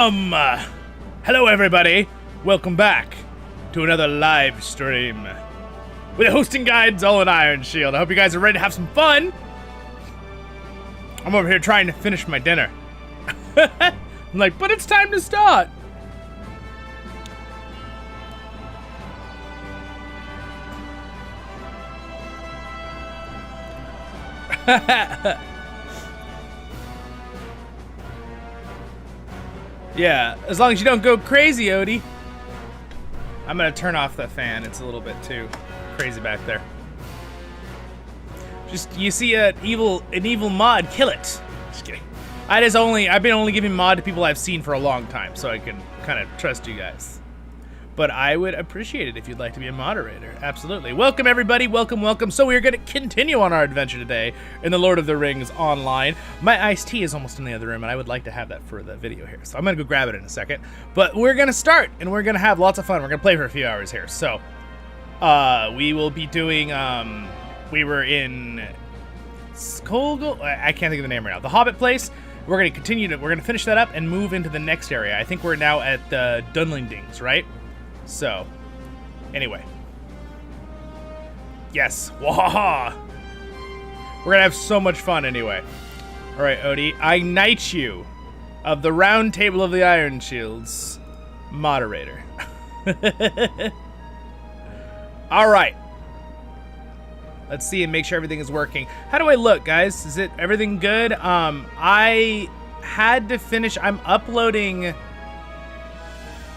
Hello everybody. Welcome back to another live stream with the hosting guide, Zollin Ironshield. I hope you guys are ready to have some fun. I'm over here trying to finish my dinner. I'm like, but it's time to start. Yeah, as long as you don't go crazy, Odie. I'm gonna turn off the fan. It's a little bit too crazy back there. Just, you see an evil mod, kill it. Just kidding. I've been only giving mod to people I've seen for a long time, so I can kind of trust you guys. But I would appreciate it if you'd like to be a moderator. Absolutely. Welcome, everybody. Welcome, welcome. So we're going to continue on our adventure today in the Lord of the Rings online. My iced tea is almost in the other room, and I would like to have that for the video here. So I'm going to go grab it in a second. But we're going to start, and we're going to have lots of fun. We're going to play for a few hours here. So we will be doing, we were in Skolgol. I can't think of the name right now. The Hobbit place. We're going to continue to, we're going to finish that up and move into the next area. I think we're now at the Dunlendings, right? So, anyway. Yes. Wahaha! We're gonna have so much fun anyway. Alright, Odie. I knight you of the Round Table of the Ironshield's moderator. Alright. Let's see and make sure everything is working. How do I look, guys? Is it everything good? I had to finish. I'm uploading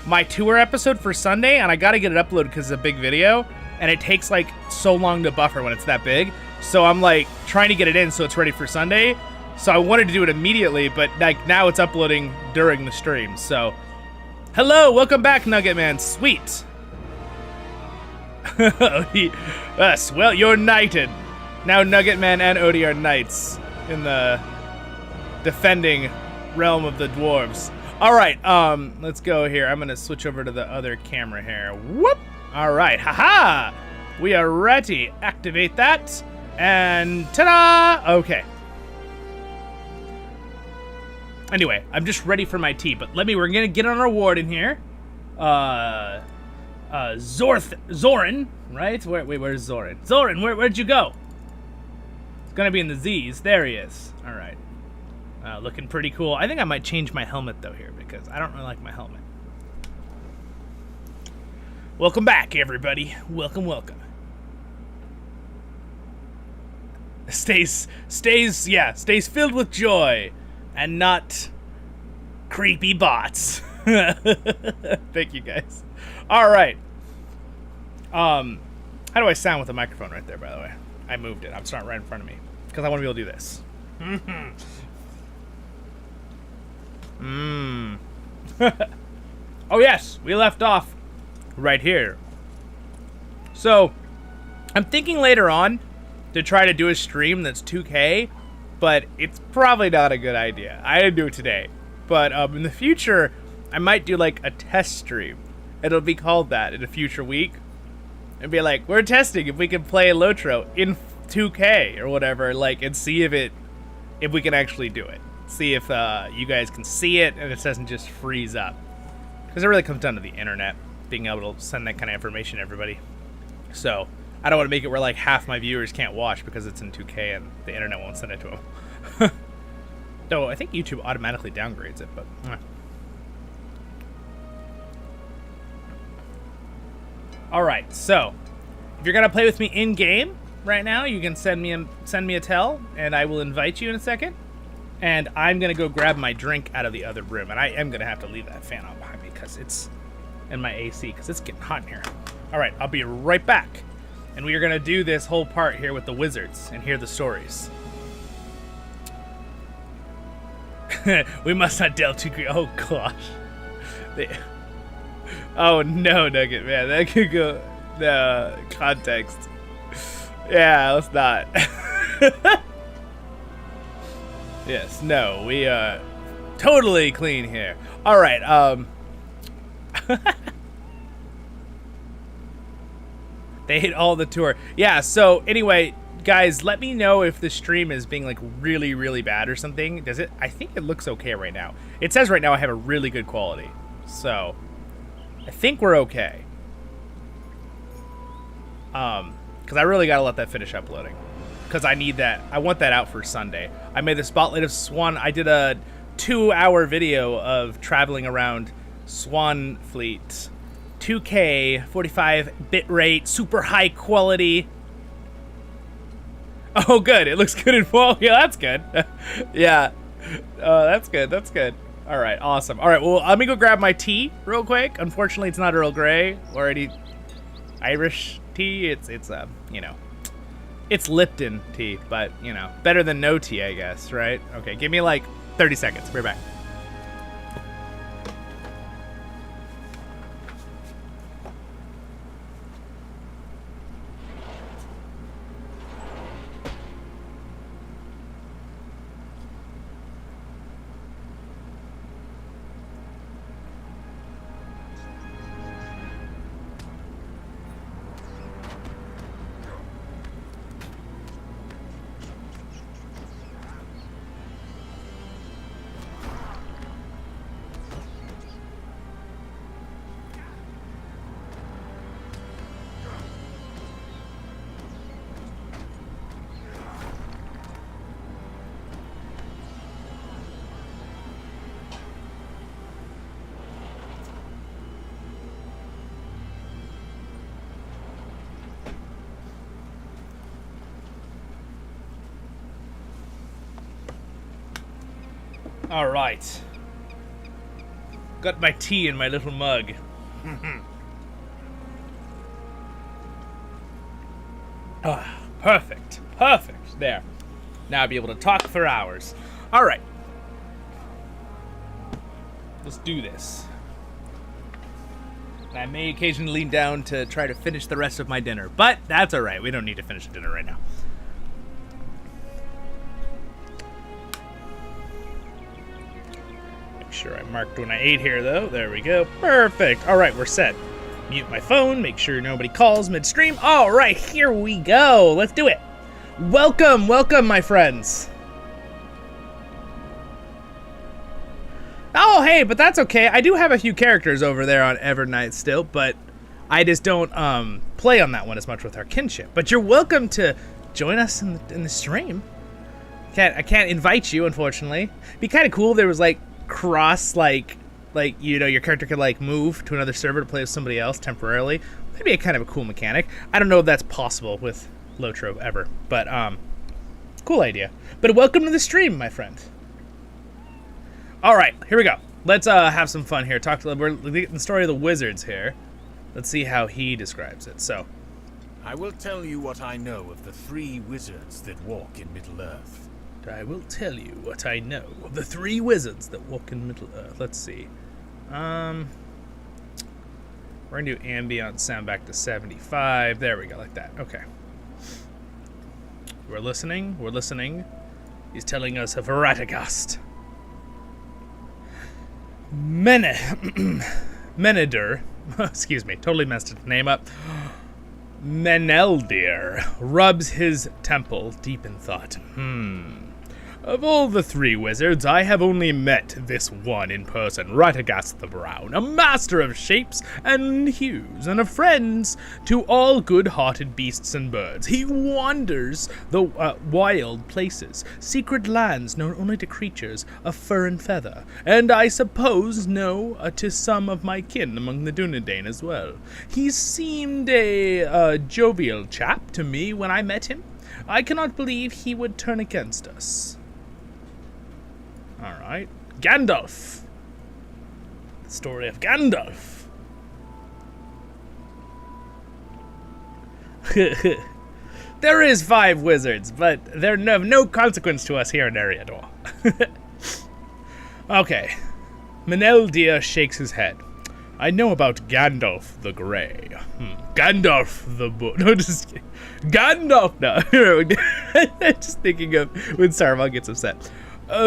my tour episode for Sunday, and I gotta get it uploaded because it's a big video, and it takes like so long to buffer when it's that big. So I'm like trying to get it in so it's ready for Sunday. So I wanted to do it immediately, but like now it's uploading during the stream. So hello, welcome back, Nugget Man. Sweet. Yes, well, you're knighted. Now Nugget Man and Odie are knights in the defending realm of the dwarves. All right, let's go here. I'm gonna switch over to the other camera here. Whoop! All right, haha! We are ready. Activate that, and ta-da! Okay. Anyway, I'm just ready for my tea, but we're gonna get on our Warden here. Zorin, right? Where's Zorin? Zorin, where'd you go? It's gonna be in the Z's. There he is. All right. Looking pretty cool. I think I might change my helmet, though, here, because I don't really like my helmet. Welcome back, everybody. Welcome, welcome. Stays filled with joy and not creepy bots. Thank you, guys. All right. How do I sound with the microphone right there, by the way? I moved it. It's not right in front of me because I want to be able to do this. Oh yes, we left off right here. So, I'm thinking later on to try to do a stream that's 2K, but it's probably not a good idea. I didn't do it today, but in the future, I might do like a test stream. It'll be called that in a future week. And be like, we're testing if we can play Lotro in 2K or whatever, like, and see if we can actually do it. See if you guys can see it and it doesn't just freeze up. Because it really comes down to the internet, being able to send that kind of information to everybody. So, I don't want to make it where like half my viewers can't watch because it's in 2K and the internet won't send it to them. Though, I think YouTube automatically downgrades it, but... Alright, so, if you're going to play with me in-game right now, you can send me a tell, and I will invite you in a second. And I'm going to go grab my drink out of the other room. And I am going to have to leave that fan on behind me because it's in my AC because it's getting hot in here. All right, I'll be right back. And we are going to do this whole part here with the wizards and hear the stories. We must not delve too quick. Oh, gosh. Oh, no, Nugget, man. That could go... No, context. Yeah, let's not. Yes, no, we are totally clean here. All right, they hit all the tour. Yeah, so anyway, Guys, let me know if the stream is being like really, really bad or something. Does it? I think it looks okay right now. It says right now I have a really good quality. So, I think we're okay. Because I really got to let that finish uploading. Because I need that. I want that out for Sunday. I made the Spotlight of Swan. I did a 2-hour video of traveling around Swan Fleet. 2K, 45 bitrate, super high quality. Oh, good. It looks good in full. Yeah, that's good. Yeah. That's good. That's good. All right. Awesome. All right. Well, let me go grab my tea real quick. Unfortunately, it's not Earl Grey or any Irish tea. It's you know, it's Lipton tea, but, you know, better than no tea, I guess, right? Okay. Give me like 30 seconds. Be right back. All right. Got my tea in my little mug. Perfect. Perfect. There. Now I'll be able to talk for hours. All right. Let's do this. I may occasionally lean down to try to finish the rest of my dinner, but that's all right. We don't need to finish the dinner right now. Sure, I marked when I ate here, though. There we go. Perfect. All right, we're set. Mute my phone. Make sure nobody calls midstream. All right, here we go. Let's do it. Welcome, welcome, my friends. Oh, hey, but that's okay. I do have a few characters over there on Evernight still, but I just don't play on that one as much with our kinship. But you're welcome to join us in the stream. I can't invite you, unfortunately. It'd be kind of cool if there was like cross like you know, your character could like move to another server to play with somebody else temporarily. That'd be a kind of a cool mechanic. I don't know if that's possible with Lotro ever, but cool idea. But welcome to the stream, my friend. All right, here we go. Let's have some fun here. We're getting the story of the wizards here. Let's see how he describes it. So, I will tell you what I know of the 3 wizards that walk in Middle-earth. I will tell you what I know of the 3 wizards that walk in Middle-earth. Let's see. We're gonna do ambient sound back to 75. There we go, like that. Okay. We're listening. We're listening. He's telling us of Radagast. Meneder. Excuse me, totally messed his name up. Meneldir rubs his temple deep in thought. Of all the 3 wizards, I have only met this one in person, Radagast the Brown, a master of shapes and hues, and a friend to all good-hearted beasts and birds. He wanders the wild places, secret lands known only to creatures of fur and feather, and I suppose to some of my kin among the Dunedain as well. He seemed a jovial chap to me when I met him. I cannot believe he would turn against us. All right. Gandalf. The story of Gandalf. There is 5 wizards, but they're of no consequence to us here in Eriador. Okay. Meneldir shakes his head. I know about Gandalf the Grey. Gandalf the No, just kidding. Gandalf! No. Just thinking of when Saruman gets upset.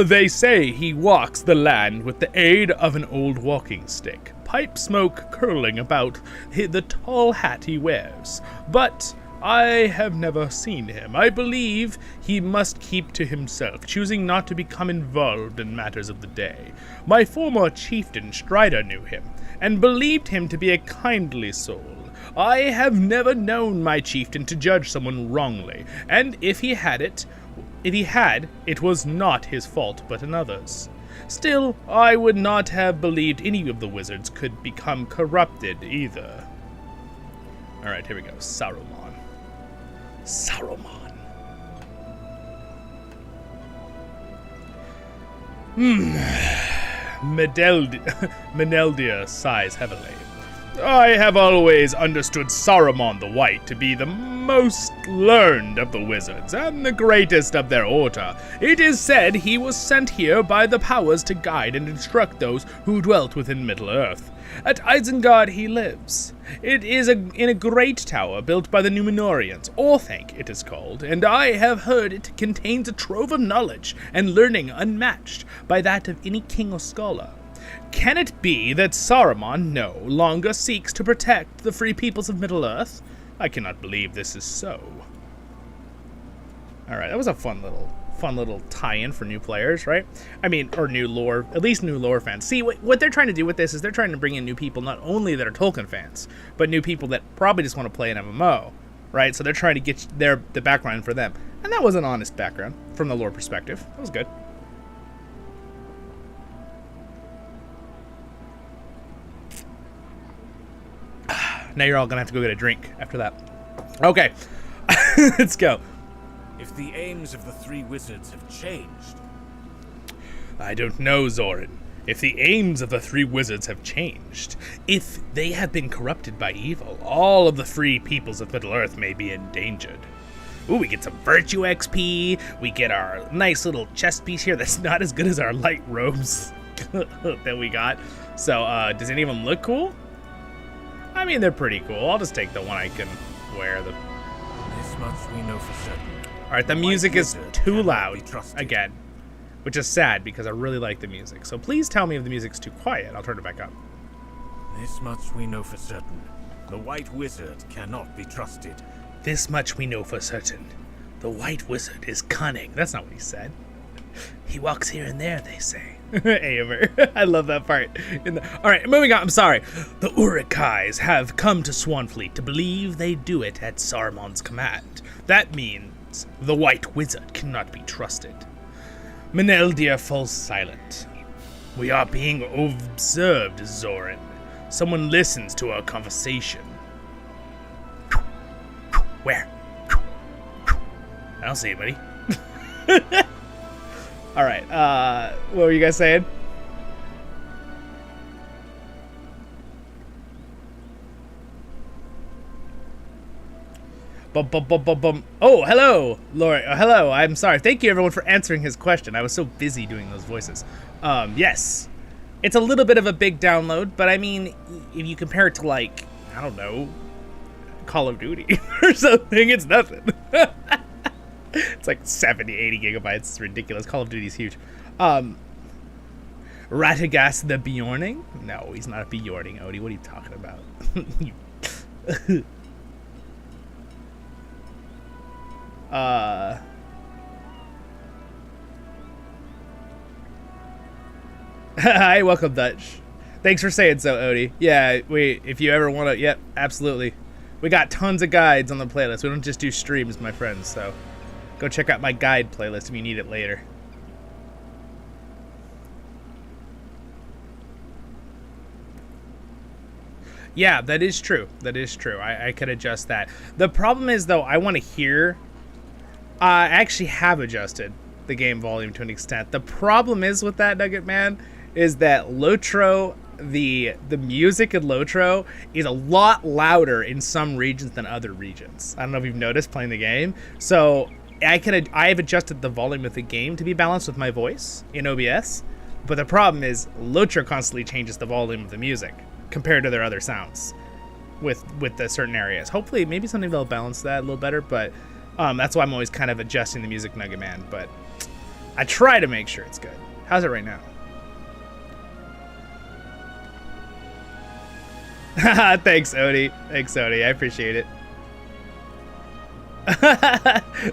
They say he walks the land with the aid of an old walking stick, pipe smoke curling about the tall hat he wears. But I have never seen him. I believe he must keep to himself, choosing not to become involved in matters of the day. My former chieftain Strider knew him, and believed him to be a kindly soul. I have never known my chieftain to judge someone wrongly, and if he had, it was not his fault but another's. Still, I would not have believed any of the wizards could become corrupted either. Alright, here we go. Saruman. Meneldia sighs heavily. I have always understood Saruman the White to be the most learned of the wizards, and the greatest of their order. It is said he was sent here by the powers to guide and instruct those who dwelt within Middle-earth. At Isengard he lives. It is in a great tower built by the Númenóreans, Orthanc it is called, and I have heard it contains a trove of knowledge and learning unmatched by that of any king or scholar. Can it be that Saruman no longer seeks to protect the free peoples of Middle-earth? I cannot believe this is so. Alright, that was a fun little tie-in for new players, right? I mean, or new lore, at least new lore fans. See, what they're trying to do with this is they're trying to bring in new people, not only that are Tolkien fans, but new people that probably just want to play an MMO, right? So they're trying to get the background for them. And that was an honest background from the lore perspective. That was good. Now you're all gonna have to go get a drink after that. Okay, let's go. If the aims of the three wizards have changed... I don't know, Zorin. If the aims of the three wizards have changed, if they have been corrupted by evil, all of the free peoples of Middle-earth may be endangered. Ooh, we get some virtue XP, we get our nice little chest piece here that's not as good as our light robes that we got. So, does any of them look cool? I mean, they're pretty cool. I'll just take the one I can wear. This much we know for certain. Alright, the music is too loud again, which is sad because I really like the music. So please tell me if the music's too quiet. I'll turn it back up. This much we know for certain. The White Wizard cannot be trusted. This much we know for certain. The White Wizard is cunning. That's not what he said. He walks here and there, they say. Aomer. I love that part. Alright, moving on. I'm sorry. The Uruk-hais have come to Swanfleet to believe they do it at Saruman's command. That means the White Wizard cannot be trusted. Meneldia falls silent. We are being observed, Zorin. Someone listens to our conversation. Where? I don't see anybody. Alright, what were you guys saying? Oh, hello, Laura. Hello, I'm sorry. Thank you, everyone, for answering his question. I was so busy doing those voices. Yes, it's a little bit of a big download, but I mean, if you compare it to, like, I don't know, Call of Duty or something, it's nothing. It's like 70, 80 gigabytes. It's ridiculous. Call of Duty's huge. Radagast the Bjorning? No, he's not a Bjorning, Odie. What are you talking about? Hi, welcome, Dutch. Thanks for saying so, Odie. Yeah, if you ever want to, yep, absolutely. We got tons of guides on the playlist. We don't just do streams, my friends, so go check out my guide playlist if you need it later. Yeah, that is true. That is true. I could adjust that. The problem is, though, I want to hear... I actually have adjusted the game volume to an extent. The problem is with that, Nugget Man, is that Lotro, the music in Lotro is a lot louder in some regions than other regions. I don't know if you've noticed playing the game. So I have adjusted the volume of the game to be balanced with my voice in OBS. But the problem is Lotro constantly changes the volume of the music compared to their other sounds with the certain areas. Hopefully, maybe something they'll balance that a little better, but that's why I'm always kind of adjusting the music, Nugget Man. But I try to make sure it's good. How's it right now? Thanks, Odie. Thanks, Odie. I appreciate it.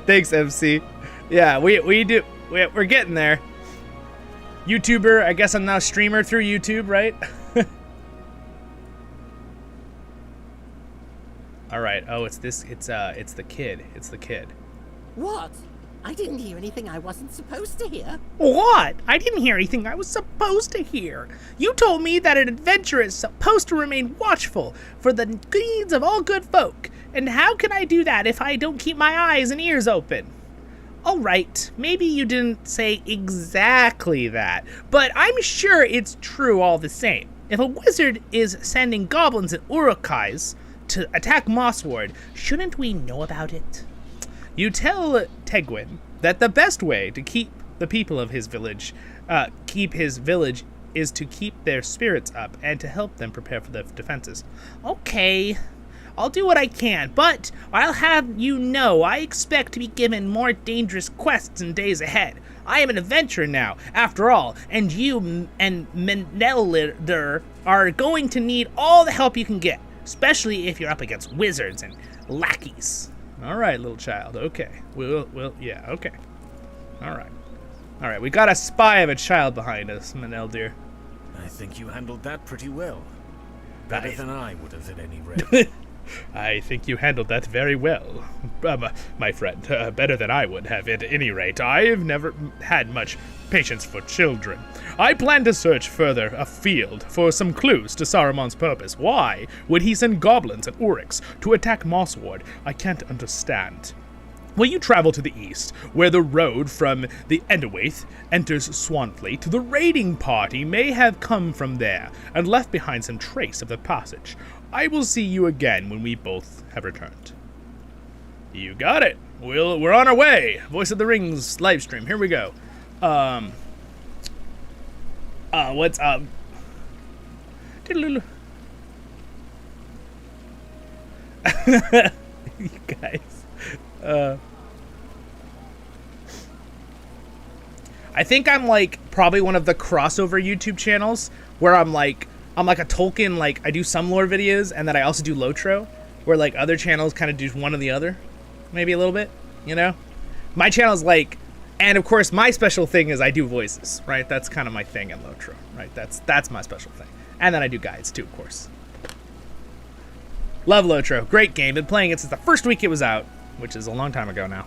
Thanks, MC. Yeah, we're getting there. YouTuber, I guess I'm now streamer through YouTube, right? All right. Oh, it's the kid. It's the kid. What? I didn't hear anything I wasn't supposed to hear. What? I didn't hear anything I was supposed to hear. You told me that an adventurer is supposed to remain watchful for the needs of all good folk. And how can I do that if I don't keep my eyes and ears open? All right, maybe you didn't say exactly that, but I'm sure it's true all the same. If a wizard is sending goblins and urukais to attack Mossward, shouldn't we know about it? You tell Tegwin that the best way to keep the people of his village, is to keep their spirits up and to help them prepare for the defenses. Okay, I'll do what I can, but I'll have you know I expect to be given more dangerous quests in days ahead. I am an adventurer now, after all, and you and Menelder are going to need all the help you can get, especially if you're up against wizards and lackeys. All right, little child. Okay. Yeah, okay. All right, we got a spy of a child behind us, Menelder. I think you handled that pretty well. Better than I would have at any rate. I think you handled that very well, my friend. Better than I would have at any rate. I've never had much patience for children. I plan to search further afield for some clues to Saruman's purpose. Why would he send goblins and uruks to attack Mossward? I can't understand. Will you travel to the east, where the road from the Enderwaith enters Swanfleet? The raiding party may have come from there and left behind some trace of the passage. I will see you again when we both have returned. You got it. We're on our way. Voice of the Rings livestream. Here we go. What's up? You guys. I think I'm like probably one of the crossover YouTube channels where I'm like a Tolkien, like I do some lore videos and then I also do Lotro, where like other channels kind of do one or the other, maybe a little bit, you know? My channel's like, and of course my special thing is I do voices, right? That's kind of my thing in Lotro, right? That's my special thing. And then I do guides too, of course. Love Lotro, great game. Been playing it since the first week it was out, which is a long time ago now.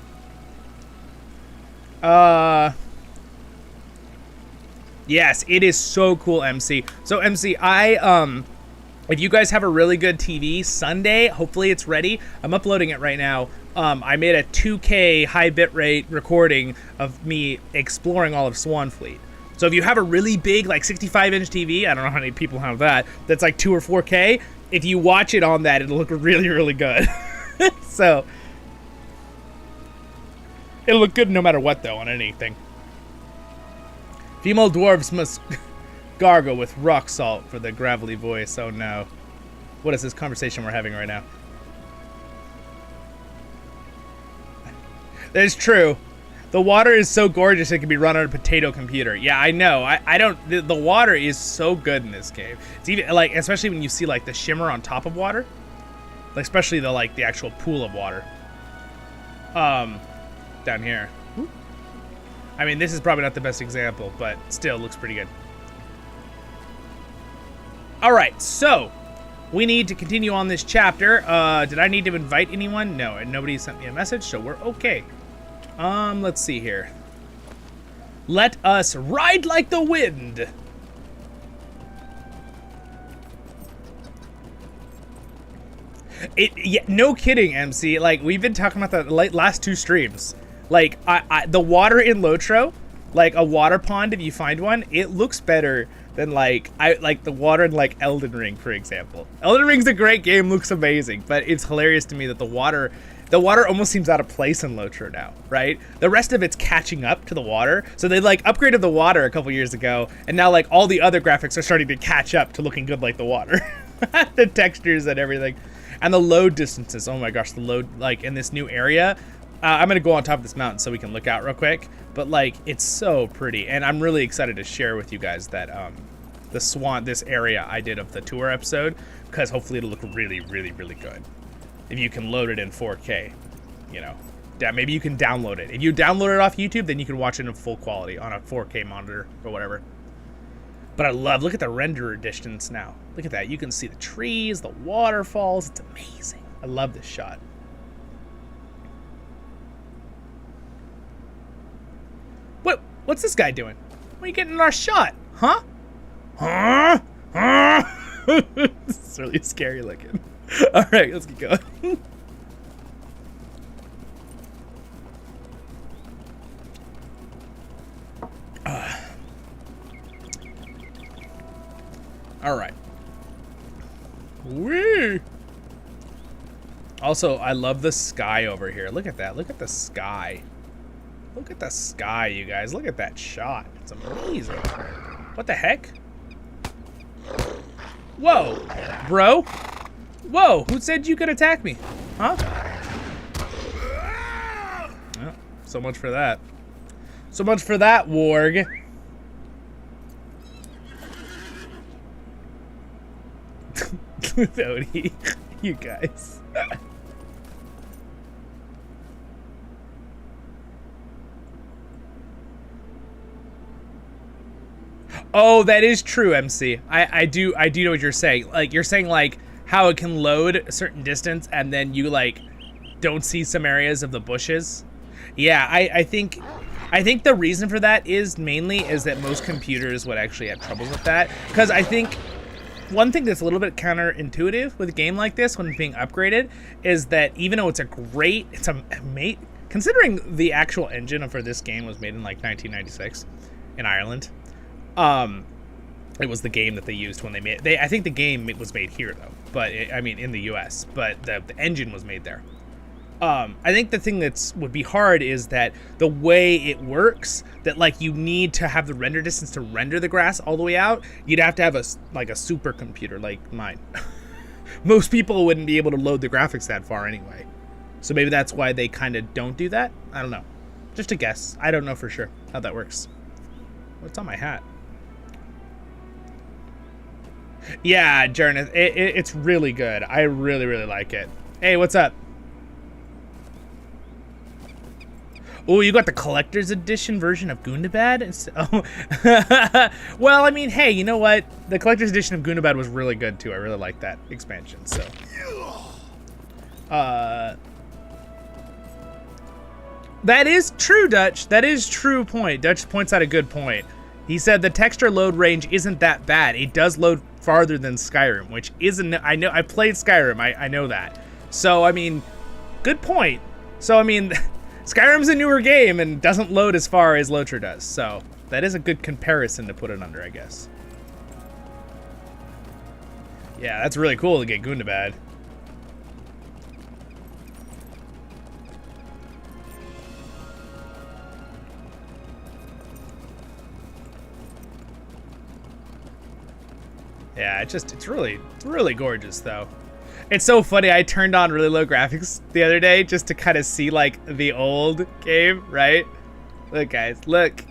Yes, it is so cool, MC. So, MC, if you guys have a really good TV, Sunday, hopefully it's ready. I'm uploading it right now. I made a 2K high bitrate recording of me exploring all of Swanfleet. So if you have a really big, like 65-inch TV, I don't know how many people have that, that's like 2 or 4K, if you watch it on that, it'll look really, really good. So, it'll look good no matter what, though, on anything. Female dwarves must gargle with rock salt for the gravelly voice. Oh no. What is this conversation we're having right now? That's true. The water is so gorgeous it can be run on a potato computer. Yeah, I know. I don't... The water is so good in this game. It's even, like, especially when you see, like, the shimmer on top of water. Like, especially the, like, the actual pool of water. Down here. I mean, this is probably not the best example, but still looks pretty good. All right, so we need to continue on this chapter. Did I need to invite anyone? No, and nobody sent me a message, so we're okay. Let's see here. Let us ride like the wind. Yeah, no kidding, MC. Like, we've been talking about that last 2 streams. Like, the water in Lotro, like a water pond, if you find one, it looks better than like the water in like Elden Ring, for example. Elden Ring's a great game, looks amazing, but it's hilarious to me that the water almost seems out of place in Lotro now, right? The rest of it's catching up to the water. So they like upgraded the water a couple years ago, and now like all the other graphics are starting to catch up to looking good like the water. The textures and everything. And the load distances, oh my gosh, the load, like in this new area. I'm gonna go on top of this mountain so we can look out real quick, but like it's so pretty, and I'm really excited to share with you guys that this area I did of the tour episode, because hopefully it'll look really, really, really good if you can load it in 4K. you know, maybe you can download it. If you download it off YouTube, then you can watch it in full quality on a 4K monitor or whatever. But I love, look at the render distance now. Look at that. You can see the trees, the waterfalls. It's amazing. I love this shot. What's this guy doing? What are you getting in our shot? Huh? Huh? Huh? This is really scary looking. All right, let's keep going. All right. Whee! Also, I love the sky over here. Look at that. Look at the sky. Look at the sky, you guys. Look at that shot. It's amazing. What the heck? Whoa, bro. Whoa, who said you could attack me? Huh? Oh, so much for that. So much for that, warg. Odie, you guys. Oh, that is true, MC. I do know what you're saying. Like, you're saying, like, how it can load a certain distance and then you, like, don't see some areas of the bushes. Yeah, I think the reason for that is mainly that most computers would actually have troubles with that. Because I think one thing that's a little bit counterintuitive with a game like this when it's being upgraded is that even though considering the actual engine for this game was made in, like, 1996 in Ireland. It was the game that they used when they made. I think the game was made here though, but I mean in the U.S. But the engine was made there. I think the thing would be hard is that the way it works, that like you need to have the render distance to render the grass all the way out. You'd have to have a supercomputer like mine. Most people wouldn't be able to load the graphics that far anyway. So maybe that's why they kind of don't do that. I don't know. Just a guess. I don't know for sure how that works. What's on my hat? Yeah, Jarneth, it's really good. I really, really like it. Hey, what's up? Oh, you got the collector's edition version of Gundabad? Oh. Well, I mean, hey, you know what? The collector's edition of Gundabad was really good, too. I really like that expansion, so. That is true, Dutch. That is true point. Dutch points out a good point. He said the texture load range isn't that bad. It does load farther than Skyrim, which isn't, I know, I played Skyrim, I know that. So, I mean, good point. So, I mean, Skyrim's a newer game and doesn't load as far as Lotra does. So, that is a good comparison to put it under, I guess. Yeah, that's really cool to get Gundabad. Yeah, it's really gorgeous though. It's so funny, I turned on really low graphics the other day just to kind of see like the old game, right? Look guys, look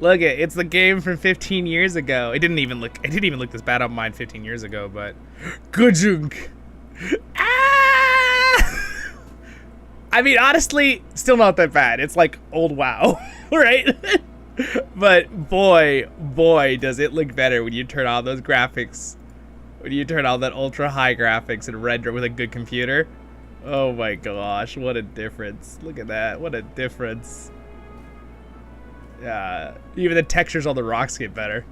it's the game from 15 years ago. It didn't even look this bad on mine 15 years ago, but good junk. Ah! I mean, honestly, still not that bad. It's like old WoW, right? But boy, does it look better when you turn on those graphics. When you turn on that ultra high graphics and render with a good computer. Oh my gosh, what a difference. Look at that, what a difference. Yeah, even the textures on the rocks get better.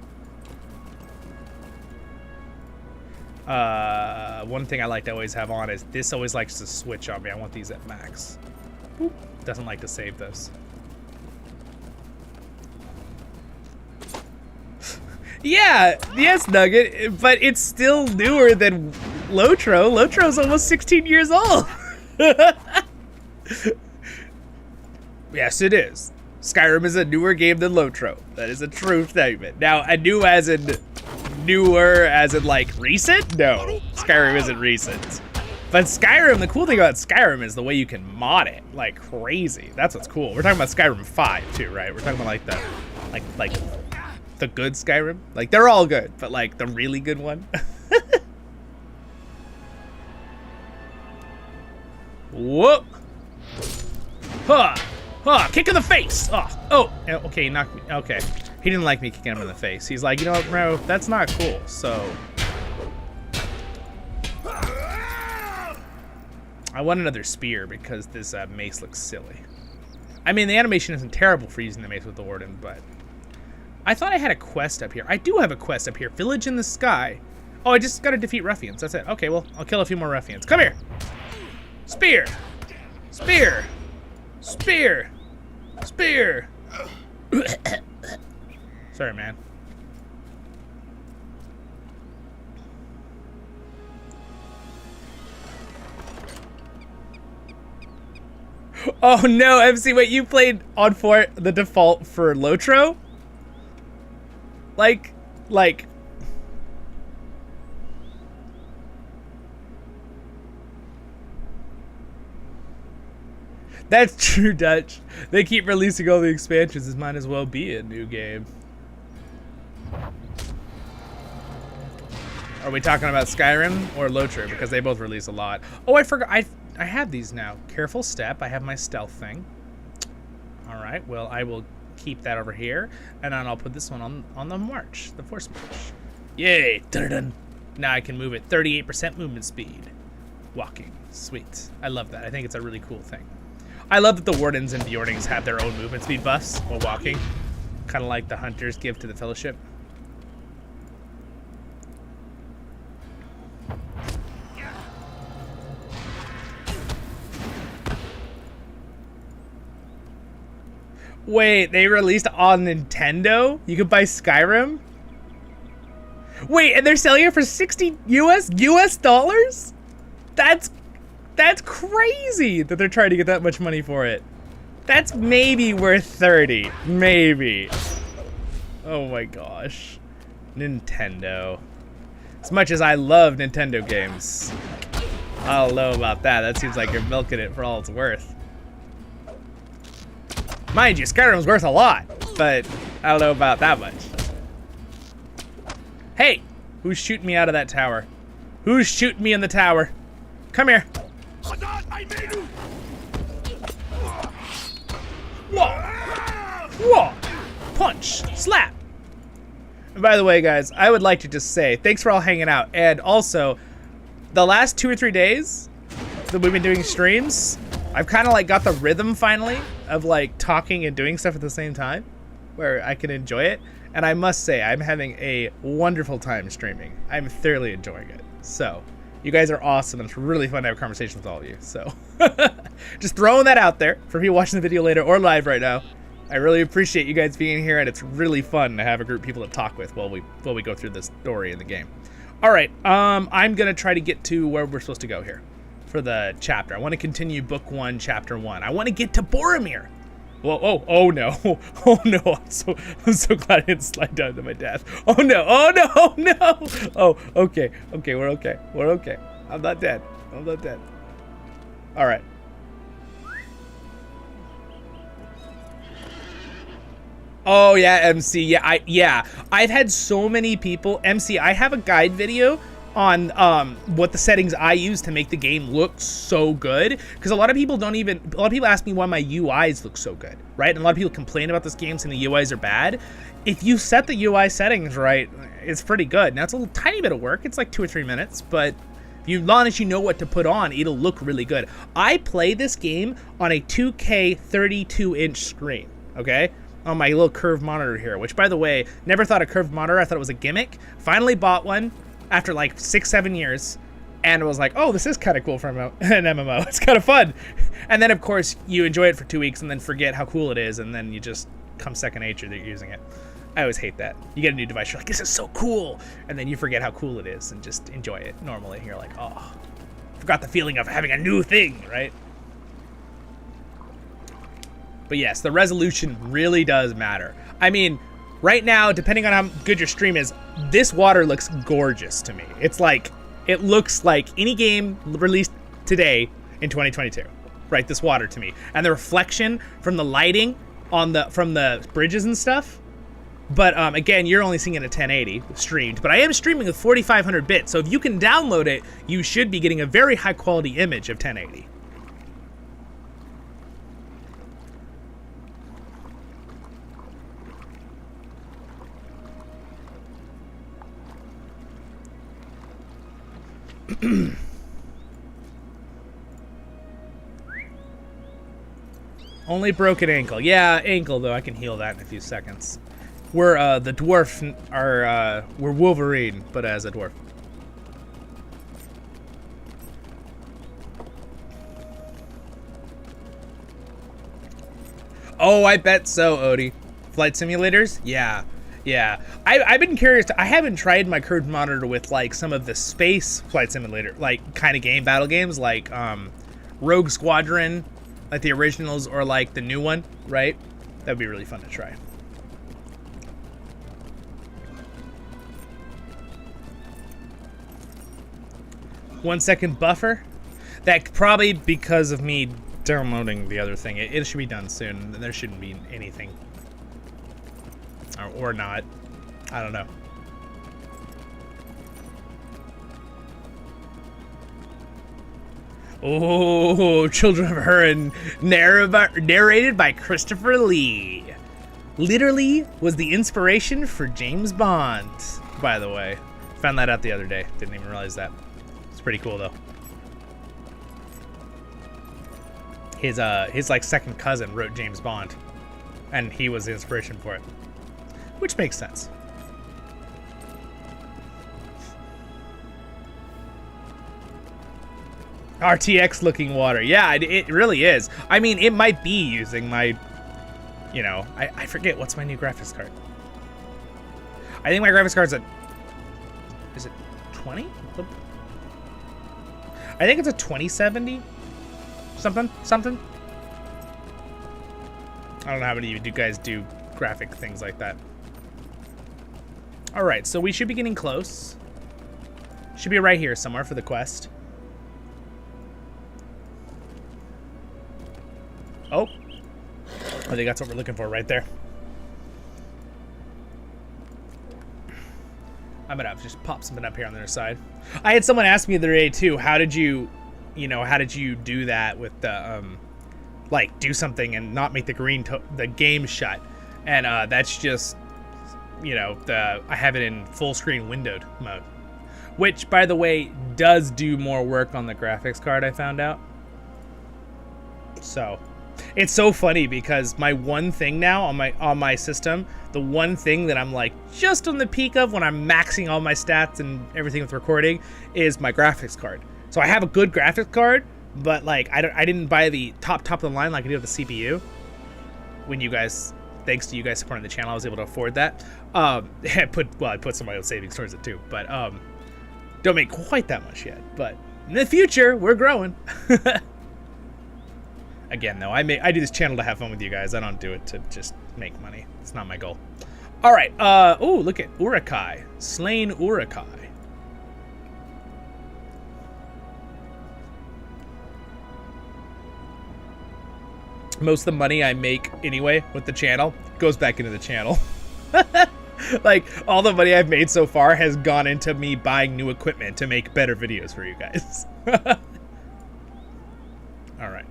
One thing I like to always have on is this always likes to switch on me. I want these at max. Boop. Doesn't like to save those. Yeah, yes, Nugget, but it's still newer than Lotro. Lotro's almost 16 years old. Yes, it is. Skyrim is a newer game than Lotro. That is a true statement. Now, a new as in newer as in like recent? No, Skyrim isn't recent. But Skyrim, the cool thing about Skyrim is the way you can mod it like crazy. That's what's cool. We're talking about Skyrim 5 too, right? We're talking about like the the good Skyrim. Like they're all good, but like the really good one. Whoop. Huh. Huh. Kick in the face. Oh. Okay, he knocked me. Okay. He didn't like me kicking him in the face. He's like, you know what, bro? That's not cool. So I want another spear because this mace looks silly. I mean, the animation isn't terrible for using the mace with the Warden, but I thought I had a quest up here. I do have a quest up here. Village in the Sky. Oh, I just got to defeat ruffians. That's it. Okay, well, I'll kill a few more ruffians. Come here. Spear. Spear. Spear. Spear. Sorry, man. Oh no, MC, wait, you played on the default for Lotro? Like. That's true, Dutch. They keep releasing all the expansions. This might as well be a new game. Are we talking about Skyrim or Lotro? Because they both release a lot. Oh, I forgot. I have these now. Careful step. I have my stealth thing. All right. Well, I will keep that over here, and then I'll put this one on the march, the force march. Yay! Dun-dun. Now I can move at 38% movement speed. Walking. Sweet. I love that. I think it's a really cool thing. I love that the Wardens and Bjornings have their own movement speed buffs while walking. Kind of like the Hunters give to the Fellowship. Wait, they released on Nintendo? You could buy Skyrim? Wait, and they're selling it for 60 US dollars? That's crazy that they're trying to get that much money for it. That's maybe worth 30. Maybe. Oh my gosh. Nintendo. As much as I love Nintendo games, I don't know about that. That seems like you're milking it for all it's worth. Mind you, Skyrim's worth a lot, but I don't know about that much. Hey, who's shooting me out of that tower? Who's shooting me in the tower? Come here. Whoa! Whoa! Punch! Slap! And by the way, guys, I would like to just say thanks for all hanging out. And also, the last 2 or 3 days that we've been doing streams, I've kind of like got the rhythm finally of like talking and doing stuff at the same time where I can enjoy it. And I must say, I'm having a wonderful time streaming. I'm thoroughly enjoying it. So, you guys are awesome, and it's really fun to have a conversation with all of you. So, just throwing that out there for people watching the video later or live right now. I really appreciate you guys being here, and it's really fun to have a group of people to talk with while we go through this story in the game. All right, I'm gonna try to get to where we're supposed to go here for the chapter. I want to continue Book 1, Chapter 1. I want to get to Boromir. Well, oh no, oh no! I'm so glad I didn't slide down to my death. Oh no, oh no, oh no! Oh, okay, we're okay. I'm not dead. All right. Oh yeah, MC. Yeah, I've had so many people. MC, I have a guide video on what the settings I use to make the game look so good, because a lot of people ask me why my UIs look so good, right? And a lot of people complain about this game saying the UIs are bad. If you set the UI settings right, it's pretty good. Now it's a little tiny bit of work. It's like 2 or 3 minutes, but as long as you know what to put on, it'll look really good. I play this game on a 2K 32-inch screen, okay? On my little curved monitor here, which by the way, never thought a curved monitor. I thought it was a gimmick. Finally bought one after like 6-7 years, and it was like, oh, this is kind of cool for an MMO. It's kind of fun. And then of course you enjoy it for 2 weeks and then forget how cool it is, and then you just come second nature that you're using it. I always hate that. You get a new device, you're like, this is so cool, and then you forget how cool it is and just enjoy it normally. You're like, oh, forgot the feeling of having a new thing, right? But yes, the resolution really does matter. I mean, right now, depending on how good your stream is, this water looks gorgeous to me. It's like, it looks like any game released today in 2022. Right, this water to me. And the reflection from the lighting from the bridges and stuff. But again, you're only seeing it at 1080 streamed. But I am streaming with 4500 bits. So if you can download it, you should be getting a very high quality image of 1080. Only broken ankle. Yeah, ankle though. I can heal that in a few seconds. We're the dwarf are we're Wolverine, but as a dwarf. Oh, I bet so, Odie. Flight simulators? Yeah. Yeah. I've been curious. I haven't tried my current monitor with like some of the space flight simulator, like kind of battle games like Rogue Squadron, like the originals or like the new one, right? That'd be really fun to try. One second buffer? That probably because of me downloading the other thing. It should be done soon. There shouldn't be anything. Or not. I don't know. Oh, Children of Hurin, narrated by Christopher Lee. Literally was the inspiration for James Bond, by the way. Found that out the other day. Didn't even realize that. It's pretty cool, though. His like second cousin wrote James Bond, and he was the inspiration for it, which makes sense. RTX looking water. Yeah, it really is. I mean, it might be using my, you know, I forget what's my new graphics card. I think my graphics card's is it 20? I think it's a 2070. Something. I don't know how many of you guys do graphic things like that. All right, so we should be getting close. Should be right here somewhere for the quest. Oh, I think that's what we're looking for right there. I'm gonna just pop something up here on the other side. I had someone ask me the other day too, how did you do that with the, like do something and not make the game shut? And that's just, you know, I have it in full screen windowed mode, which by the way does do more work on the graphics card, I found out. So it's so funny because my one thing now on my system, the one thing that I'm like just on the peak of when I'm maxing all my stats and everything with recording is my graphics card. So I have a good graphics card, but like I didn't buy the top of the line like I did with the CPU. When you guys, thanks to you guys supporting the channel, I was able to afford that. I put some of my own savings towards it too, but don't make quite that much yet. But in the future, we're growing. Again, though, I do this channel to have fun with you guys. I don't do it to just make money. It's not my goal. All right. Oh, look at Urukai. Slain Urukai. Most of the money I make anyway with the channel goes back into the channel. Like, all the money I've made so far has gone into me buying new equipment to make better videos for you guys. All right.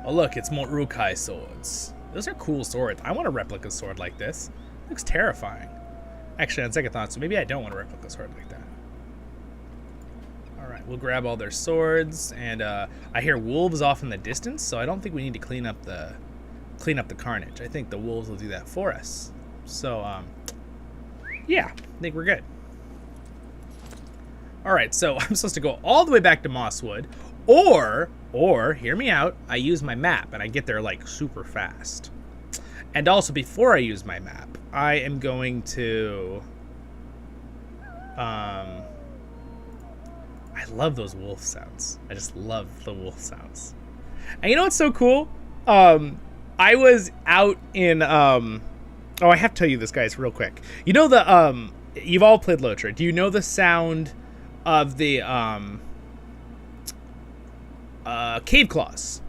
Oh, look, it's more Urukai swords. Those are cool swords. I want a replica sword like this. Looks terrifying. Actually, on second thought, so maybe I don't want a replica sword like that. All right, we'll grab all their swords, and I hear wolves off in the distance, so I don't think we need to clean up the carnage. I think the wolves will do that for us. So, yeah, I think we're good. All right, so I'm supposed to go all the way back to Mosswood, or hear me out, I use my map and I get there like super fast. And also before I use my map, I am going to I love those wolf sounds. I just love the wolf sounds. And you know what's so cool? I was out in oh, I have to tell you this, guys, real quick. You know the you've all played Lotra. Do you know the sound of the cave claws?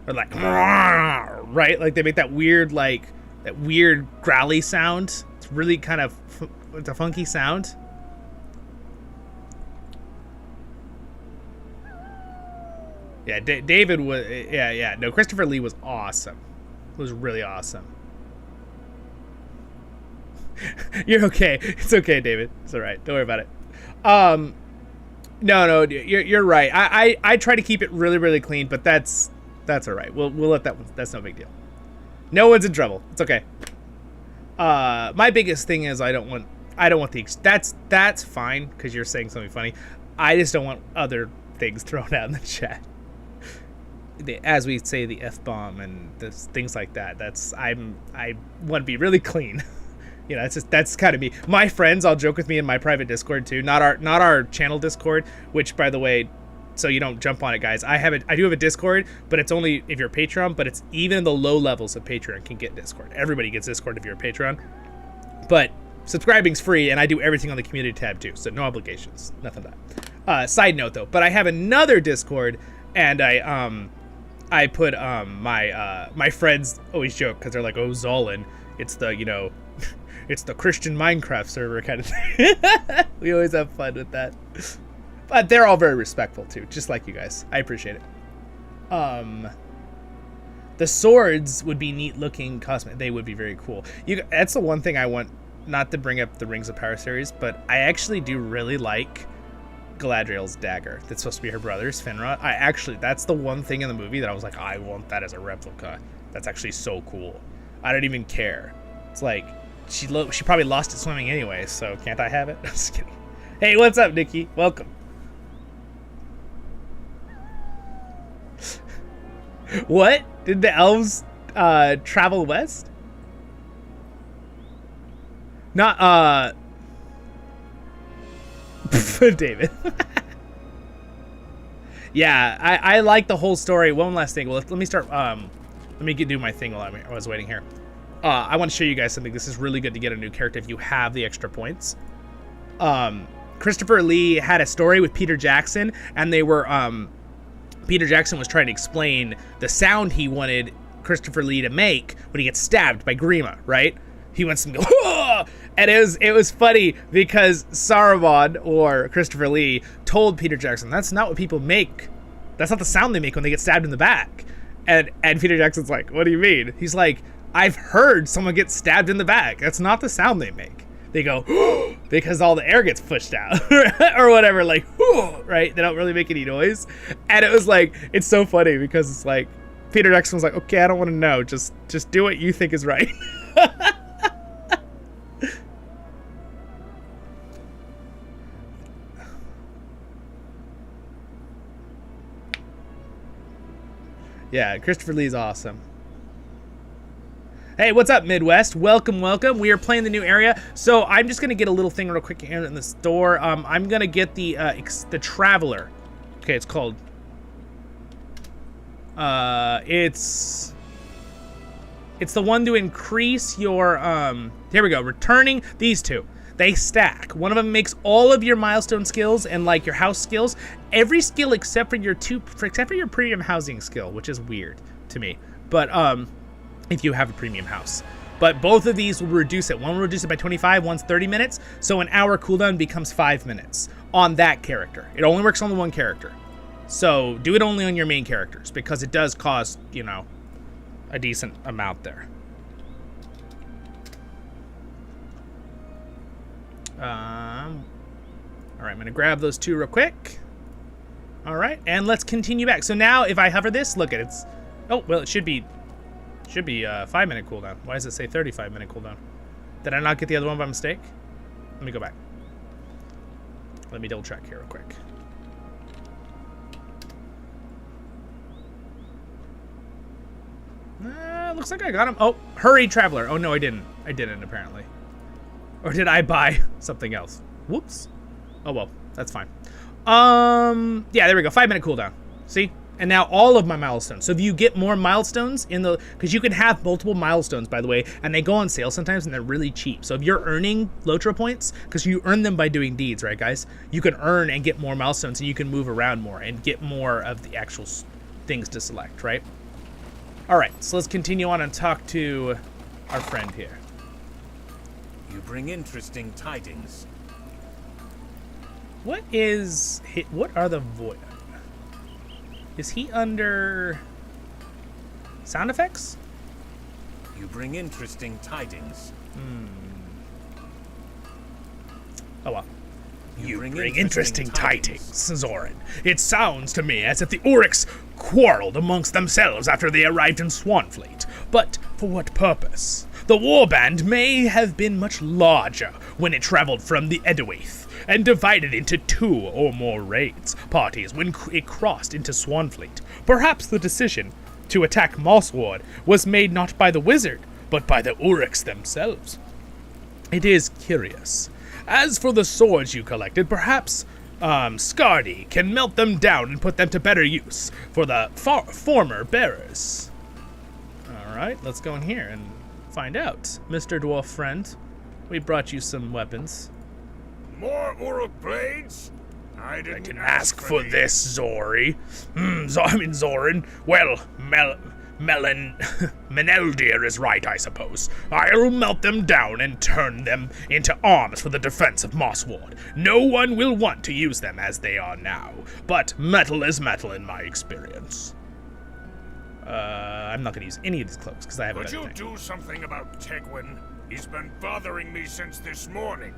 Or like, right? Like they make that weird, like that weird growly sound. It's really kind of, it's a funky sound. Yeah, David was, yeah. No, Christopher Lee was awesome. It was really awesome. You're okay. It's okay, David. It's all right. Don't worry about it. No, you're right. I try to keep it really, really clean, but that's all right. We'll let that one. That's no big deal. No one's in trouble. It's okay. My biggest thing is I don't want the that's fine because you're saying something funny. I just don't want other things thrown out in the chat. As we say, the F-bomb and things like that. I want to be really clean. You know, that's kind of me. My friends all joke with me in my private Discord too. Not our channel Discord, which by the way, so you don't jump on it, guys. I do have a Discord, but it's only if you're a Patreon. But it's even the low levels of Patreon can get Discord. Everybody gets Discord if you're a Patreon. But subscribing's free, and I do everything on the community tab too, so no obligations, nothing of that. Side note though, but I have another Discord, and I put my friends always joke because they're like, oh, Zollin, it's the it's the Christian Minecraft server kind of thing. We always have fun with that, but they're all very respectful too, just like you guys. I appreciate it. The swords would be neat looking cosmetic. They would be very cool. That's the one thing I want. Not to bring up the Rings of Power series, but I actually do really like Galadriel's dagger. That's supposed to be her brother's, Finrod. That's the one thing in the movie that I was like, I want that as a replica. That's actually so cool. I don't even care. It's like, she probably lost it swimming anyway, so can't I have it? I'm just kidding. Hey, what's up, Nikki? Welcome. What? Did the elves travel west? Not, David. Yeah, I like the whole story. One last thing. Well, let me start. Let me do my thing while I was waiting here. I want to show you guys something. This is really good to get a new character if you have the extra points. Christopher Lee had a story with Peter Jackson, and they were, Peter Jackson was trying to explain the sound he wanted Christopher Lee to make when he gets stabbed by Grima, right? He wants them to go, whoa! And it was funny because Saruman, or Christopher Lee, told Peter Jackson, that's not what people make. That's not the sound they make when they get stabbed in the back. And Peter Jackson's like, what do you mean? He's like, I've heard someone get stabbed in the back. That's not the sound they make. They go, because all the air gets pushed out or whatever, like, right? They don't really make any noise. And it was like, it's so funny because it's like, Peter Jackson was like, okay, I don't want to know. Just do what you think is right. Yeah, Christopher Lee's awesome. Hey, what's up, Midwest? Welcome. We are playing the new area. So I'm just going to get a little thing real quick here in the store. I'm going to get the Traveler. Okay, it's called... It's the one to increase your... Here we go. Returning these two. They stack. One of them makes all of your milestone skills and like your house skills. Every skill except for your premium housing skill, which is weird to me. But if you have a premium house. But both of these will reduce it. One will reduce it by 25, one's 30 minutes. So an hour cooldown becomes 5 minutes on that character. It only works on the one character. So do it only on your main characters because it does cost, you know, a decent amount there. All right, I'm gonna grab those two real quick. All right, and let's continue back. So now if I hover this, look at it. It's, oh, well, it should be 5-minute cooldown. Why does it say 35-minute cooldown? Did I not get the other one by mistake? Let me go back. Let me double check here real quick. Looks like I got him. Oh, hurry, Traveler. Oh, no, I didn't. I didn't, apparently. Or did I buy something else? Whoops. Oh, well, that's fine. Yeah, there we go. 5-minute cooldown. See? And now all of my milestones. So if you get more milestones in the... Because you can have multiple milestones, by the way, and they go on sale sometimes, and they're really cheap. So if you're earning Lotra points, because you earn them by doing deeds, right, guys? You can earn and get more milestones, and you can move around more and get more of the actual things to select, right? All right, so let's continue on and talk to our friend here. You bring interesting tidings. What are the voice? Is he under sound effects? You bring interesting tidings. Oh well. You bring interesting tidings, Zorin. It sounds to me as if the Uruks quarreled amongst themselves after they arrived in Swanfleet. But for what purpose? The warband may have been much larger when it traveled from the Edowaith and divided into 2 or more raids parties when it crossed into Swanfleet. Perhaps the decision to attack Mossward was made not by the wizard, but by the Uruks themselves. It is curious. As for the swords you collected, perhaps Scardy can melt them down and put them to better use for the former bearers. Alright, let's go in here and find out. Mr. Dwarf friend, we brought you some weapons. More Uruk blades? I didn't Ask for this, Zori. Zorin. Well, Meneldir is right, I suppose. I'll melt them down and turn them into arms for the defense of Mossward. No one will want to use them as they are now, but metal is metal in my experience. I'm not going to use any of these cloaks because I have a better thing. Could you do something about Tegwin? He's been bothering me since this morning.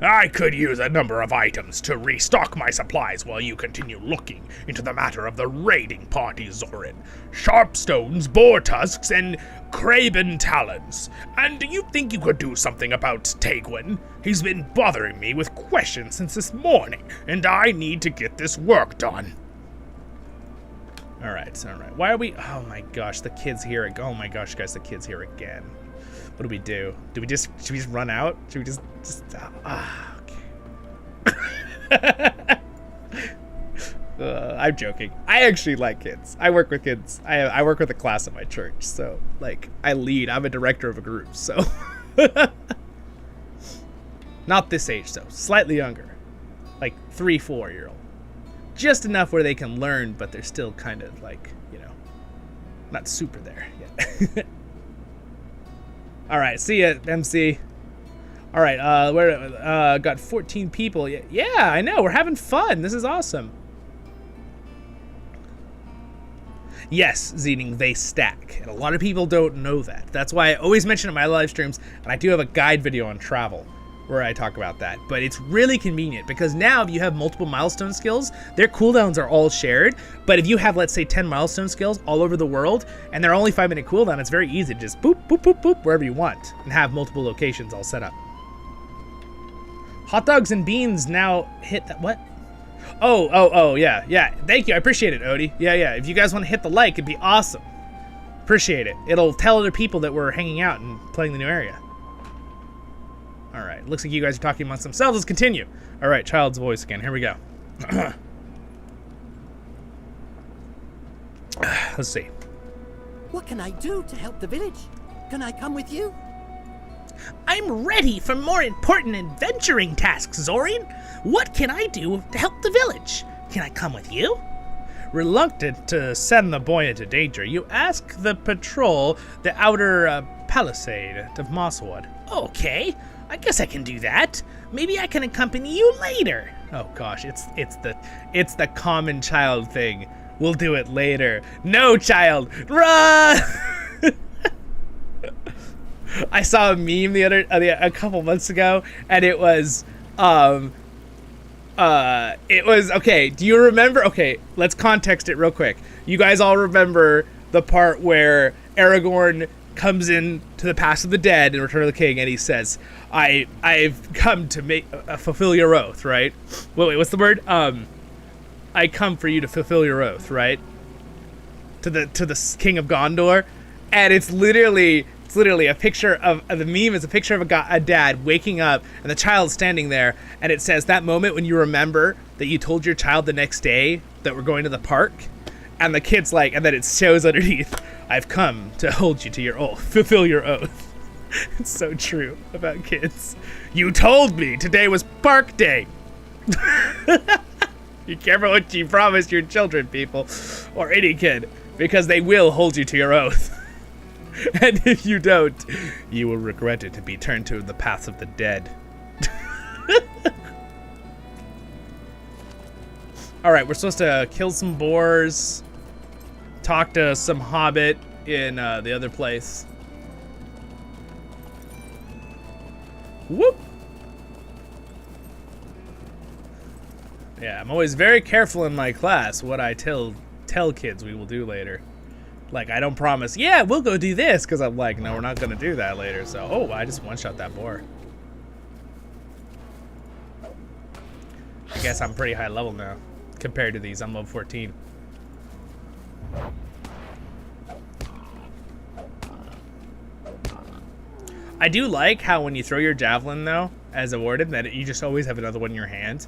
I could use a number of items to restock my supplies while you continue looking into the matter of the raiding party, Zorin. Sharpstones, boar tusks, and craven talons. And do you think you could do something about Tegwin? He's been bothering me with questions since this morning, and I need to get this work done. Alright. Why are we... Oh my gosh, the kid's here. Oh my gosh, guys, the kid's here again. What do we do? Should we just run out? Should we just okay. I'm joking. I actually like kids. I work with kids. I work with a class at my church, so like I'm a director of a group, so not this age though, slightly younger, like 3-4-year-old, just enough where they can learn, but they're still kind of like, you know, not super there yet. All right, see ya, MC. All right, we're got 14 people. Yeah, I know. We're having fun. This is awesome. Yes, Zening, they stack, and a lot of people don't know that. That's why I always mention in my live streams, and I do have a guide video on travel where I talk about that. But it's really convenient because now if you have multiple milestone skills, their cooldowns are all shared. But if you have, let's say, 10 milestone skills all over the world, and they're only 5-minute cooldown, it's very easy to just boop, boop, boop, boop, wherever you want, and have multiple locations all set up. Hot dogs and beans now hit that, what? Oh, yeah. Thank you, I appreciate it, Odie. Yeah, if you guys want to hit the like, it'd be awesome. Appreciate it. It'll tell other people that we're hanging out and playing the new area. All right, looks like you guys are talking amongst themselves. Let's continue. All right, child's voice again. Here we go. Let's see. What can I do to help the village? Can I come with you? I'm ready for more important adventuring tasks, Zorin. What can I do to help the village? Can I come with you? Reluctant to send the boy into danger, you ask the patrol the outer palisade of Mossward. Okay, I guess I can do that. Maybe I can accompany you later. Oh gosh, it's the common child thing. We'll do it later. No, child, run! I saw a meme a couple months ago, and it was okay. Do you remember? Okay, let's context it real quick. You guys all remember the part where Aragorn comes in to the Pass of the Dead in Return of the King, and he says, "I've come to fulfill your oath," right? Wait, what's the word? I come for you to fulfill your oath, right? To the King of Gondor, and it's literally a picture of the meme is a picture of a dad waking up and the child standing there, and it says that moment when you remember that you told your child the next day that we're going to the park, and the kid's like, and then it shows underneath, I've come to hold you to your oath, fulfill your oath. It's so true about kids. You told me today was park day. Be careful what you promise your children, people, or any kid, because they will hold you to your oath. And if you don't, you will regret it to be turned to the paths of the dead. Alright, we're supposed to kill some boars, talk to some hobbit in the other place. Whoop! Yeah, I'm always very careful in my class what I tell kids we will do later. Like, I don't promise, yeah, we'll go do this, because I'm like, no, we're not going to do that later. So, oh, I just one-shot that boar. I guess I'm pretty high level now compared to these. I'm level 14. I do like how when you throw your javelin, though, as a warden, that you just always have another one in your hand.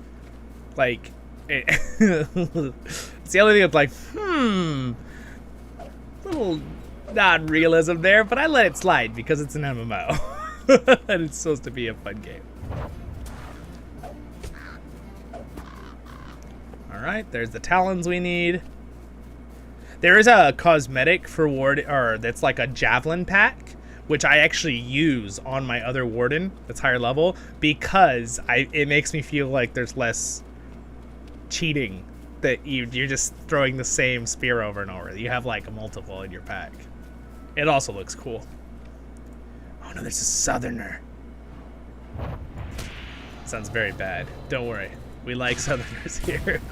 Like, it's the only thing that's like, little non-realism there, but I let it slide because it's an MMO. And it's supposed to be a fun game. Alright, there's the talons we need. There is a cosmetic for warden, or that's like a javelin pack, which I actually use on my other warden that's higher level because it makes me feel like there's less cheating, that you're just throwing the same spear over and over. You have like a multiple in your pack. It also looks cool. Oh no, there's a southerner. Sounds very bad. Don't worry. We like southerners here.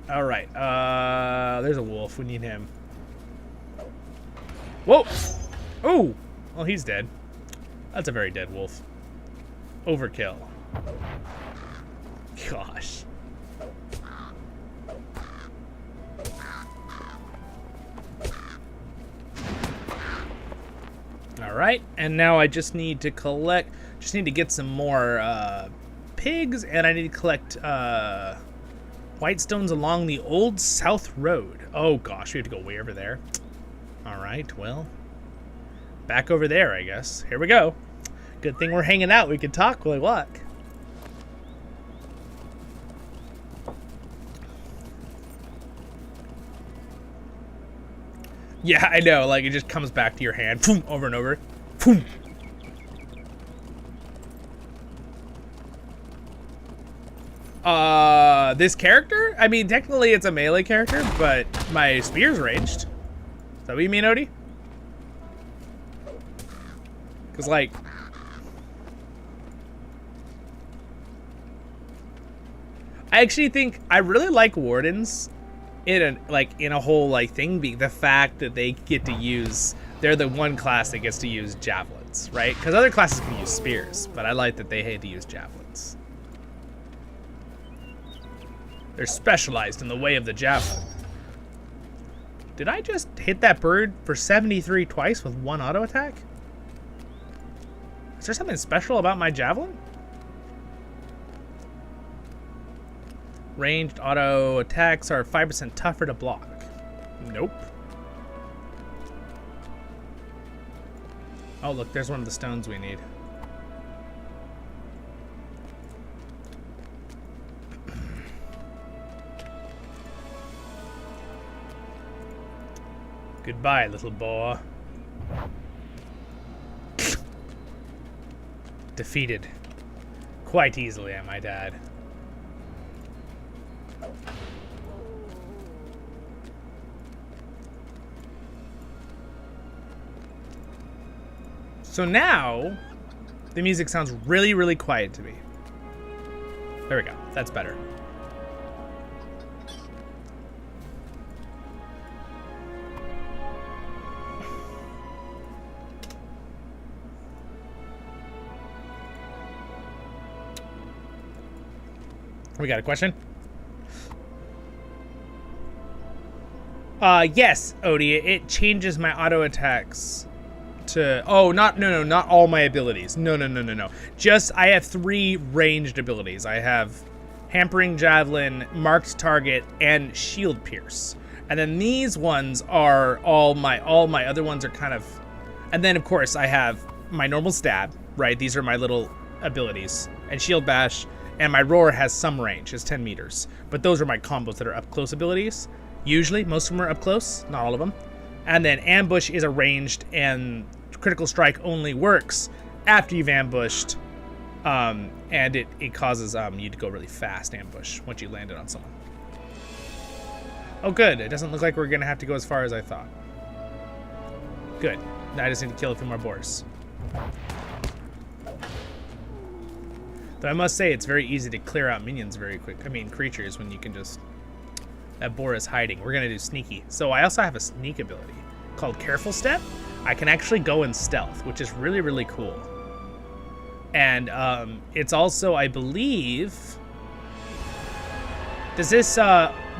Alright, there's a wolf. We need him. Whoa! Oh! Well, he's dead. That's a very dead wolf. Overkill. Gosh. Alright, and now I just need to get some more pigs, and I need to collect white stones along the old south road. Oh gosh, we have to go way over there. Alright, well, back over there, I guess. Here we go. Good thing we're hanging out. We can talk while I walk. Yeah, I know. Like, it just comes back to your hand. Boom, over and over. Boom. This character? I mean, technically it's a melee character, but my spear's ranged. Is that what you mean, Odie? Because, like... I actually think... I really like Wardens in a whole, like, thing. The fact that they get to use... They're the one class that gets to use javelins, right? Because other classes can use spears, but I like that they had to use javelins. They're specialized in the way of the javelin. Did I just hit that bird for 73 twice with one auto attack? Is there something special about my javelin? Ranged auto attacks are 5% tougher to block. Nope. Oh, look, there's one of the stones we need. Goodbye, little boy. Defeated. Quite easily, I might add. So now, the music sounds really, really quiet to me. There we go. That's better. We got a question? Yes, Odie. It changes my auto attacks to... Oh, not all my abilities. No. Just, I have 3 ranged abilities. I have Hampering Javelin, Marked Target, and Shield Pierce. And then these ones are all my other ones are kind of... And then, of course, I have my normal stab, right? These are my little abilities. And Shield Bash... And my roar has some range, it's 10 meters. But those are my combos that are up close abilities. Usually, most of them are up close, not all of them. And then ambush is a ranged, and critical strike only works after you've ambushed. And it causes you to go really fast ambush once you land it on someone. Oh good, it doesn't look like we're gonna have to go as far as I thought. Good, now I just need to kill a few more boars. Though I must say, it's very easy to clear out minions very quick. I mean, creatures, when you can just... That boar is hiding. We're going to do sneaky. So I also have a sneak ability called Careful Step. I can actually go in stealth, which is really, really cool. And it's also, I believe... Does this,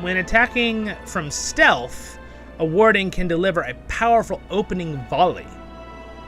when attacking from stealth, a warden can deliver a powerful opening volley.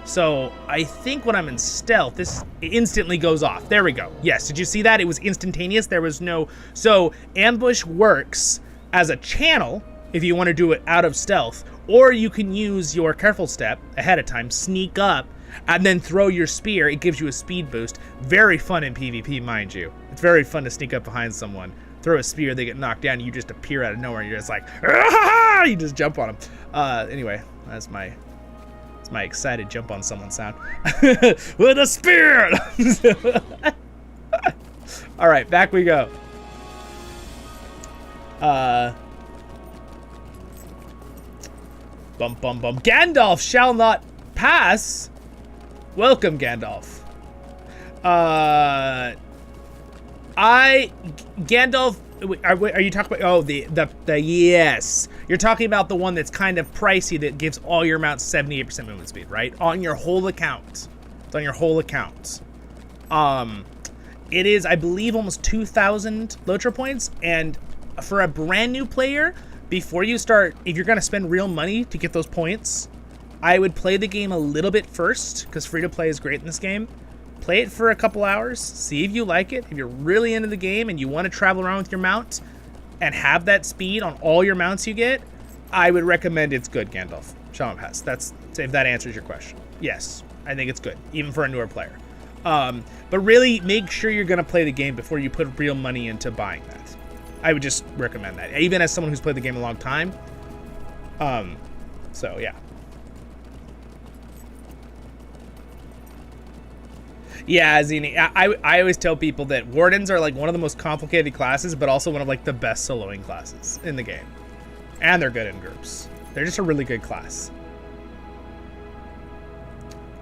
So I think when I'm in stealth, this instantly goes off. There we go. Yes, did you see that? It was instantaneous. There was no... So ambush works as a channel if you want to do it out of stealth, or you can use your Careful Step ahead of time, sneak up, and then throw your spear. It gives you a speed boost. Very fun in PvP, mind you. It's very fun to sneak up behind someone, throw a spear, they get knocked down, you just appear out of nowhere, and you're just like, ah! You just jump on them. Anyway, that's my excited jump on someone sound. With a spear! All right, back we go. Bum bum bum. Gandalf shall not pass. Welcome, Gandalf. Gandalf. Are you talking about? Oh, the yes. You're talking about the one that's kind of pricey that gives all your mounts 78% movement speed, right? On your whole account. It's on your whole account. It is, I believe, almost 2,000 Lotra points, and for a brand new player, before you start, if you're gonna spend real money to get those points, I would play the game a little bit first, because free to play is great in this game. Play it for a couple hours, see if you like it. If you're really into the game and you want to travel around with your mount and have that speed on all your mounts you get, I would recommend it's good, Gandalf. Shall not pass. That's, if that answers your question. Yes, I think it's good, even for a newer player. But really, make sure you're going to play the game before you put real money into buying that. I would just recommend that, even as someone who's played the game a long time. So, yeah. Yeah, Zini, I always tell people that Wardens are like one of the most complicated classes, but also one of like the best soloing classes in the game. And they're good in groups. They're just a really good class.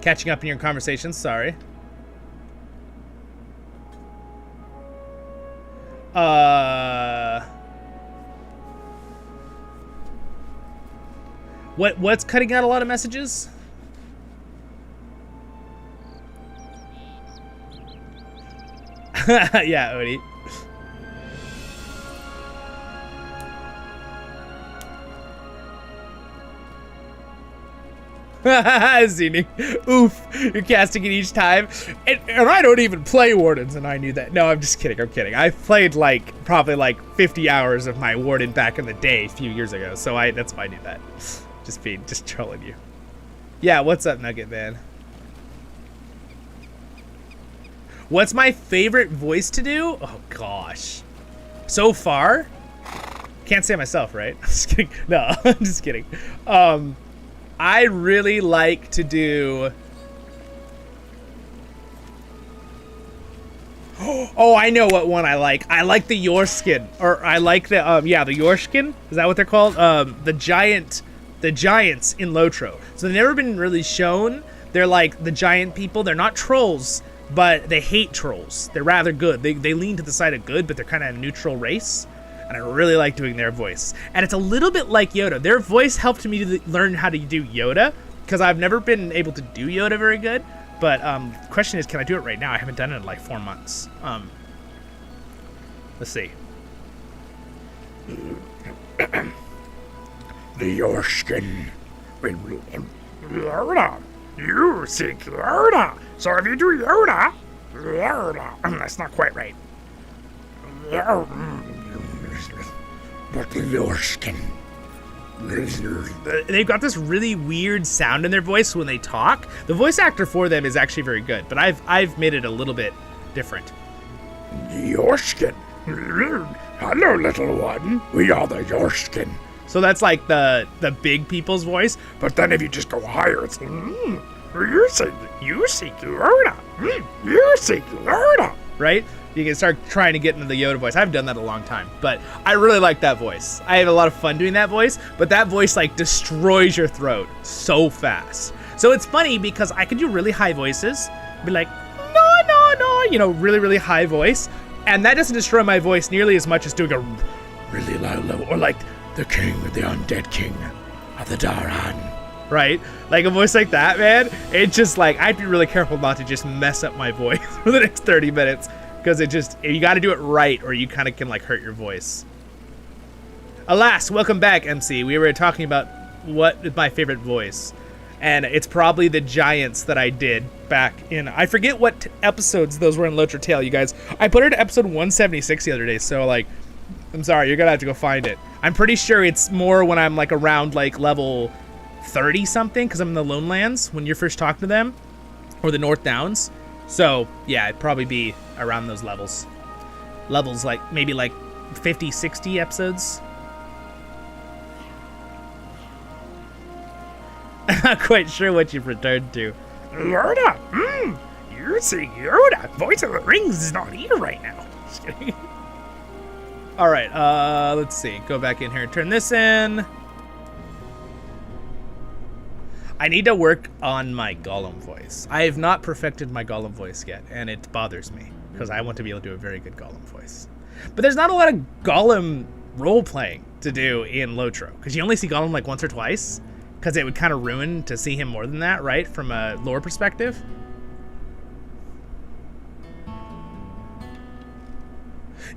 Catching up in your conversations, sorry. What's cutting out a lot of messages? Yeah, Odie. Zini. Oof. You're casting it each time. And I don't even play Wardens, and I knew that. No, I'm just kidding. I'm kidding. I played probably 50 hours of my Warden back in the day a few years ago, so that's why I knew that. Just trolling you. Yeah, what's up, Nugget Man? What's my favorite voice to do? Oh, gosh. So far? Can't say myself, right? I'm just kidding. No, I'm just kidding. I really like to do... Oh, I know what one I like. I like the Yorskin. Or I like the, yeah, the Yorskin. Is that what they're called? The giants in Lotro. So they've never been really shown. They're like the giant people. They're not trolls, but they hate trolls. They're rather good. They lean to the side of good, but they're kind of a neutral race. And I really like doing their voice. And it's a little bit like Yoda. Their voice helped me to learn how to do Yoda, because I've never been able to do Yoda very good. But the question is, can I do it right now? I haven't done it in like 4 months. Let's see. The Yorskin. Yoda. You seek Yoda. So if you do Yoda, that's not quite right. But the Yorskin. They've got this really weird sound in their voice when they talk. The voice actor for them is actually very good, but I've made it a little bit different. Yorskin. Hello, little one. We are the Yorskin. So that's like the big people's voice. But then if you just go higher, it's you seek Yoda. You seek Yoda. Right? You can start trying to get into the Yoda voice. I haven't done that in a long time, but I really like that voice. I have a lot of fun doing that voice, but that voice like destroys your throat so fast. So it's funny because I can do really high voices, be like, no, no, really, really high voice. And that doesn't destroy my voice nearly as much as doing a really low, or like the king, the undead king of the Daran. Right? Like a voice like that, man, it's just like, I'd be really careful not to just mess up my voice for the next 30 minutes. Because you got to do it right, or you kind of can like hurt your voice. Alas, welcome back, MC. We were talking about what is my favorite voice. And it's probably the giants that I did back in, I forget what episodes those were in Lotra Tale, you guys. I put it to episode 176 the other day, so like, I'm sorry, you're gonna have to go find it. I'm pretty sure it's more when I'm like around like level 30 something, because I'm in the Lone Lands when you're first talking to them, or the North Downs. So yeah, it'd probably be around those levels. Levels like maybe like 50, 60 episodes. I'm not quite sure what you've returned to. Yoda! You see Yoda! Voice of the Rings is not here right now. Just kidding. Alright, let's see. Go back in here and turn this in. I need to work on my Gollum voice. I have not perfected my Gollum voice yet, and it bothers me, because I want to be able to do a very good Gollum voice. But there's not a lot of Gollum role-playing to do in Lotro, because you only see Gollum like once or twice. Because it would kind of ruin to see him more than that, right? From a lore perspective.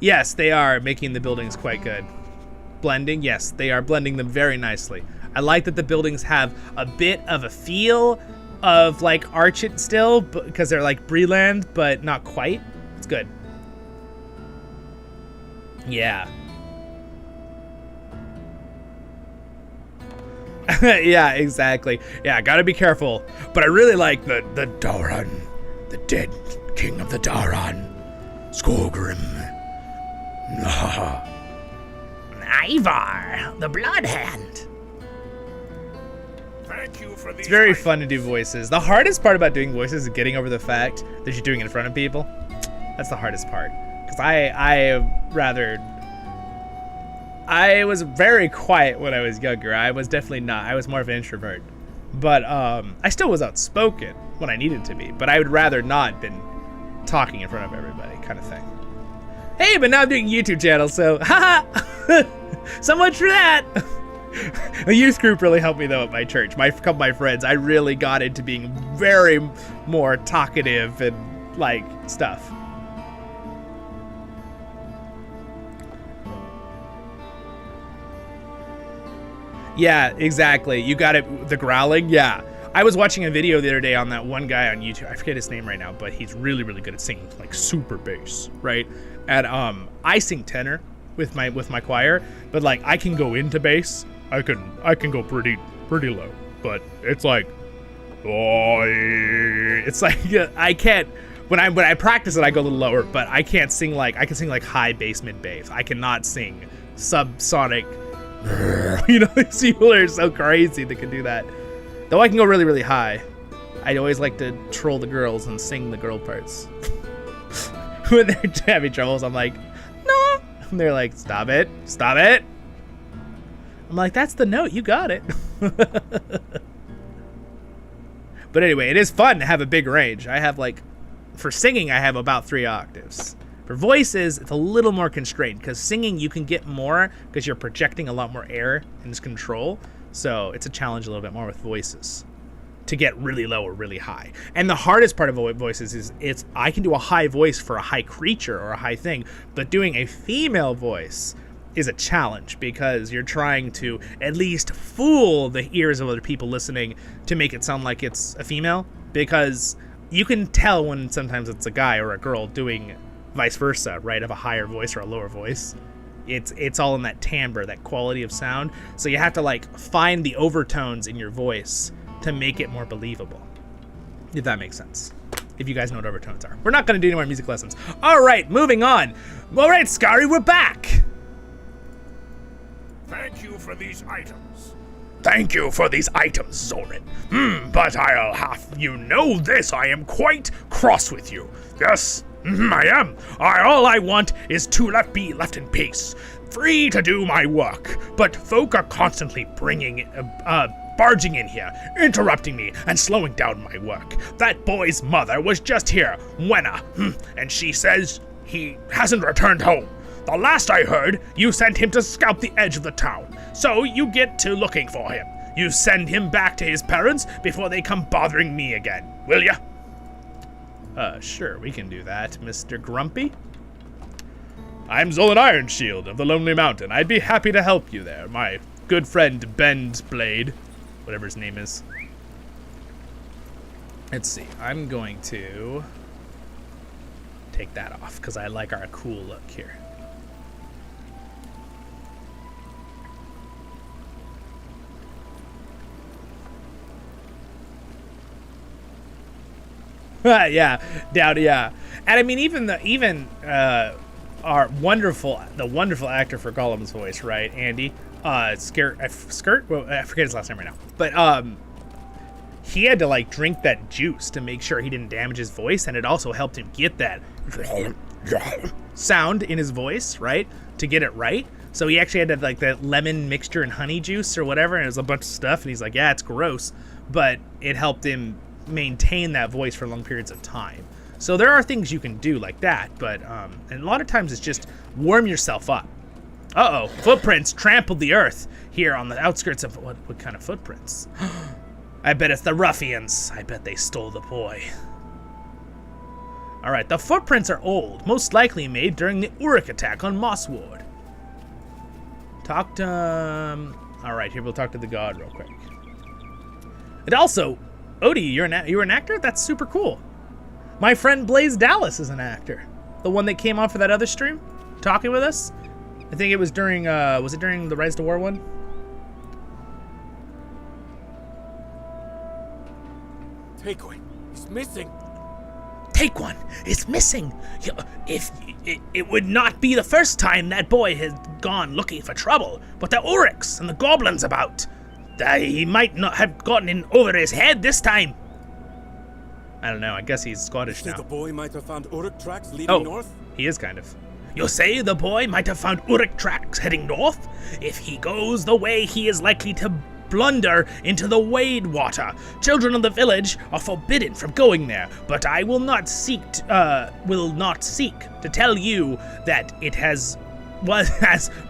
Yes, they are making the buildings quite good. Blending, yes, they are blending them very nicely. I like that the buildings have a bit of a feel of like Archit still, because they're like Breland, but not quite. It's good. Yeah. Yeah, exactly. Yeah, gotta be careful. But I really like the Daran, the dead king of the Daran, Skolgrim. Ivar, the Bloodhand. Thank you for these. It's very fun to do voices. The hardest part about doing voices is getting over the fact that you're doing it in front of people. That's the hardest part. Because I was very quiet when I was younger. I was definitely not. I was more of an introvert. But I still was outspoken when I needed to be. But I would rather not been talking in front of everybody kind of thing. Hey, but now I'm doing a YouTube channel, so haha! So much for that! The youth group really helped me though at my church. A couple of my friends, I really got into being very more talkative and like stuff. Yeah, exactly. You got it. The growling. Yeah. I was watching a video the other day on that one guy on YouTube. I forget his name right now, but he's really, really good at singing like super bass, right? And I sing tenor with my choir, but like I can go into bass. I can go pretty low, but it's like, I can't. When I practice it, I go a little lower, but I can't sing like I can sing like high bass, mid bass. I cannot sing subsonic. You know, these people are so crazy they can do that. Though I can go really, really high. I always like to troll the girls and sing the girl parts. When they're having troubles, I'm like, no. And they're like, stop it. Stop it. I'm like, that's the note. You got it. But anyway, it is fun to have a big range. I have like, for singing, I have about 3 octaves. For voices, it's a little more constrained because singing you can get more because you're projecting a lot more air in its control. So it's a challenge a little bit more with voices to get really low or really high. And the hardest part of voices is I can do a high voice for a high creature or a high thing, but doing a female voice is a challenge because you're trying to at least fool the ears of other people listening to make it sound like it's a female, because you can tell when sometimes it's a guy or a girl doing vice versa, right, of a higher voice or a lower voice. It's all in that timbre, that quality of sound. So you have to like find the overtones in your voice to make it more believable, if that makes sense. If you guys know what overtones are. We're not going to do any more music lessons. All right, moving on. All right, Scary, we're back. Thank you for these items. Thank you for these items, Zollin. But I'll have you know this, I am quite cross with you. Yes, I am. All I want is to be left in peace, free to do my work. But folk are constantly barging in here, interrupting me, and slowing down my work. That boy's mother was just here, Wenna, and she says he hasn't returned home. The last I heard, you sent him to scout the edge of the town, so you get to looking for him. You send him back to his parents before they come bothering me again, will ya? Sure, we can do that, Mr. Grumpy. I'm Zollin Ironshield of the Lonely Mountain. I'd be happy to help you there. My good friend Bend Blade, whatever his name is. Let's see, I'm going to take that off because I like our cool look here. Yeah, and I mean even our wonderful actor for Gollum's voice, right, Andy? Skirt? Well, I forget his last name right now. But he had to like drink that juice to make sure he didn't damage his voice, and it also helped him get that sound in his voice, right? To get it right. So he actually had to like that lemon mixture and honey juice or whatever, and it was a bunch of stuff, and he's like, yeah, it's gross, but it helped him maintain that voice for long periods of time. So there are things you can do like that, but and a lot of times it's just warm yourself up. Uh-oh, footprints trampled the earth here on the outskirts of what kind of footprints? I bet it's the ruffians. I bet they stole the boy. All right, the footprints are old, most likely made during the Uruk attack on Mossward. Talk to all right, here we'll talk to the god real quick. And also, Odie, you're an actor? That's super cool. My friend Blaze Dallas is an actor. The one that came on for that other stream, talking with us. I think it was during, was it during the Rise to War one? Take one. He's missing. Take one. It's missing. If it would not be the first time that boy has gone looking for trouble, but the Uruks and the goblins about. He might not have gotten in over his head this time. I don't know. I guess he's Scottish now. The boy might have found Uruk tracks leading north? He is kind of. You say the boy might have found Uruk tracks heading north? If he goes the way, he is likely to blunder into the Wade water. Children of the village are forbidden from going there, but I will not seek to tell you that it has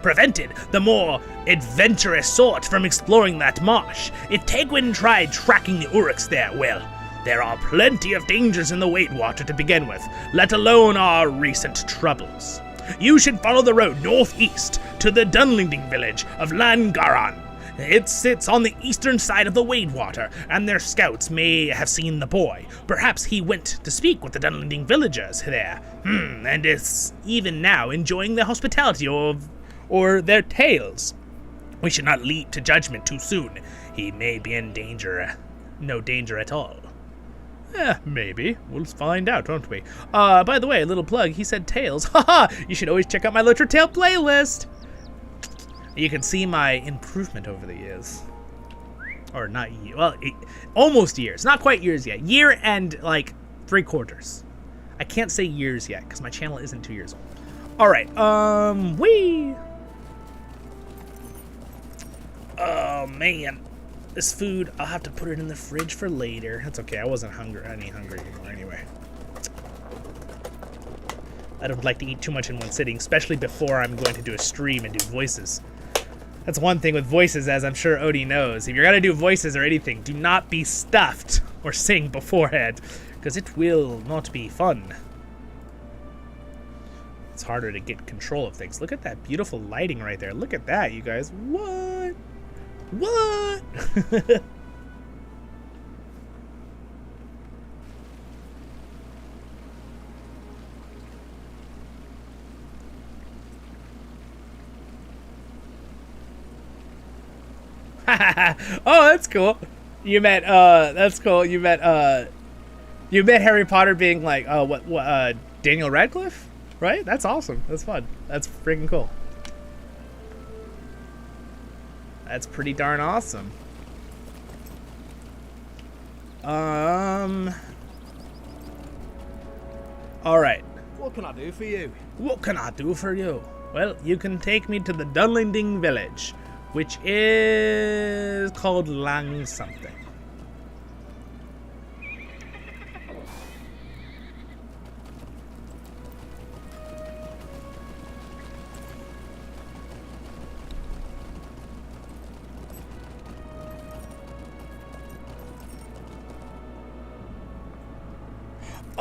prevented the more adventurous sort from exploring that marsh. If Tegwin tried tracking the Uruks there, well, there are plenty of dangers in the Wade water to begin with, let alone our recent troubles. You should follow the road northeast to the Dunlending village of Langaran. It sits on the eastern side of the Wade water, and their scouts may have seen the boy. Perhaps he went to speak with the Dunlending villagers there, and is even now enjoying their hospitality or their tales. We should not leap to judgment too soon. He may be in danger. No danger at all. Maybe. We'll find out, won't we? By the way, a little plug, he said tales. Haha! You should always check out my Literature Tale playlist! You can see my improvement over the years. Or not, well, almost years. Not quite years yet. Year and, like, 3/4. I can't say years yet, because my channel isn't 2 years old. Alright, whee! Oh, man. This food, I'll have to put it in the fridge for later. That's okay, I wasn't hungry anymore anyway. I don't like to eat too much in one sitting, especially before I'm going to do a stream and do voices. That's one thing with voices, as I'm sure Odie knows. If you're gonna do voices or anything, do not be stuffed or sing beforehand, because it will not be fun. It's harder to get control of things. Look at that beautiful lighting right there. Look at that, you guys. What? What? Oh, that's cool. You met that's cool. You met Harry Potter being like Daniel Radcliffe, right? That's awesome. That's fun. That's freaking cool. That's pretty darn awesome. All right. What can I do for you? What can I do for you? Well, you can take me to the Dunlending village. which is called Lang something.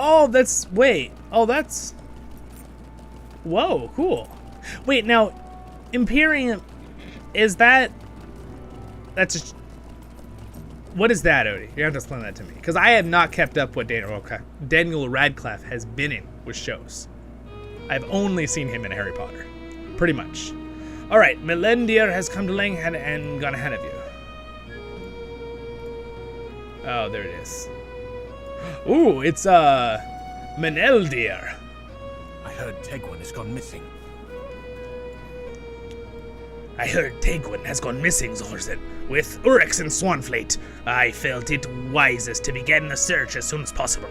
Oh, that's... Whoa, cool. Wait, now, Imperium, is that... That's a... What is that, Odie? You have to explain that to me. Because I have not kept up what Daniel Radcliffe has been in with shows. I've only seen him in Harry Potter. Pretty much. Alright, Melendir has come to Langhead and gone ahead of you. Oh, there it is. Ooh, it's, Meneldir. I heard Tegwin has gone missing. I heard Tegwin has gone missing, Zorzin, with Urex and Swanfleet. I felt it wisest to begin the search as soon as possible.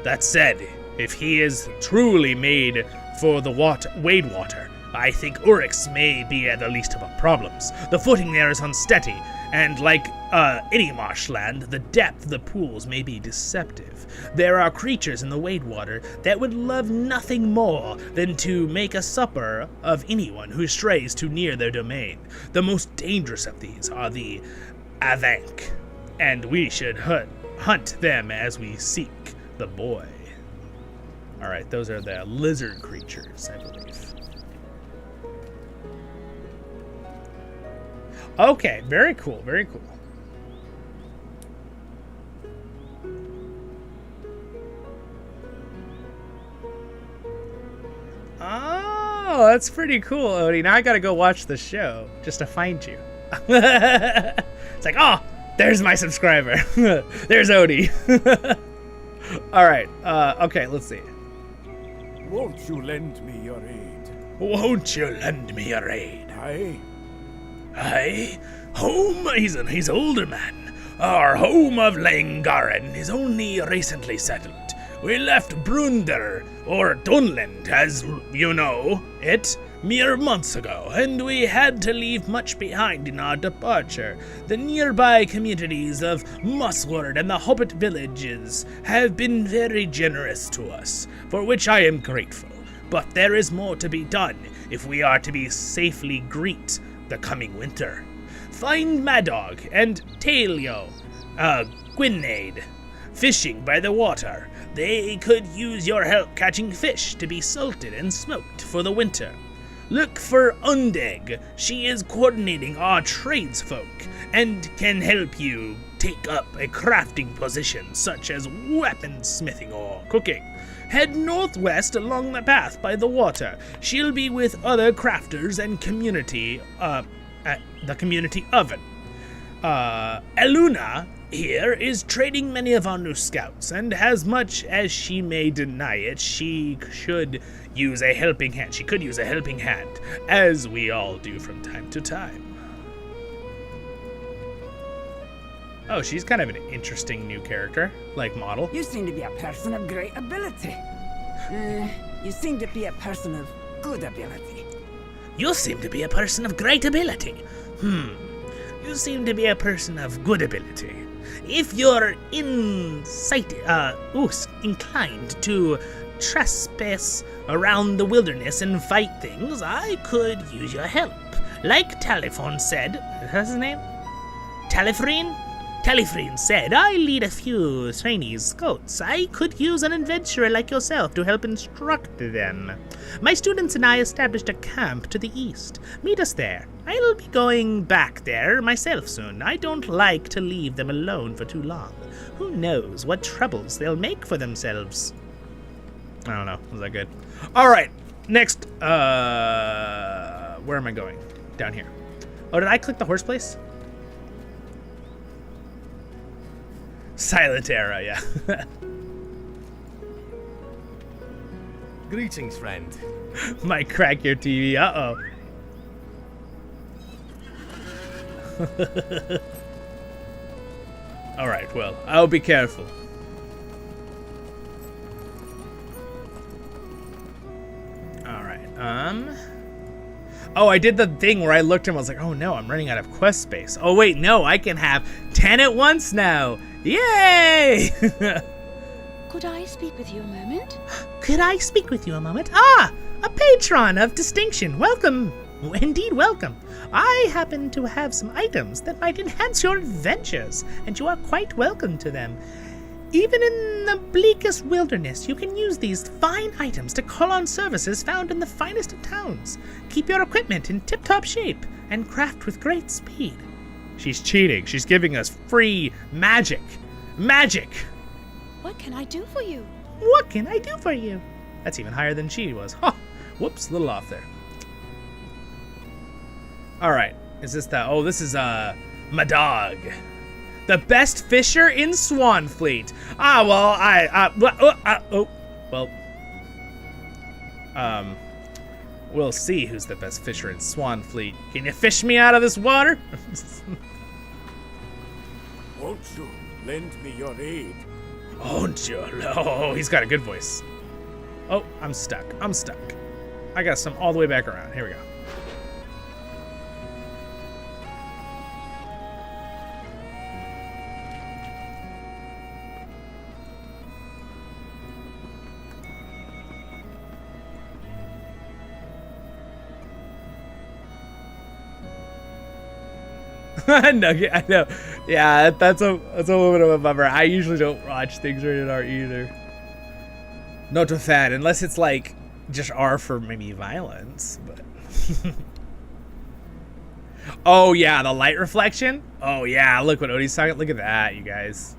That said, if he is truly made for the Wade Water, I think Urex may be at the least of our problems. The footing there is unsteady, and like any marshland, the depth of the pools may be deceptive. There are creatures in the Wade Water that would love nothing more than to make a supper of anyone who strays too near their domain. The most dangerous of these are the Avank, and we should hunt them as we seek the boy. Alright, those are the lizard creatures, I believe. Okay, very cool, very cool. Oh, that's pretty cool, Odie. Now I gotta go watch the show just to find you. It's like, oh, there's my subscriber. There's Odie. Alright, okay, let's see. Won't you lend me your aid? Won't you lend me your aid? Aye, home, he's older man. Our home of Langaren is only recently settled. We left Brunder, or Dunland, as you know it, mere months ago, and we had to leave much behind in our departure. The nearby communities of Mossward and the Hobbit villages have been very generous to us, for which I am grateful. But there is more to be done if we are to be safely greet the coming winter. Find Madog and Talio, Gwynade, fishing by the water. They could use your help catching fish to be salted and smoked for the winter. Look for Undeg. She is coordinating our tradesfolk and can help you take up a crafting position such as weaponsmithing or cooking. Head northwest along the path by the water. She'll be with other crafters and community, at the community oven. Eluna here is trading many of our new scouts, and as much as she may deny it, she should use a helping hand. She could use a helping hand, as we all do from time to time. Oh, she's kind of an interesting new character, like model. You seem to be a person of great ability. You seem to be a person of good ability. You seem to be a person of great ability. You seem to be a person of good ability. If you're inclined to trespass around the wilderness and fight things, I could use your help. Like Telephone said, what's his name? Talifreen said, I lead a few trainees scouts. I could use an adventurer like yourself to help instruct them. My students and I established a camp to the east. Meet us there. I'll be going back there myself soon. I don't like to leave them alone for too long. Who knows what troubles they'll make for themselves. I don't know. Was that good? All right. Next. Where am I going? Down here. Oh, did I click the horse place? Silent era, yeah. Greetings, friend. Might crack your TV. Uh-oh. All right, well, I'll be careful. All right, Oh, I did the thing where I looked and I was like, oh no, I'm running out of quest space. Oh wait, no, I can have 10 at once now. Yay! Could I speak with you a moment? Could I speak with you a moment? Ah, a patron of distinction. Welcome. Indeed, welcome. I happen to have some items that might enhance your adventures, and you are quite welcome to them. Even in the bleakest wilderness, you can use these fine items to call on services found in the finest of towns. Keep your equipment in tip-top shape, and craft with great speed. She's cheating. She's giving us free magic. Magic! What can I do for you? What can I do for you? That's even higher than she was. Huh. Whoops, a little off there. Alright, is this the... Oh, this is, my dog. The best fisher in Swanfleet. Ah, well, we'll see who's the best fisher in Swanfleet. Can you fish me out of this water? Won't you lend me your aid? Won't you? Oh, he's got a good voice. Oh, I'm stuck. I'm stuck. I got some all the way back around. Here we go. Nugget, I know. Yeah, that's a little bit of a bummer. I usually don't watch things rated R either. Not a fan, unless it's like just R for maybe violence. But oh yeah, the light reflection. Oh yeah, look what Odie's talking. Look at that, you guys.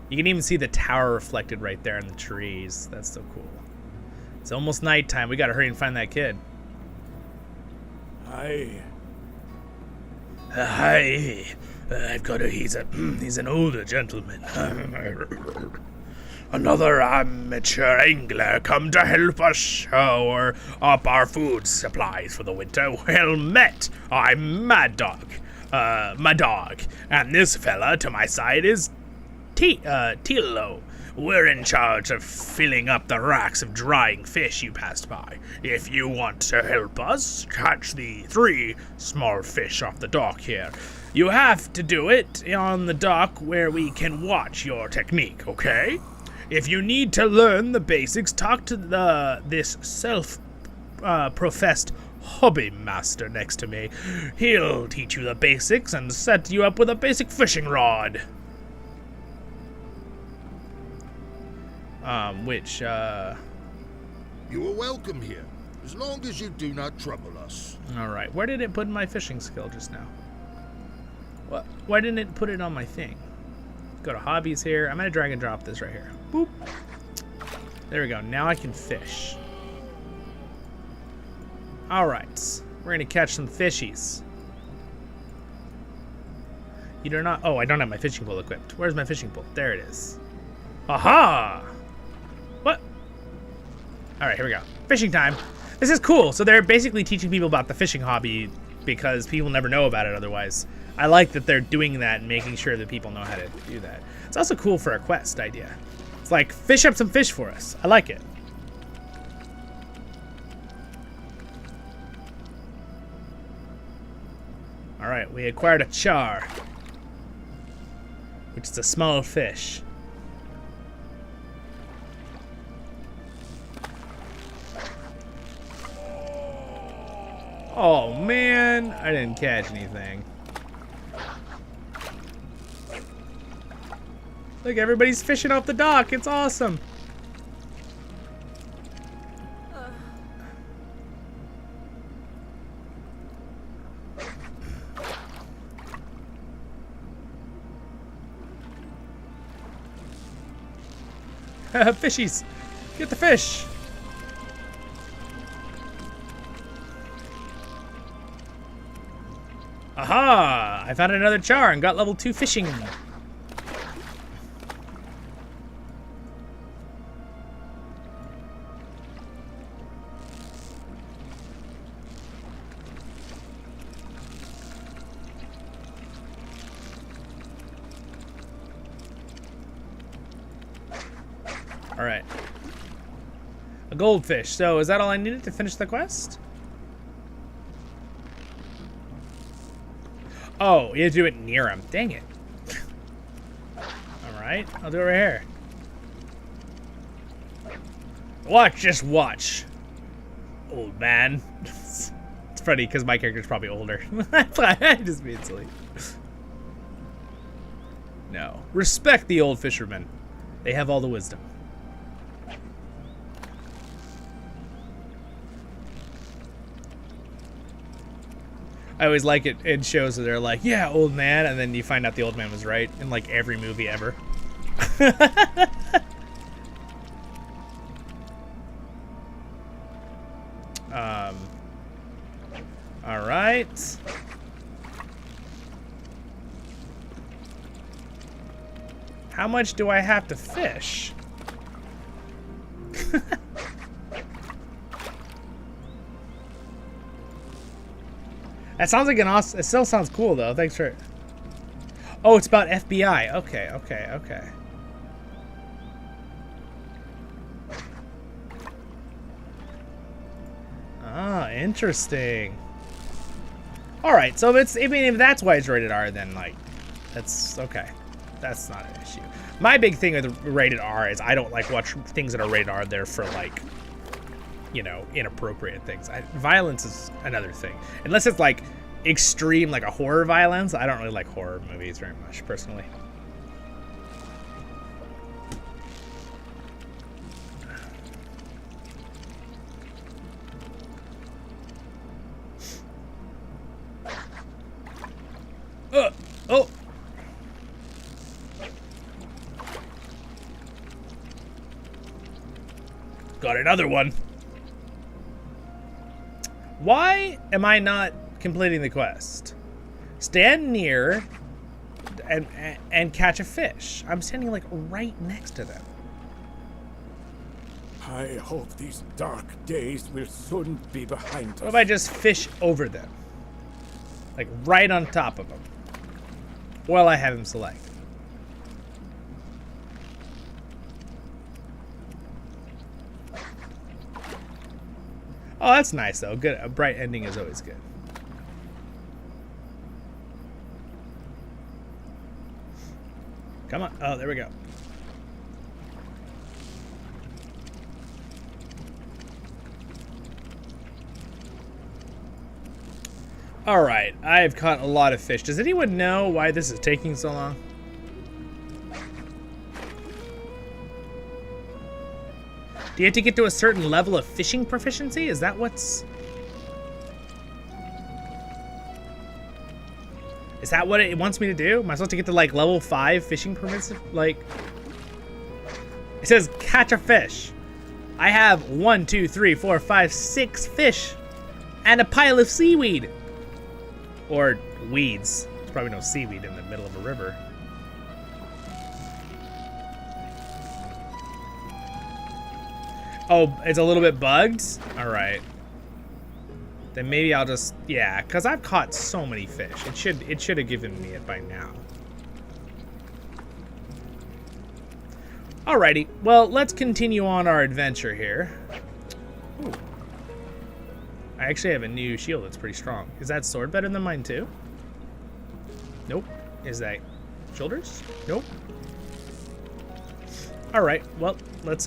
You can even see the tower reflected right there in the trees. That's so cool. It's almost nighttime. We gotta hurry and find that kid. Hi, I've got he's an older gentleman. Another amateur angler come to help us shore up our food supplies for the winter. Well met, I'm Mad Dog, and this fella to my side is Tilo. We're in charge of filling up the racks of drying fish you passed by. If you want to help us catch the 3 small fish off the dock here, you have to do it on the dock where we can watch your technique, okay? If you need to learn the basics, talk to this self-professed hobby master next to me. He'll teach you the basics and set you up with a basic fishing rod. You are welcome here, as long as you do not trouble us. Alright, where did it put my fishing skill just now? What? Why didn't it put it on my thing? Go to hobbies here. I'm gonna drag and drop this right here. Boop. There we go. Now I can fish. Alright, we're gonna catch some fishies. You do not... Oh, I don't have my fishing pole equipped. Where's my fishing pole? There it is. Aha! What? Alright, here we go. Fishing time. This is cool. So they're basically teaching people about the fishing hobby because people never know about it otherwise. I like that they're doing that and making sure that people know how to do that. It's also cool for a quest idea. It's like, fish up some fish for us. I like it. Alright, we acquired a char, which is a small fish. Oh man, I didn't catch anything. Look, everybody's fishing off the dock. It's awesome. Fishies, get the fish. Aha! I found another char and got level 2 fishing. Alright. A goldfish. So, is that all I needed to finish the quest? Oh, you have to do it near him. Dang it. Alright, I'll do it right here. Watch, just watch. Old man. It's funny because my character's probably older. I just being silly. No. Respect the old fishermen. They have all the wisdom. I always like it in shows where they're like, yeah, old man, and then you find out the old man was right in like every movie ever. All right. How much do I have to fish? That sounds like an awesome. It still sounds cool though. Thanks for. Oh, it's about FBI. Okay, okay, okay. Ah, interesting. All right, so if if that's why it's rated R, then like, that's okay. That's not an issue. My big thing with rated R is I don't like watch things that are rated R there for like, you know, inappropriate things. Violence is another thing. Unless it's like extreme, like a horror violence. I don't really like horror movies very much, personally. Oh! Got another one. Why am I not completing the quest? Stand near and catch a fish. I'm standing like right next to them. I hope these dark days will soon be behind us. What if I just fish over them? Like right on top of them. While I have him select. Oh, that's nice though. Good. A bright ending is always good. Come on. Oh, there we go. All right. I've caught a lot of fish. Does anyone know why this is taking so long? Do you have to get to a certain level of fishing proficiency? Is that what's... Is that what it wants me to do? Am I supposed to get to like level 5 fishing proficiency? Like... It says catch a fish. I have 1, 2, 3, 4, 5, 6 fish. And a pile of seaweed. Or weeds. There's probably no seaweed in the middle of a river. Oh, it's a little bit bugged? Alright. Then maybe I'll just... Yeah, because I've caught so many fish. It should have given me it by now. Alrighty. Well, let's continue on our adventure here. Ooh. I actually have a new shield that's pretty strong. Is that sword better than mine too? Nope. Is that shoulders? Nope. Alright, well, let's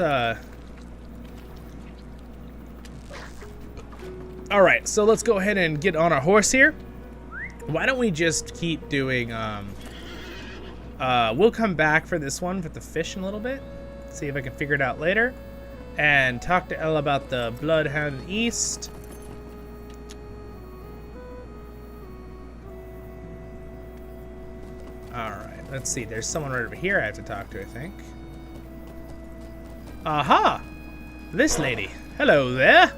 Alright, so let's go ahead and get on our horse here. Why don't we just keep doing, we'll come back for this one with the fish in a little bit. See if I can figure it out later. And talk to Elle about the Bloodhound East. Alright, let's see. There's someone right over here I have to talk to, I think. Aha! This lady. Hello there.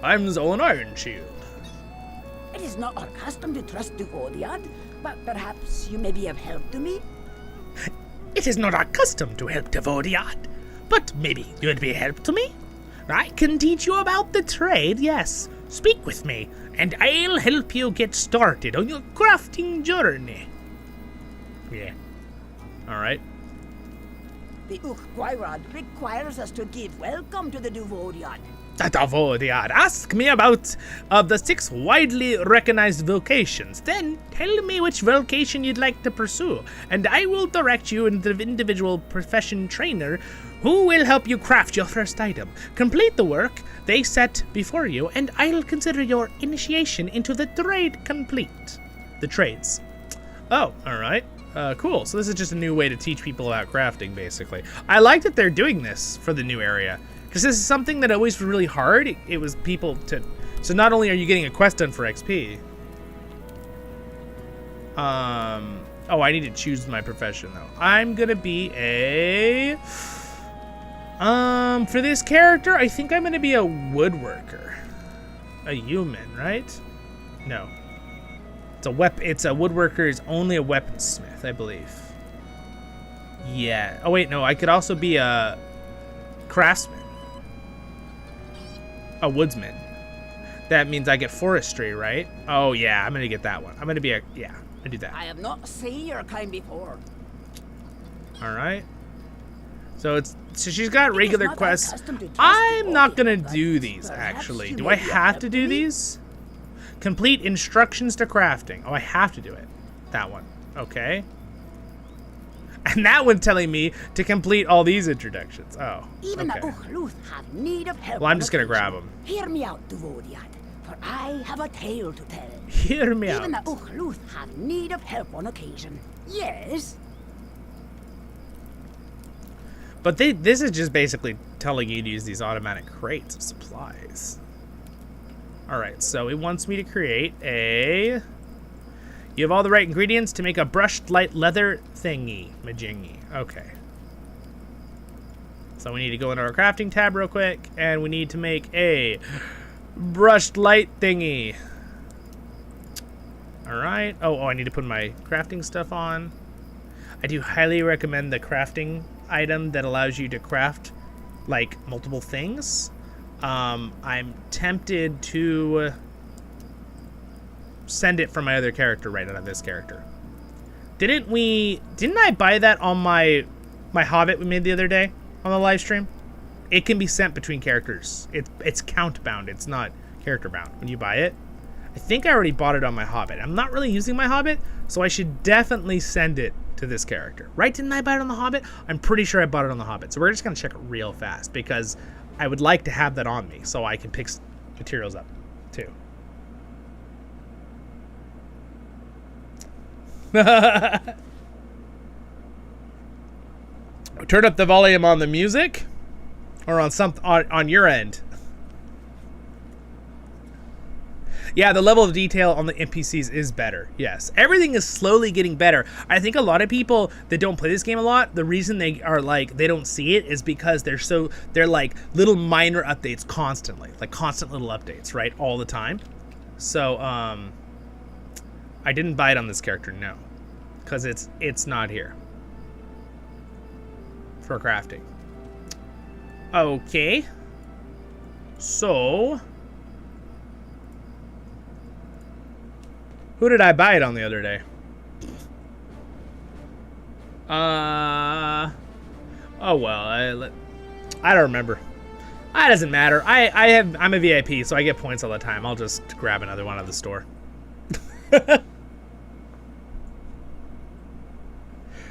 I'm Zollin Ironshield. It is not our custom to trust Dwarven, but perhaps you may be of help to me? It is not our custom to help Dwarven, but maybe you'd be help to me? I can teach you about the trade, yes. Speak with me, and I'll help you get started on your crafting journey. Yeah. Alright. The Ukquairad requires us to give welcome to the Dwarven. Dwarven, ask me about the 6 widely recognized vocations. Then tell me which vocation you'd like to pursue, and I will direct you into the individual profession trainer who will help you craft your first item. Complete the work they set before you, and I'll consider your initiation into the trade complete. The trades. Oh, alright. Cool. So this is just a new way to teach people about crafting, basically. I like that they're doing this for the new area. Because this is something that always was really hard. It was people to... So not only are you getting a quest done for XP. Oh, I need to choose my profession, though. I'm gonna be a... For this character, I think I'm gonna be a woodworker. A human, right? No. It's a woodworker is only a weaponsmith, I believe. Yeah. Oh, wait, no. I could also be a craftsman. A woodsman. That means I get forestry, right? Oh, yeah, I'm gonna get that one. I'm gonna be yeah, I do that. I have not seen your kind before. All right. So she's got regular quests. I'm not gonna do these, actually. Do I have to do these? Complete instructions to crafting. Oh, I have to do it. That one. Okay. And that one's telling me to complete all these introductions. Oh, Even okay. the Ukhluth have need of help. Well, I'm just gonna grab them. Hear me out, Duvodiad, for I have a tale to tell. Hear me Even out. the Ukhluth have need of help on occasion. Yes. But this is just basically telling you to use these automatic crates of supplies. Alright, so it wants me to create a... You have all the right ingredients to make a brushed light leather thingy. Majingy. Okay. So we need to go into our crafting tab real quick, and we need to make a brushed light thingy. Alright. Oh, I need to put my crafting stuff on. I do highly recommend the crafting item that allows you to craft, like, multiple things. I'm tempted to send it from my other character right out of this character. Didn't I buy that on my Hobbit we made the other day on the live stream? It can be sent between characters. It's count bound. It's not character bound when you buy it. I think I already bought it on my Hobbit. I'm not really using my Hobbit, so I should definitely send it to this character. Right? Didn't I buy it on the Hobbit? I'm pretty sure I bought it on the Hobbit. So we're just gonna check it real fast because I would like to have that on me so I can pick materials up too. Turn up the volume on the music, or on on your end. Yeah, the level of detail on the NPCs is better. Yes, everything is slowly getting better. I think a lot of people that don't play this game a lot, the reason they are like they don't see it is because they're like little minor updates constantly, like constant little updates, right, all the time. So I didn't buy it on this character, no, because it's not here for crafting. Okay, so who did I buy it on the other day? Oh well, I don't remember. That doesn't matter. I'm a VIP, so I get points all the time. I'll just grab another one at the store.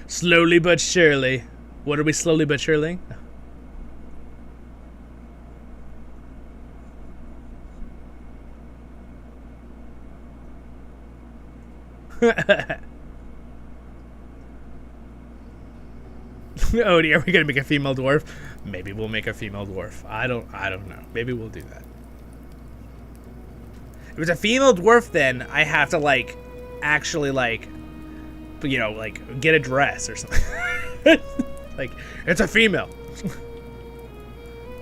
Slowly but surely. What are we slowly but surely? Oh dear, are we gonna make a female dwarf? Maybe we'll make a female dwarf. I don't know. Maybe we'll do that. If it's a female dwarf, then I have to like actually like, you know, like get a dress or something. Like it's a female.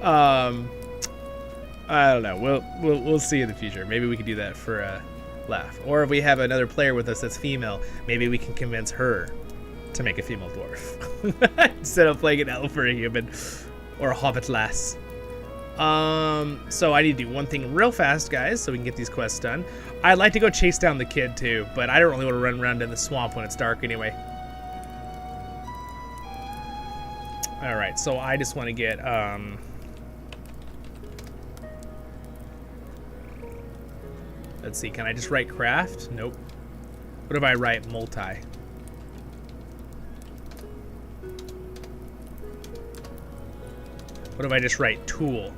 I don't know. We'll see in the future. Maybe we could do that for a laugh. Or if we have another player with us that's female, maybe we can convince her to make a female dwarf instead of playing an elf or a human or a hobbit lass. So I need to do one thing real fast, guys, so we can get these quests done. I'd like to go chase down the kid too, but I don't really want to run around in the swamp when it's dark anyway. All right, so I just want to get Let's see, can I just write craft? Nope. What if I write multi? What if I just write tool?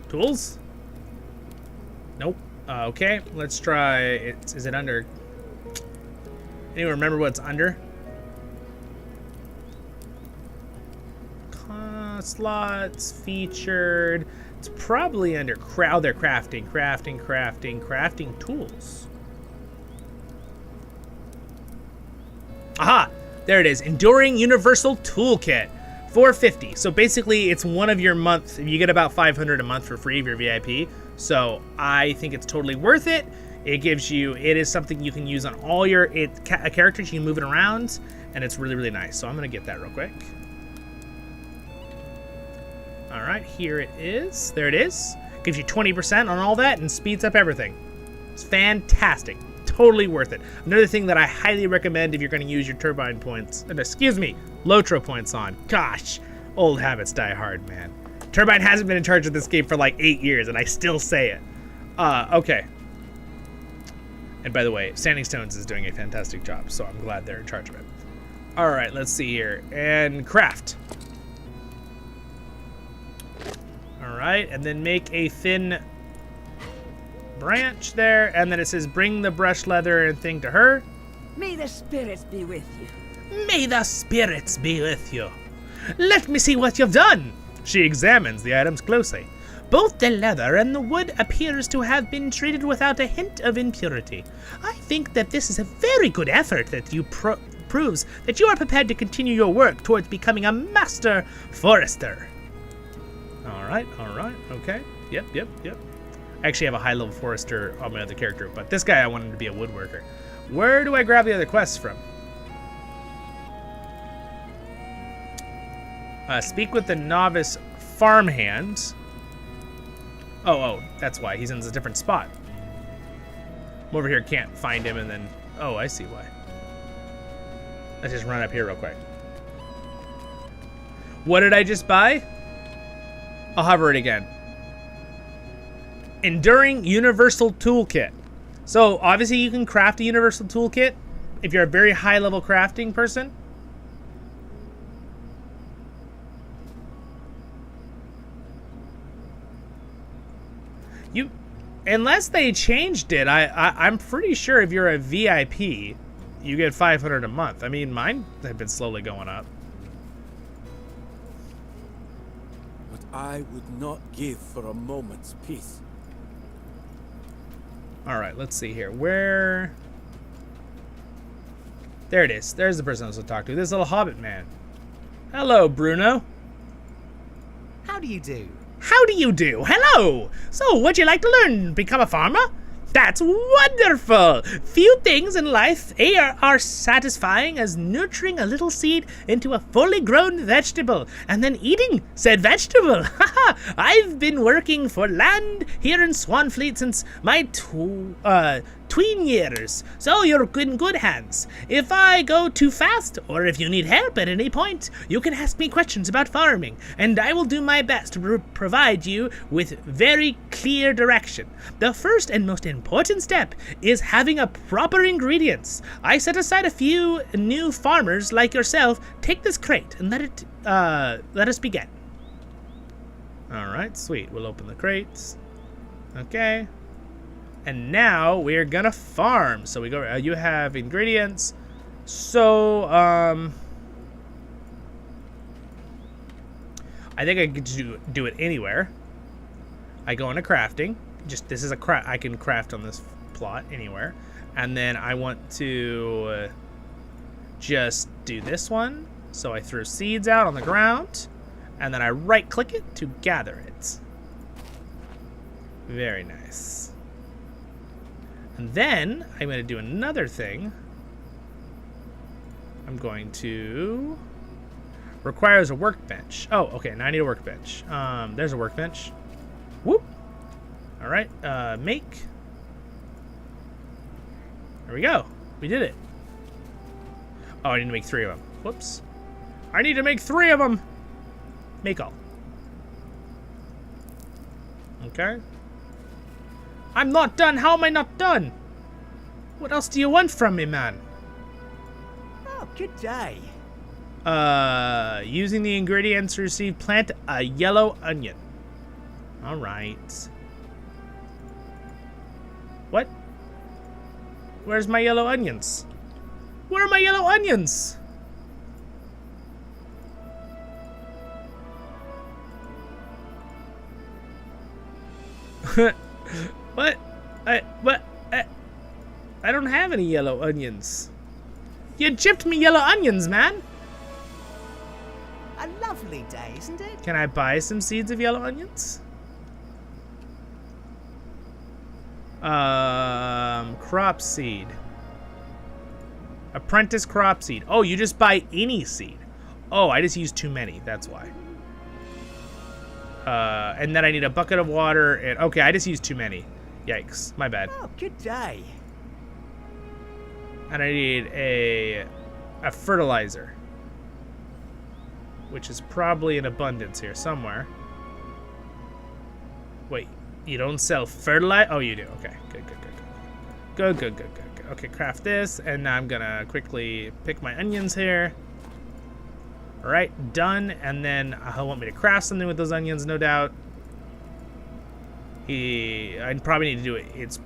Tools? Nope. Okay, let's try, is it under? Anyone remember what's under? Slots, featured. It's probably under they're crafting tools. Aha! There it is. Enduring Universal Toolkit. 450. So basically, it's one of your month. You get about 500 a month for free if you're VIP. So I think it's totally worth it. It gives you. It is something you can use on all your characters. You can move it around, and it's really, really nice. So I'm gonna get that real quick. All right, here it is. There it is. Gives you 20% on all that and speeds up everything. It's fantastic. Totally worth it. Another thing that I highly recommend if you're going to use your turbine points, Lotro points on. Gosh, old habits die hard, man. Turbine hasn't been in charge of this game for like 8 years, and I still say it. Okay. And by the way, Standing Stones is doing a fantastic job, so I'm glad they're in charge of it. All right, let's see here. And craft. All right, and then make a thin branch there, and then it says bring the brush leather and thing to her. May the spirits be with you. May the spirits be with you. Let me see what you've done. She examines the items closely. Both the leather and the wood appears to have been treated without a hint of impurity. I think that this is a very good effort that you proves that you are prepared to continue your work towards becoming a master forester. All right, okay. Yep. I actually have a high-level forester on my other character, but this guy I wanted to be a woodworker. Where do I grab the other quests from? Speak with the novice farmhand. Oh, that's why. He's in a different spot. I'm over here, can't find him, and then... Oh, I see why. Let's just run up here real quick. What did I just buy? I'll hover it again. Enduring Universal Toolkit. So, obviously you can craft a Universal Toolkit if you're a very high-level crafting person. Unless they changed it, I'm pretty sure if you're a VIP, you get 500 a month. I mean, mine have been slowly going up. What I would not give for a moment's peace. All right, let's see here. Where? There it is. There's the person I was going to talk to. This little hobbit man. Hello, Bruno. How do you do? How do you do? Hello! So, would you like to learn become a farmer? That's wonderful! Few things in life are satisfying as nurturing a little seed into a fully grown vegetable and then eating said vegetable. Haha! I've been working for land here in Swanfleet since my tween years, so you're in good hands. If I go too fast, or if you need help at any point, you can ask me questions about farming, and I will do my best to provide you with very clear direction. The first and most important step is having a proper ingredients. I set aside a few new farmers like yourself. Take this crate and let us begin. All right, sweet. We'll open the crates. Okay. And now we're gonna farm. So we go. You have ingredients. So I think I could do it anywhere. I go into crafting. This is I can craft on this plot anywhere. And then I want to just do this one. So I throw seeds out on the ground, and then I right-click it to gather it. Very nice. And then I'm going to do another thing. I'm going to... Requires a workbench. Oh, okay, now I need a workbench. There's a workbench. Whoop. All right, make. There we go. We did it. Oh, I need to make 3 of them. Whoops. I need to make 3 of them. Make all. Okay. I'm not done. How am I not done? What else do you want from me, man? Oh, good day. Using the ingredients received, plant a yellow onion. All right. What? Where's my yellow onions? Where are my yellow onions? What? I don't have any yellow onions. You chipped me yellow onions, man. A lovely day, isn't it? Can I buy some seeds of yellow onions? Crop seed. Apprentice crop seed. Oh, you just buy any seed. Oh, I just used too many. That's why. And then I need a bucket of water. And okay, I just used too many. Yikes, my bad. Oh, good day. And I need a fertilizer, which is probably in abundance here somewhere. Wait, you don't sell fertilizer? Oh, you do. Okay, good. Okay, craft this, and now I'm gonna quickly pick my onions here. All right, done. And then he'll want me to craft something with those onions, no doubt. I probably need to do it.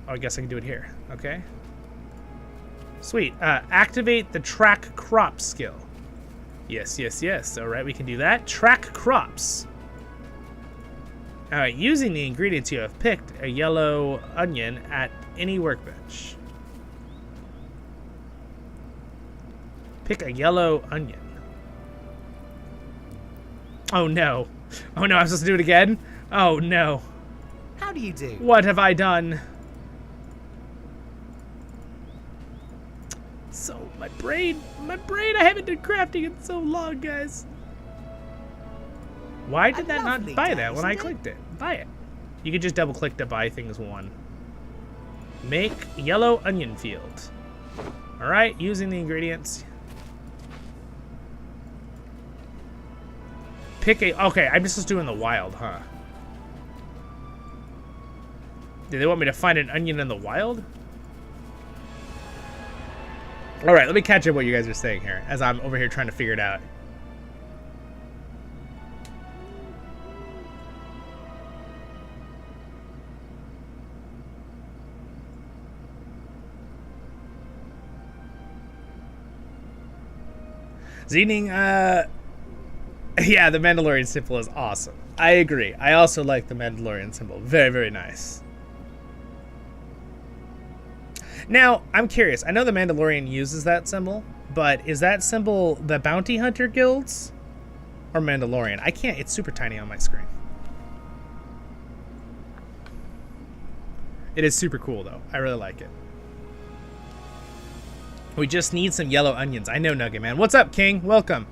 Oh, I guess I can do it here. Okay. Sweet. Activate the track crop skill. Yes. All right, we can do that. Track crops. All right, using the ingredients you have picked, a yellow onion at any workbench. Pick a yellow onion. Oh no. Oh no, I'm supposed to do it again? Oh no. How do you do? What have I done? So, my brain, I haven't done crafting in so long, guys. Why did that not buy that when I clicked it? Buy it. You could just double click to buy things one. Make yellow onion field. All right, using the ingredients. Pick a, okay, I'm just doing the wild, huh? Do they want me to find an onion in the wild? All right, let me catch up what you guys are saying here as I'm over here trying to figure it out. Zening, yeah, the Mandalorian symbol is awesome. I agree. I also like the Mandalorian symbol. Very, very nice. Now, I'm curious. I know the Mandalorian uses that symbol, but is that symbol the Bounty Hunter guilds or Mandalorian? I can't. It's super tiny on my screen. It is super cool, though. I really like it. We just need some yellow onions. I know, Nugget Man. What's up, King? Welcome.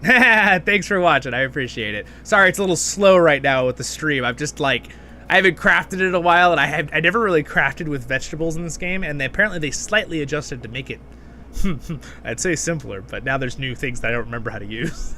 Thanks for watching. I appreciate it. Sorry, it's a little slow right now with the stream. I'm just like, I haven't crafted it in a while, and I never really crafted with vegetables in this game, and apparently they slightly adjusted to make it, I'd say simpler, but now there's new things that I don't remember how to use.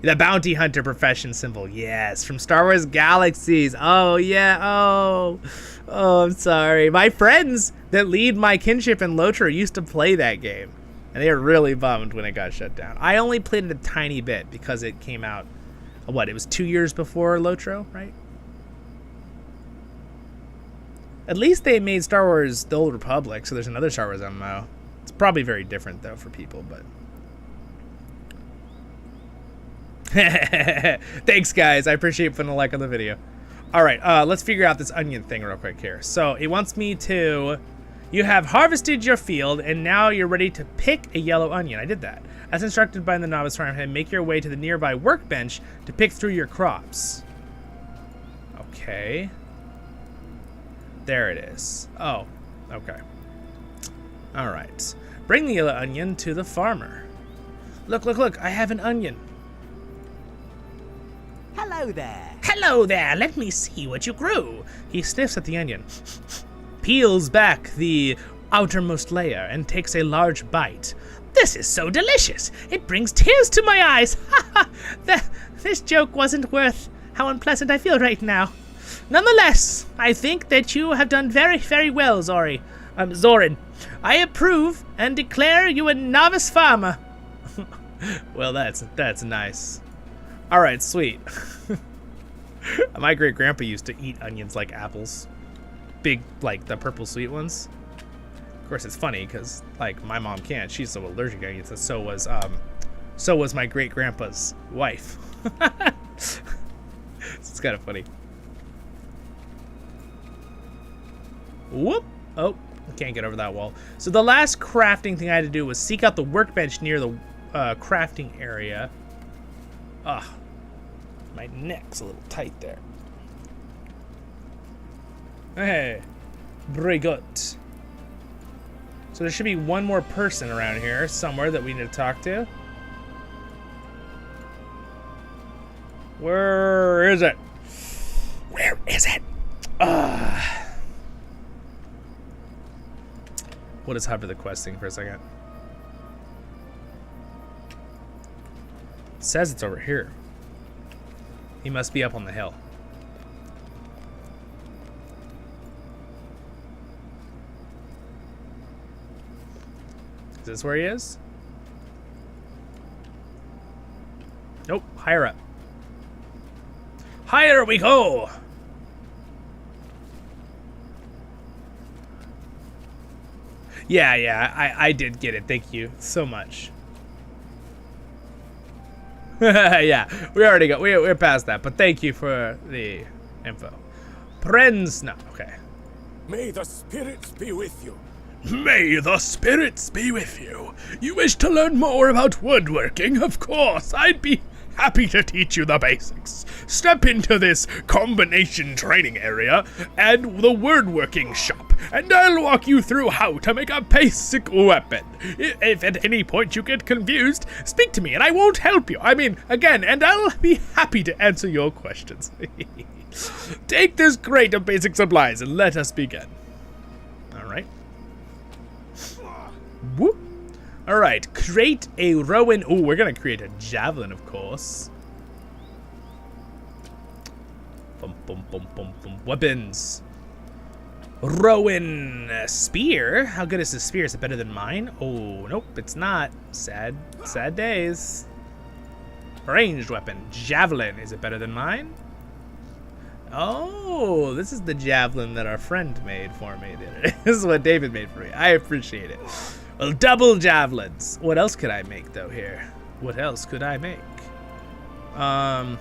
The Bounty Hunter profession symbol, yes, from Star Wars Galaxies. Oh, yeah, oh, I'm sorry. My friends that lead my kinship in Lotro used to play that game, and they were really bummed when it got shut down. I only played it a tiny bit because it came out, what, it was 2 years before Lotro, right? At least they made Star Wars The Old Republic, so there's another Star Wars MMO. It's probably very different, though, for people, but... Thanks, guys. I appreciate putting a like on the video. All right, let's figure out this onion thing real quick here. So it wants me to... You have harvested your field, and now you're ready to pick a yellow onion. I did that. As instructed by the novice farmhand, make your way to the nearby workbench to pick through your crops. Okay. There it is. Oh, okay. All right. Bring the yellow onion to the farmer. Look, I have an onion. Hello there. Hello there. Let me see what you grew. He sniffs at the onion. Peels back the outermost layer and takes a large bite. This is so delicious! It brings tears to my eyes! Ha ha! This joke wasn't worth how unpleasant I feel right now. Nonetheless, I think that you have done very, very well, Zorin. I approve and declare you a novice farmer. Well, that's nice. All right, sweet. My great-grandpa used to eat onions like apples. Big, like the purple sweet ones. Of course, it's funny because, like, my mom can't. She's so allergic to onions. So was my great-grandpa's wife. It's kind of funny. Whoop! Oh, can't get over that wall. So the last crafting thing I had to do was seek out the workbench near the crafting area. Ugh. My neck's a little tight there. Hey, very good. So there should be one more person around here somewhere that we need to talk to. Where is it? Where is it? We'll just hover the quest thing for a second. It says it's over here. He must be up on the hill. Is this where he is? Nope, higher up. Higher we go! Yeah, I did get it. Thank you so much. Yeah, we're past that, but thank you for the info. Prince, no, okay. May the spirits be with you. May the spirits be with you. You wish to learn more about woodworking? Of course, I'd be happy to teach you the basics. Step into this combination training area and the woodworking shop, and I'll walk you through how to make a basic weapon. If at any point you get confused, speak to me and I won't help you. I mean, again, and I'll be happy to answer your questions. Take this crate of basic supplies and let us begin. Alright. Whoop. Alright, create a rowan. Oh, we're gonna create a javelin, of course. Bum, bum, bum, bum, bum. Weapons. Rowan spear. How good is the spear? Is it better than mine? Oh, nope, it's not. Sad days. Ranged weapon. Javelin. Is it better than mine? Oh, this is the javelin that our friend made for me. This is what David made for me. I appreciate it. Well, double javelins. What else could I make though here? What else could I make? How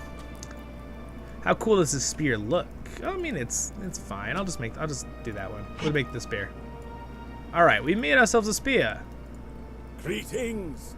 cool does this spear look? I mean, it's fine. I'll just do that one. We'll make the spear. All right, we made ourselves a spear. Greetings.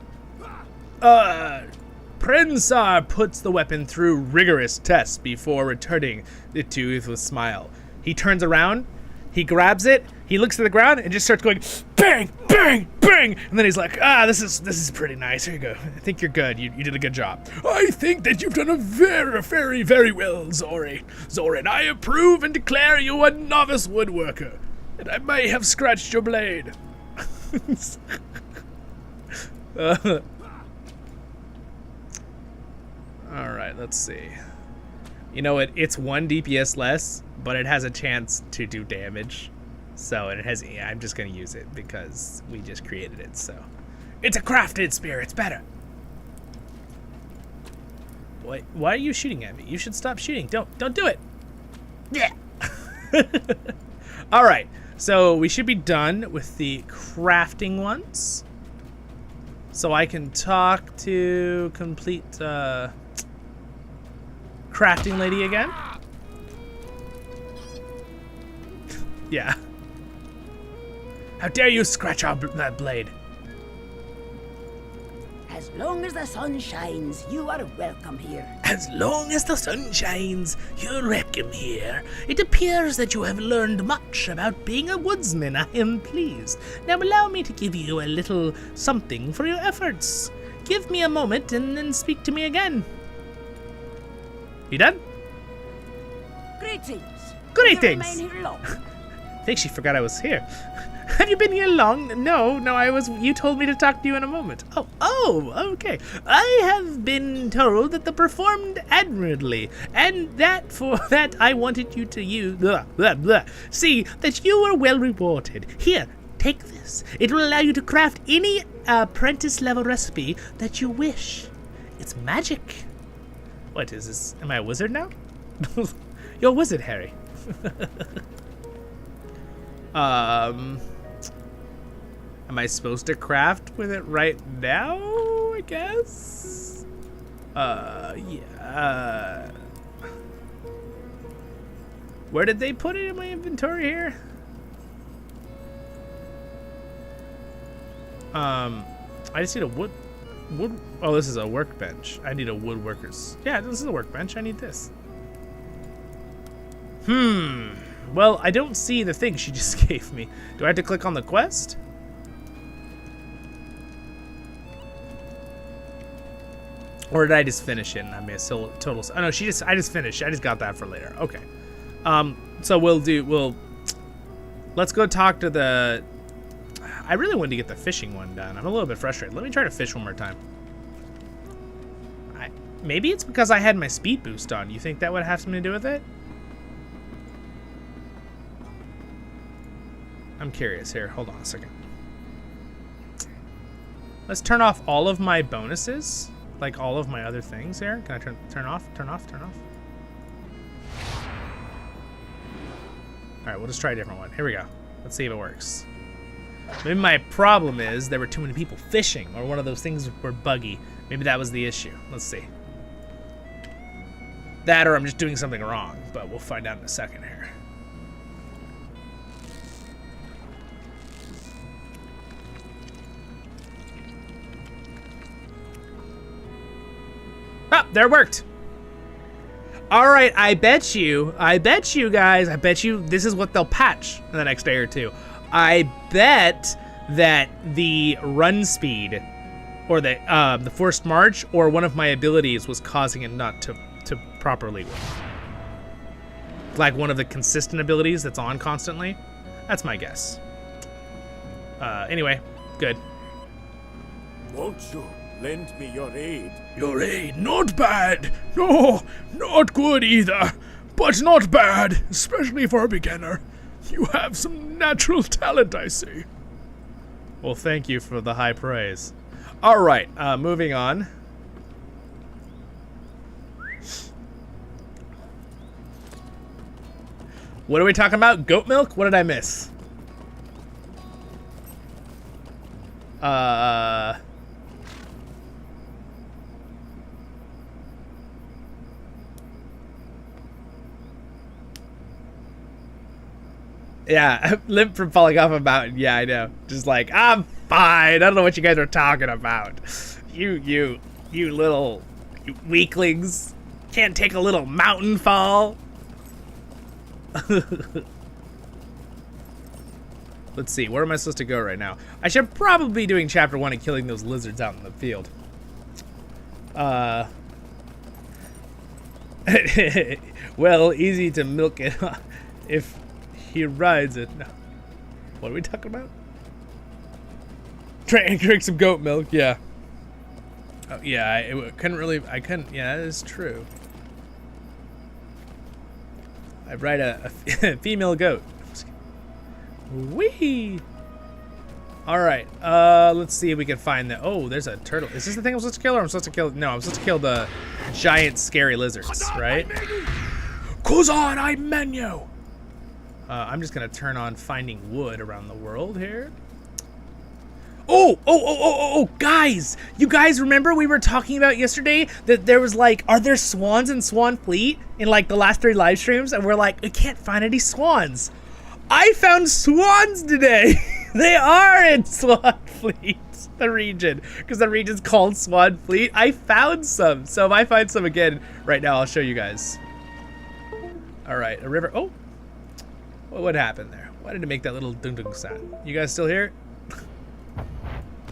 Prinsar puts the weapon through rigorous tests before returning it to you with a smile. He turns around, he grabs it, he looks at the ground, and just starts going bang, bang, bang. And then he's like, this is pretty nice. Here you go. I think you're good. You did a good job. I think that you've done a very, very, very well, Zorin. I approve and declare you a novice woodworker. And I may have scratched your blade. Alright, let's see. You know what? It's 1 DPS less, but it has a chance to do damage. So it has. Yeah, I'm just gonna use it because we just created it. So it's a crafted spear. It's better. Why are you shooting at me? You should stop shooting. Don't do it. Yeah. All right. So we should be done with the crafting ones. So I can talk to complete crafting lady again. Yeah. How dare you scratch that blade? As long as the sun shines, you are welcome here. As long as the sun shines, you're welcome here. It appears that you have learned much about being a woodsman. I am pleased. Now allow me to give you a little something for your efforts. Give me a moment and then speak to me again. You done? Greetings. Greetings. You remain here long. think she forgot I was here. Have you been here long? No, you told me to talk to you in a moment. Okay. I have been told that the performed admirably, and that for that I wanted you to use, see that you were well rewarded. Here, take this. It will allow you to craft any apprentice level recipe that you wish. It's magic. What is this? Am I a wizard now? You're a wizard, Harry. Am I supposed to craft with it right now, I guess? Yeah. Where did they put it in my inventory here? I just need a wood, oh, this is a workbench. I need a woodworker's. Yeah, this is a workbench. I need this. Well, I don't see the thing she just gave me. Do I have to click on the quest? Or did I just finish it and I made a total? Oh no, I just finished. I just got that for later. Okay. So let's go talk to the. I really wanted to get the fishing one done. I'm a little bit frustrated. Let me try to fish one more time. Maybe it's because I had my speed boost on. You think that would have something to do with it? I'm curious here. Hold on a second. Let's turn off all of my bonuses. Like all of my other things here. Can I turn off? Alright, we'll just try a different one. Here we go. Let's see if it works. Maybe my problem is there were too many people fishing, or one of those things were buggy. Maybe that was the issue. Let's see. That or I'm just doing something wrong, but we'll find out in a second here. Oh, there it worked. All right, I bet you guys, this is what they'll patch in the next day or two. I bet that the run speed or the forced march or one of my abilities was causing it not to properly work. Like one of the consistent abilities that's on constantly. That's my guess. Anyway, good. Won't you lend me your aid? Your aid? Not bad. No, not good either. But not bad, especially for a beginner. You have some natural talent, I see. Well, thank you for the high praise. All right, moving on. What are we talking about? Goat milk? What did I miss? Yeah, limp from falling off a mountain. Yeah, I know. Just like, I'm fine. I don't know what you guys are talking about. You little weaklings. Can't take a little mountain fall. Let's see, where am I supposed to go right now? I should probably be doing chapter 1 and killing those lizards out in the field. Well, easy to milk it if he rides it. No. What are we talking about? Try and drink some goat milk, yeah. Oh, yeah, I couldn't, yeah, that is true. I ride a female goat. Wee! Alright, let's see if we can find the. Oh, there's a turtle. Is this the thing I'm supposed to kill, or I'm supposed to kill? No, I'm supposed to kill the giant, scary lizards, right? Kuzan, I menu! I'm just gonna turn on finding wood around the world here. Oh, guys! You guys remember we were talking about yesterday that there was like, are there swans in Swan Fleet in like the last 3 live streams? And we're like, we can't find any swans. I found swans today. They are in Swan Fleet, the region, because the region's called Swan Fleet. I found some. So if I find some again right now, I'll show you guys. All right, a river. Oh, what happened there? Why did it make that little dung-dung sound? You guys still here?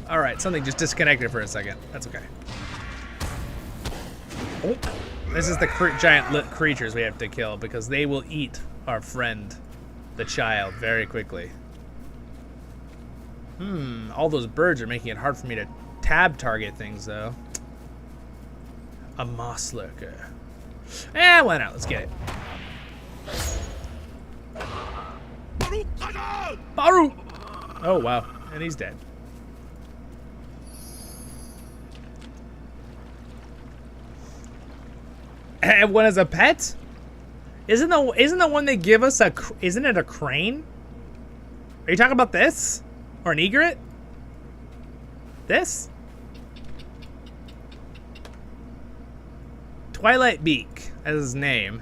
All right, something just disconnected for a second. That's okay. Oh, this is the giant creatures we have to kill because they will eat our friend. the child very quickly. All those birds are making it hard for me to tab target things, though. A moss lurker. Eh, why not? Let's get it. Baru! Oh, wow. And he's dead. And one as a pet? Isn't the one they give us isn't it a crane? Are you talking about this? Or an egret? This? Twilight Beak as his name.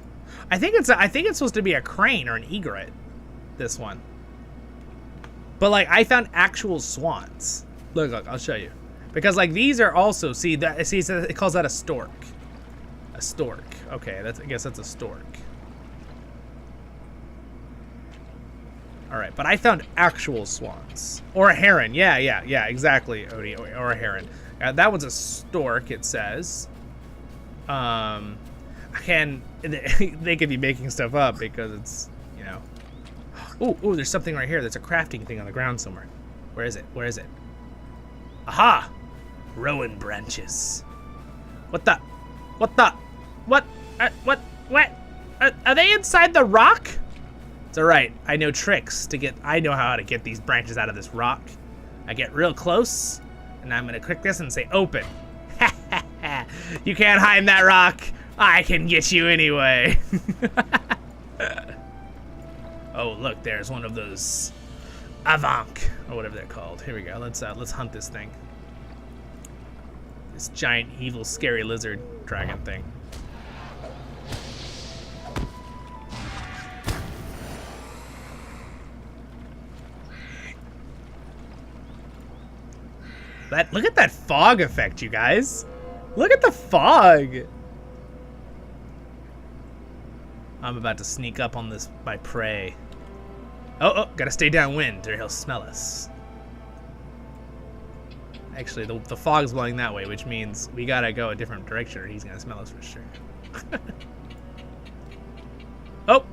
I think it's supposed to be a crane or an egret. This one. But like I found actual swans. Look, I'll show you. Because like these are also it calls that a stork. A stork. Okay, I guess that's a stork. All right, but I found actual swans. Or a heron. Yeah, exactly, Odie. Or a heron. That one's a stork, it says. They could be making stuff up because it's, you know. Ooh, there's something right here. There's a crafting thing on the ground somewhere. Where is it? Aha! Rowan branches. What? Are they inside the rock? It's alright. I know tricks I know how to get these branches out of this rock. I get real close, and I'm gonna click this and say open. You can't hide in that rock. I can get you anyway. Oh, look, there's one of those Avank, or whatever they're called. Here we go. Let's hunt this thing. This giant, evil, scary lizard dragon thing. Look at that fog effect, you guys. Look at the fog. I'm about to sneak up on my prey. Oh, gotta stay downwind or he'll smell us. Actually, the fog's blowing that way, which means we gotta go a different direction or he's gonna smell us for sure. Oh,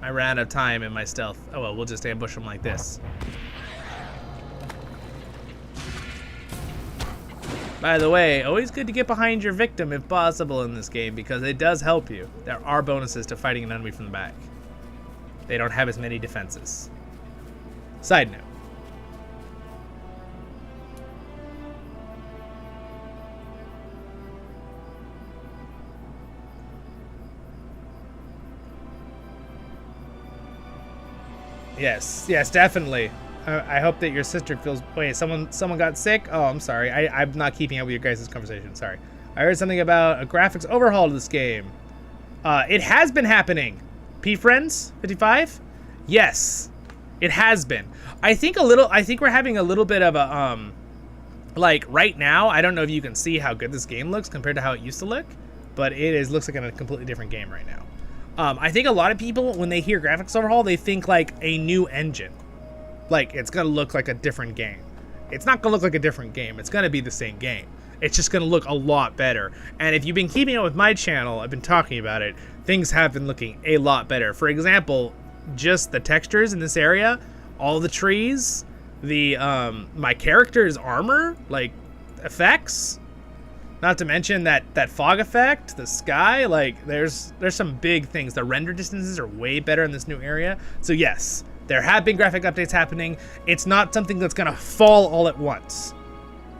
I ran out of time in my stealth. Oh well, we'll just ambush him like this. By the way, always good to get behind your victim if possible in this game because it does help you. There are bonuses to fighting an enemy from the back. They don't have as many defenses. Side note. Yes, definitely. I hope that your sister feels... Wait, someone got sick? Oh, I'm sorry. I'm not keeping up with your guys' conversation. Sorry. I heard something about a graphics overhaul to this game. It has been happening. P-Friends 55? Yes. It has been. I think we're having a little bit of a... like, right now, I don't know if you can see how good this game looks compared to how it used to look. But it looks like a completely different game right now. I think a lot of people, when they hear graphics overhaul, they think like a new engine. Like, it's gonna look like a different game. It's not gonna look like a different game. It's gonna be the same game. It's just gonna look a lot better. And if you've been keeping up with my channel, I've been talking about it, things have been looking a lot better. For example, just the textures in this area, all the trees, the my character's armor, like effects, not to mention that fog effect, the sky, like there's some big things. The render distances are way better in this new area. So yes, there have been graphic updates happening. It's not something that's gonna fall all at once.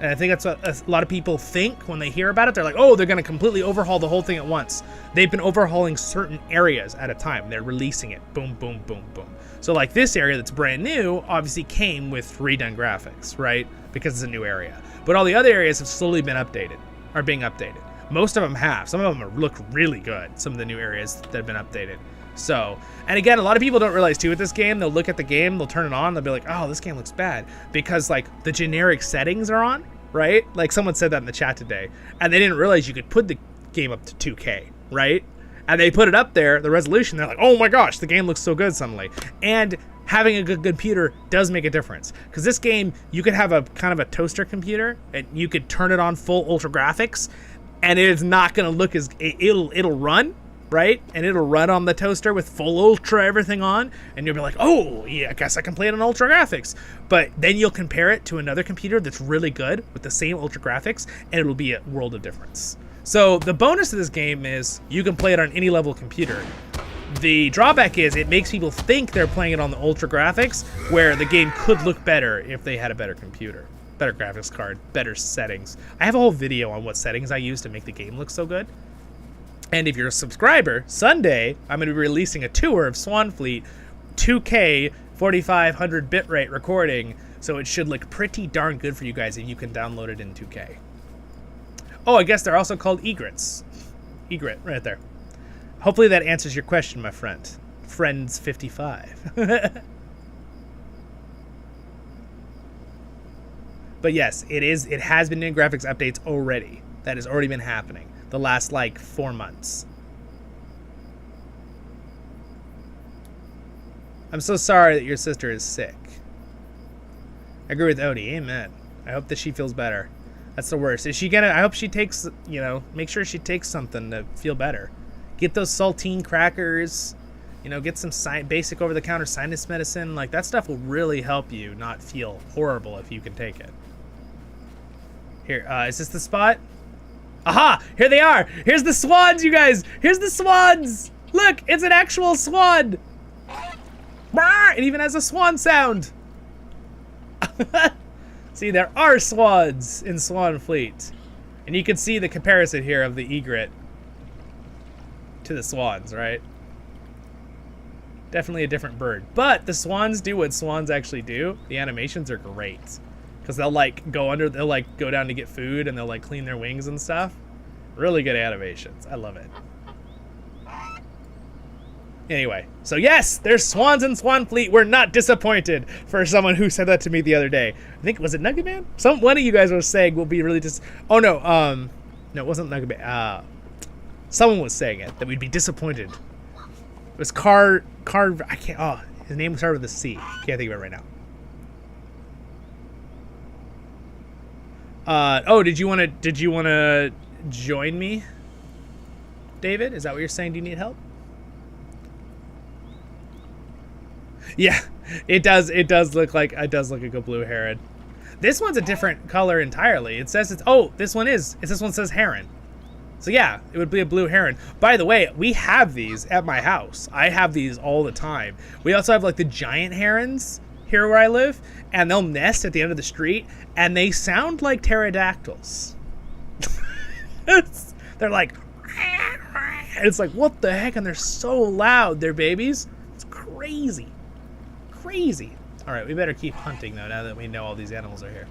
And I think that's what a lot of people think when they hear about it. They're like, oh, they're gonna completely overhaul the whole thing at once. They've been overhauling certain areas at a time. They're releasing it, boom, boom, boom, boom. So like this area that's brand new, obviously came with redone graphics, right? Because it's a new area. But all the other areas have slowly been updated, are being updated. Most of them have. Some of them look really good, some of the new areas that have been updated. So, and again, a lot of people don't realize too with this game, they'll look at the game, they'll turn it on, they'll be like, oh, this game looks bad. Because like the generic settings are on, right? Like someone said that in the chat today. And they didn't realize you could put the game up to 2K, right? And they put it up there, the resolution, they're like, oh my gosh, the game looks so good suddenly. And having a good computer does make a difference. Because this game, you could have a kind of a toaster computer, and you could turn it on full ultra graphics, and it's not gonna look as, it'll run, right? And it'll run on the toaster with full ultra everything on, and you'll be like, oh, yeah, I guess I can play it on ultra graphics. But then you'll compare it to another computer that's really good with the same ultra graphics, and it'll be a world of difference. So the bonus of this game is you can play it on any level computer. The drawback is it makes people think they're playing it on the ultra graphics, where the game could look better if they had a better computer, better graphics card, better settings. I have a whole video on what settings I use to make the game look so good. And if you're a subscriber, Sunday, I'm going to be releasing a tour of Swanfleet 2K 4500 bitrate recording, so it should look pretty darn good for you guys if you can download it in 2K. Oh, I guess they're also called egrets. Egret, right there. Hopefully that answers your question, my friend. Friends 55. But yes, it has been in graphics updates already. That has already been happening the last, like, 4 months. I'm so sorry that your sister is sick. I agree with Odie. Amen. I hope that she feels better. That's the worst. Is she gonna... I hope she takes, you know, make sure she takes something to feel better. Get those saltine crackers. You know, get some basic over-the-counter sinus medicine. Like, that stuff will really help you not feel horrible if you can take it. Here, is this the spot? Aha! Here they are! Here's the swans, you guys! Here's the swans! Look! It's an actual swan! It even has a swan sound! See, there are swans in Swanfleet. And you can see the comparison here of the egret to the swans, right? Definitely a different bird. But the swans do what swans actually do. The animations are great. Because they'll like go under, they'll like go down to get food and they'll like clean their wings and stuff. Really good animations. I love it. Anyway, so yes, there's swans in Swanfleet. We're not disappointed, for someone who said that to me the other day. I think, was it Nugget Man? One of you guys was saying we'll be really oh no, no, it wasn't Nugget Man. Someone was saying it, that we'd be disappointed. It was I can't, oh, his name started with a C. Can't think of it right now. Oh, did you want to join me, David? Is that what you're saying? Do you need help? Yeah, it does look like a blue heron. This one's a different color entirely. It says this one says heron. So yeah, it would be a blue heron. By the way, we have these at my house. I have these all the time. We also have like the giant herons here where I live, and they'll nest at the end of the street, and they sound like pterodactyls. They're like, and it's like, what the heck? And they're so loud. They're babies. It's crazy. Crazy. All right, we better keep hunting though, now that we know all these animals are here.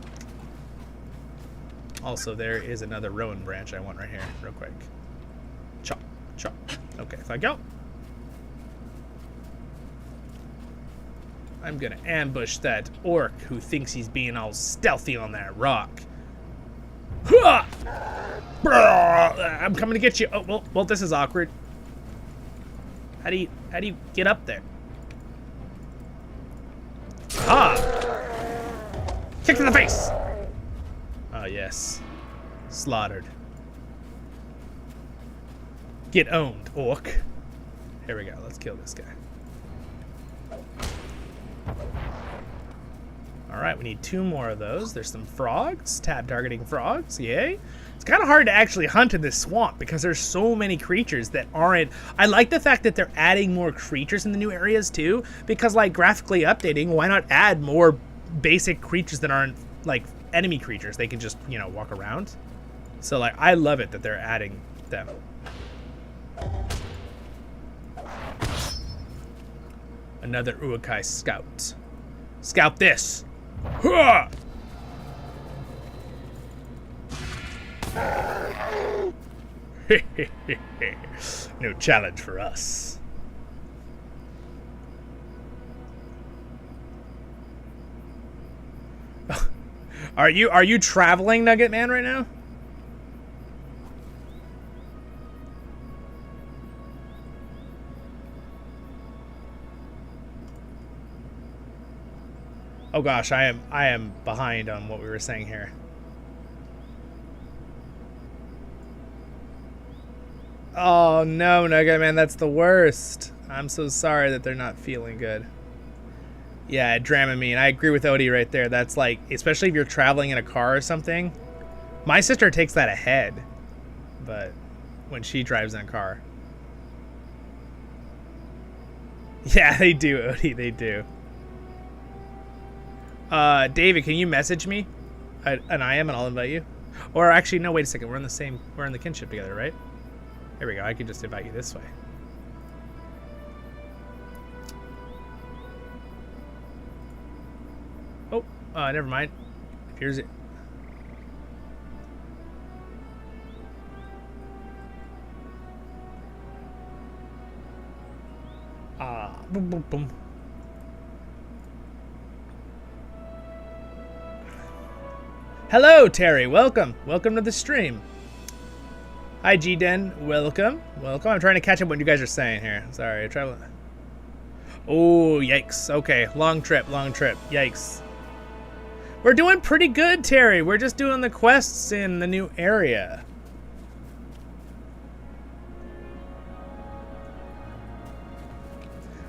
Also, there is another rowan branch I want right here, real quick. Chop, chop. Okay, if I go. I'm gonna ambush that orc who thinks he's being all stealthy on that rock. I'm coming to get you. Oh, well, this is awkward. How do you get up there? Ah! Kick to the face! Oh, yes. Slaughtered. Get owned, orc. Here we go. Let's kill this guy. Alright, we need 2 more of those. There's some frogs. Tab targeting frogs. Yay. It's kind of hard to actually hunt in this swamp because there's so many creatures that aren't... I like the fact that they're adding more creatures in the new areas too, because like graphically updating, why not add more basic creatures that aren't like enemy creatures? They can just, you know, walk around. So like, I love it that they're adding them. Another Urukai scout. Scout this. Huh! No challenge for us. Are you traveling, Nugget Man, right now? Oh gosh, I am behind on what we were saying here. Oh no, Nugget Man, that's the worst. I'm so sorry that they're not feeling good. Yeah, Dramamine. I agree with Odie right there. That's like, especially if you're traveling in a car or something. My sister takes that ahead, but when she drives in a car. Yeah, they do, Odie, they do. David, can you message me? And I'll invite you. Or actually, no, wait a second. We're in the kinship together, right? Here we go. I can just invite you this way. Oh, never mind. Here's it. Boom, boom, boom. Hello, Terry. Welcome. Welcome to the stream. Hi, G-Den. Welcome. Welcome. I'm trying to catch up what you guys are saying here. Sorry. Oh, yikes. Okay. Long trip. Long trip. Yikes. We're doing pretty good, Terry. We're just doing the quests in the new area.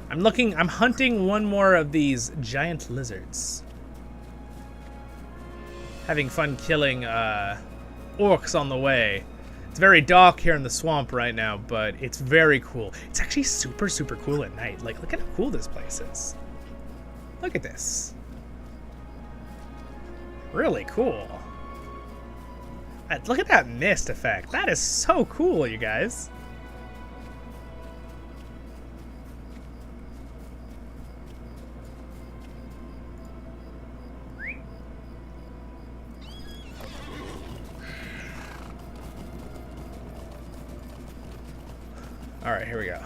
I'm hunting one more of these giant lizards. Having fun killing orcs on the way. It's very dark here in the swamp right now, but it's very cool. It's actually super, super cool at night. Like, look at how cool this place is. Look at this. Really cool. Look at that mist effect. That is so cool, you guys. All right, here we go.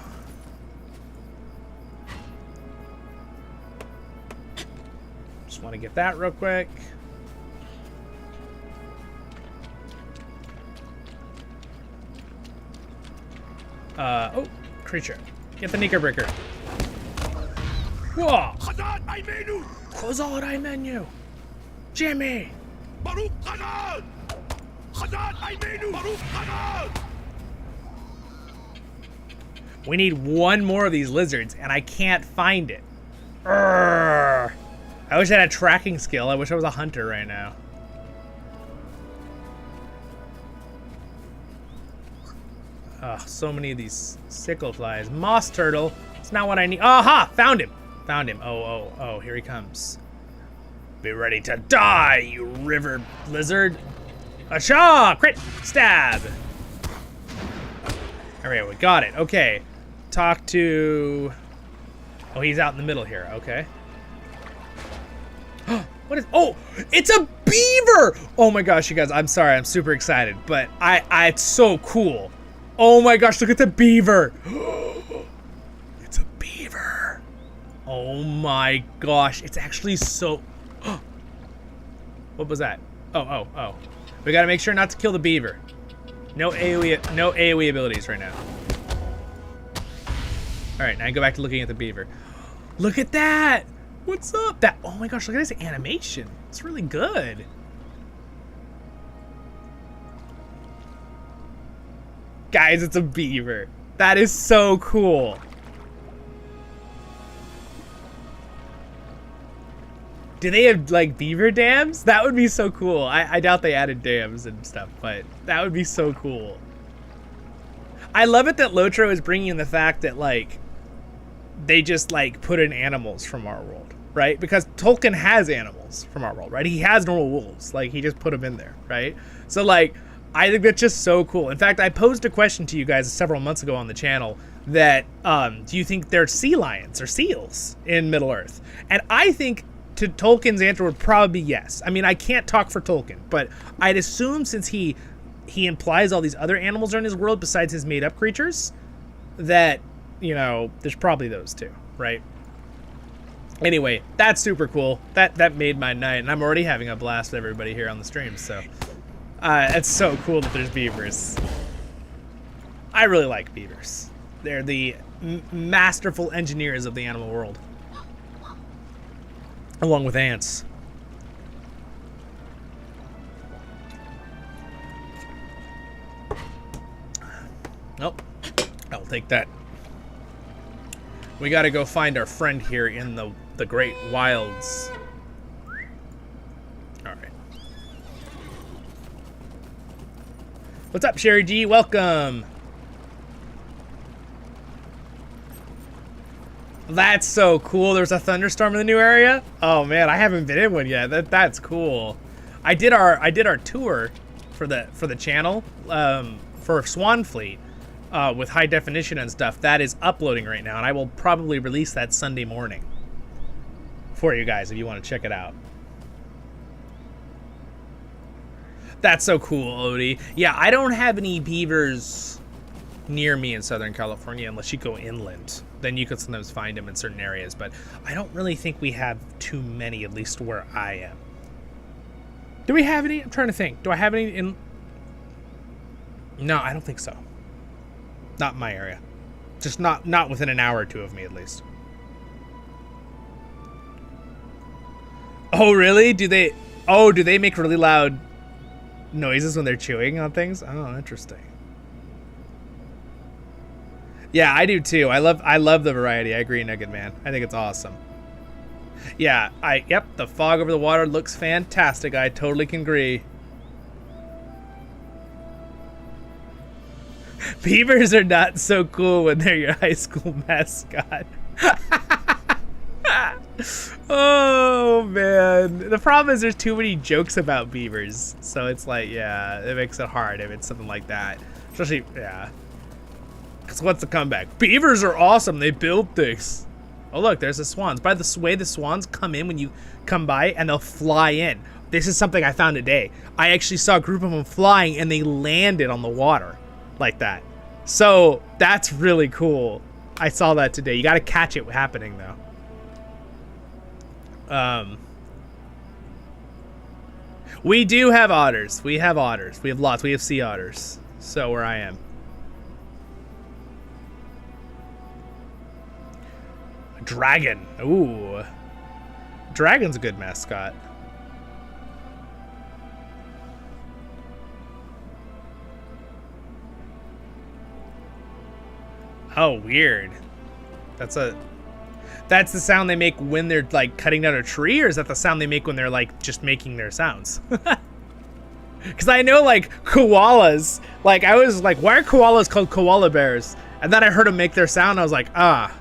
Just want to get that real quick. Oh, creature. Get the Nika Breaker. Whoa! Khazad menu. Jimmy! We need one more of these lizards, and I can't find it. Urgh. I wish I had a tracking skill. I wish I was a hunter right now. Oh, so many of these sickle flies. Moss turtle. It's not what I need. Aha! Found him. Found him. Oh, here he comes. Be ready to die, you river lizard. Asha! Crit! Stab! There we go. We got it. Okay. Talk to... Oh, he's out in the middle here. Okay. What is... Oh! It's a beaver! Oh my gosh, you guys. I'm sorry. I'm super excited. But it's so cool. Oh my gosh, look at the beaver. It's a beaver. Oh my gosh. It's actually so... What was that? Oh. We gotta make sure not to kill the beaver. No AoE abilities right now. All right, now I go back to looking at the beaver. Look at that! What's up? Oh my gosh, look at this animation. It's really good. Guys, it's a beaver. That is so cool. Do they have, like, beaver dams? That would be so cool. I doubt they added dams and stuff, but that would be so cool. I love it that Lotro is bringing in the fact that, like, they just, like, put in animals from our world, right? Because Tolkien has animals from our world, right? He has normal wolves. Like, he just put them in there, right? So, like, I think that's just so cool. In fact, I posed a question to you guys several months ago on the channel that, do you think there's sea lions or seals in Middle-earth? And I think... to Tolkien's answer would probably be yes. I mean, I can't talk for Tolkien, but I'd assume since he implies all these other animals are in his world besides his made-up creatures, that, you know, there's probably those too, right? Anyway, that's super cool. That made my night, and I'm already having a blast with everybody here on the stream, so it's so cool that there's beavers. I really like beavers. They're the masterful engineers of the animal world. Along with ants. Nope. take that. We gotta go find our friend here in the great wilds. Alright. What's up, Sherry G? Welcome! That's so cool. There's a thunderstorm in the new area? Oh man, I haven't been in one yet. That's cool. I did our tour for the channel for Swanfleet with high definition and stuff. That is uploading right now, and I will probably release that Sunday morning for you guys if you want to check it out. That's so cool, Odie. Yeah, I don't have any beavers near me in Southern California unless you go inland. Then you could sometimes find them in certain areas, but I don't really think we have too many, at least where I am. Do we have any? I'm trying to think. Do I have any in... No, I don't think so. Not in my area. Just not within an hour or two of me, at least. Oh, really? Do they make really loud noises when they're chewing on things? Oh, interesting. Yeah, I do too. I love the variety. I agree, Nugget Man. I think it's awesome. Yeah, yep, the fog over the water looks fantastic. I totally can agree. Beavers are not so cool when they're your high school mascot. Oh man, the problem is there's too many jokes about beavers, so it's like, yeah, it makes it hard if it's something like that. Especially, yeah. Because what's the comeback? Beavers are awesome. They build things. Oh look, there's the swans. By the way, the swans come in when you come by, and they'll fly in. This is something I found today. I actually saw a group of them flying, and they landed on the water like that. So that's really cool. I saw that today. You got to catch it happening though. We do have otters. We have otters. We have lots. We have sea otters. So where I am. Dragon. Ooh. Dragon's a good mascot. Oh, weird. That's the sound they make when they're like cutting down a tree, or is that the sound they make when they're like just making their sounds? Because I know like koalas, like I was like, why are koalas called koala bears? And then I heard them make their sound, and I was like, ah,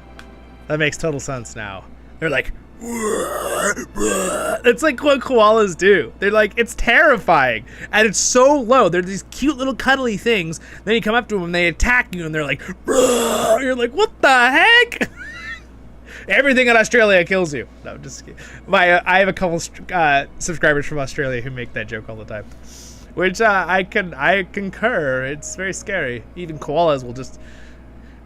that makes total sense now. They're like, it's like what koalas do. They're like, it's terrifying, and it's so low. They're these cute little cuddly things. Then you come up to them and they attack you, and they're like, you're like, what the heck? Everything in Australia kills you. No, just kidding. I have a couple subscribers from Australia who make that joke all the time, which I concur. It's very scary. Even koalas will just,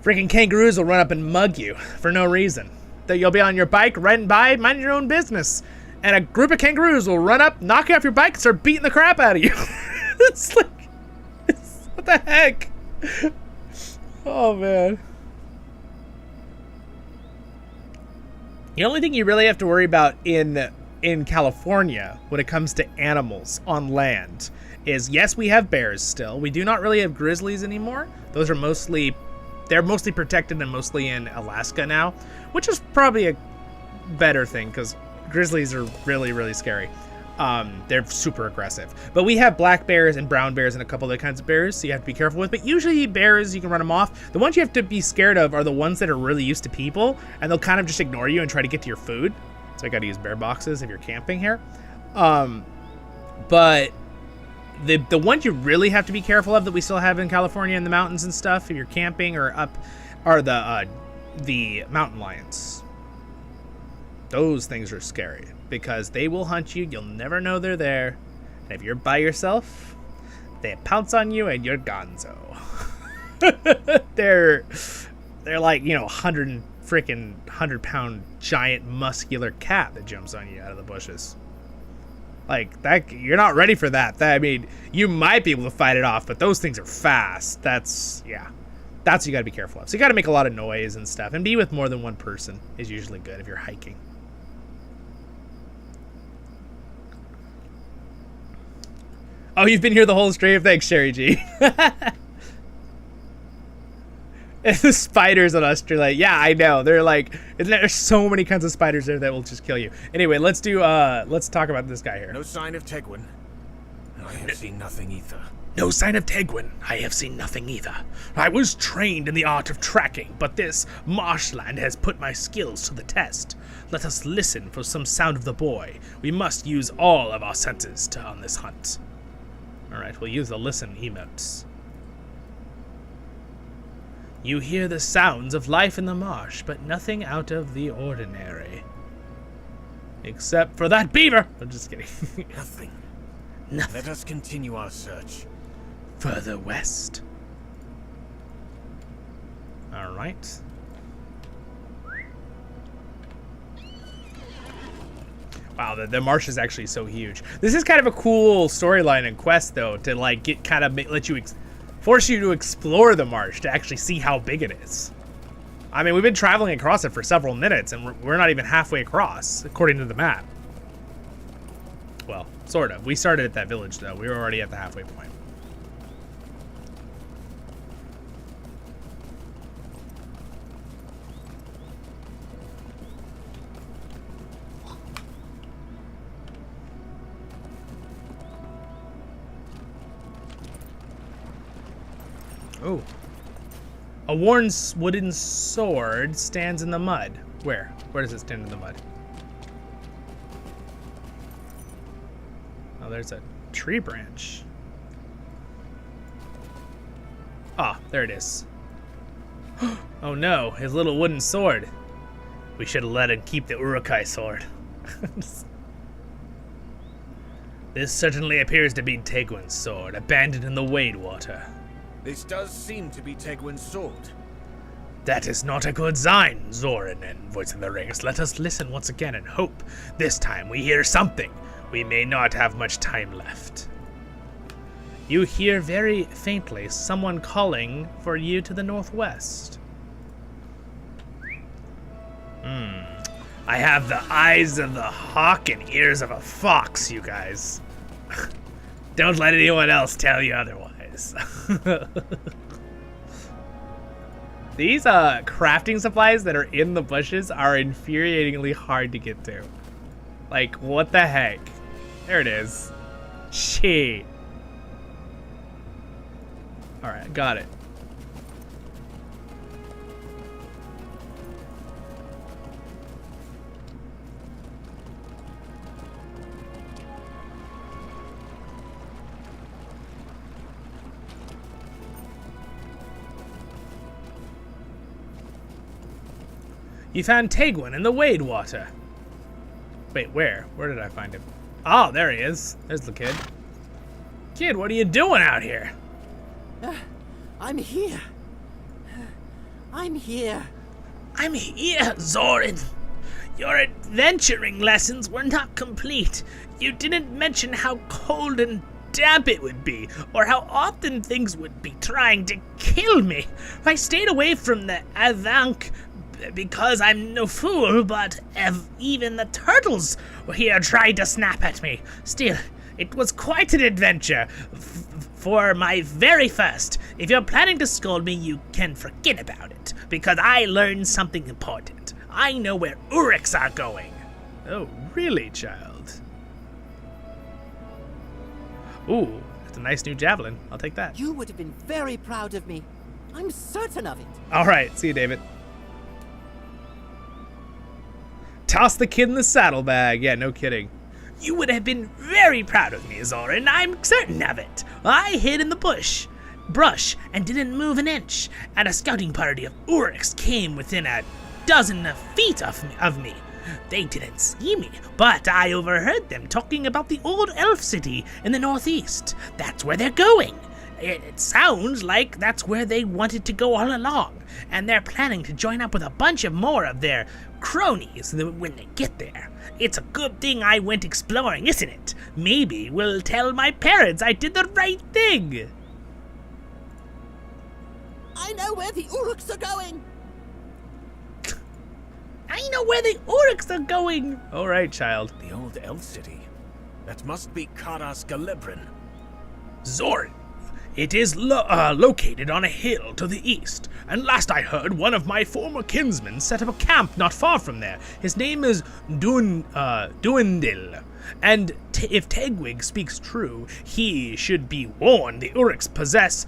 freaking kangaroos will run up and mug you for no reason. That you'll be on your bike riding by, minding your own business, and a group of kangaroos will run up, knock you off your bike, and start beating the crap out of you. It's like, what the heck? Oh man. The only thing you really have to worry about in California when it comes to animals on land is, yes, we have bears still. We do not really have grizzlies anymore. Those are mostly protected and mostly in Alaska now, which is probably a better thing because grizzlies are really, really scary. They're super aggressive. But we have black bears and brown bears and a couple other kinds of bears, so you have to be careful with. But usually bears, you can run them off. The ones you have to be scared of are the ones that are really used to people, and they'll kind of just ignore you and try to get to your food. So I got to use bear boxes if you're camping here. But the ones you really have to be careful of that we still have in California in the mountains and stuff, if you're camping or up, are the mountain lions. Those things are scary because they will hunt you. You'll never know they're there. And if you're by yourself, they pounce on you and you're gonzo. They're like, 100-pound giant muscular cat that jumps on you out of the bushes. Like that, you're not ready for that. I mean, you might be able to fight it off, but those things are fast. That's what you got to be careful of. So you got to make a lot of noise and stuff, and be with more than one person is usually good if you're hiking. Oh, you've been here the whole stream? Thanks, Sherry G. And the spiders on Australia, yeah, I know. They're like, there's so many kinds of spiders there that will just kill you. Anyway, let's talk about this guy here. No sign of Tegwin. I have seen nothing either. No sign of Tegwin. I have seen nothing either. I was trained in the art of tracking, but this marshland has put my skills to the test. Let us listen for some sound of the boy. We must use all of our senses on this hunt. Alright, we'll use the listen emotes. You hear the sounds of life in the marsh, but nothing out of the ordinary. Except for that beaver! I'm just kidding. Nothing. Nothing. Let us continue our search. Further west. Alright. Wow, the marsh is actually so huge. This is kind of a cool storyline and quest, though, to like let you force you to explore the marsh to actually see how big it is. I mean, we've been traveling across it for several minutes, and we're not even halfway across, according to the map. Well, sort of. We started at that village, though. We were already at the halfway point. Oh. A worn wooden sword stands in the mud. Where? Where does it stand in the mud? Oh, there's a tree branch. Ah, there it is. Oh no, his little wooden sword. We should have let him keep the Urukai sword. This certainly appears to be Tegwin's sword, abandoned in the Wade Water. This does seem to be Tegwin's sword. That is not a good sign, Zollin and Voice of the Rings. Let us listen once again and hope this time we hear something. We may not have much time left. You hear very faintly someone calling for you to the northwest. I have the eyes of the hawk and ears of a fox, you guys. Don't let anyone else tell you otherwise. These crafting supplies that are in the bushes are infuriatingly hard to get to. Like, what the heck? There it is. Shit. Alright, got it. You found Tegwin in the Wade Water. Wait, where? Where did I find him? Oh, there he is. There's the kid. Kid, what are you doing out here? I'm here. I'm here. I'm here, Zollin. Your adventuring lessons were not complete. You didn't mention how cold and damp it would be, or how often things would be trying to kill me. I stayed away from the Avank because I'm no fool, but even the turtles here tried to snap at me. Still, it was quite an adventure. For my very first. If you're planning to scold me, you can forget about it, because I learned something important. I know where Uruks are going. Oh, really, child? Ooh, that's a nice new javelin. I'll take that. You would have been very proud of me. I'm certain of it. All right, see you, David. Toss the kid in the saddlebag. Yeah, no kidding. You would have been very proud of me, Zollin. I'm certain of it. I hid in the brush, and didn't move an inch, and a scouting party of Uruks came within a dozen feet of me. They didn't see me, but I overheard them talking about the old elf city in the northeast. That's where they're going. It sounds like that's where they wanted to go all along, and they're planning to join up with a bunch of more of their cronies when they get there. It's a good thing I went exploring, isn't it? Maybe we'll tell my parents I did the right thing. I know where the Uruks are going. I know where the Uruks are going. All right, child. The old elf city. That must be Karas Galibrin. Zollin, It is located on a hill to the east, and last I heard, one of my former kinsmen set up a camp not far from there. His name is Duindil, and if Tegwig speaks true, he should be warned the Uruks possess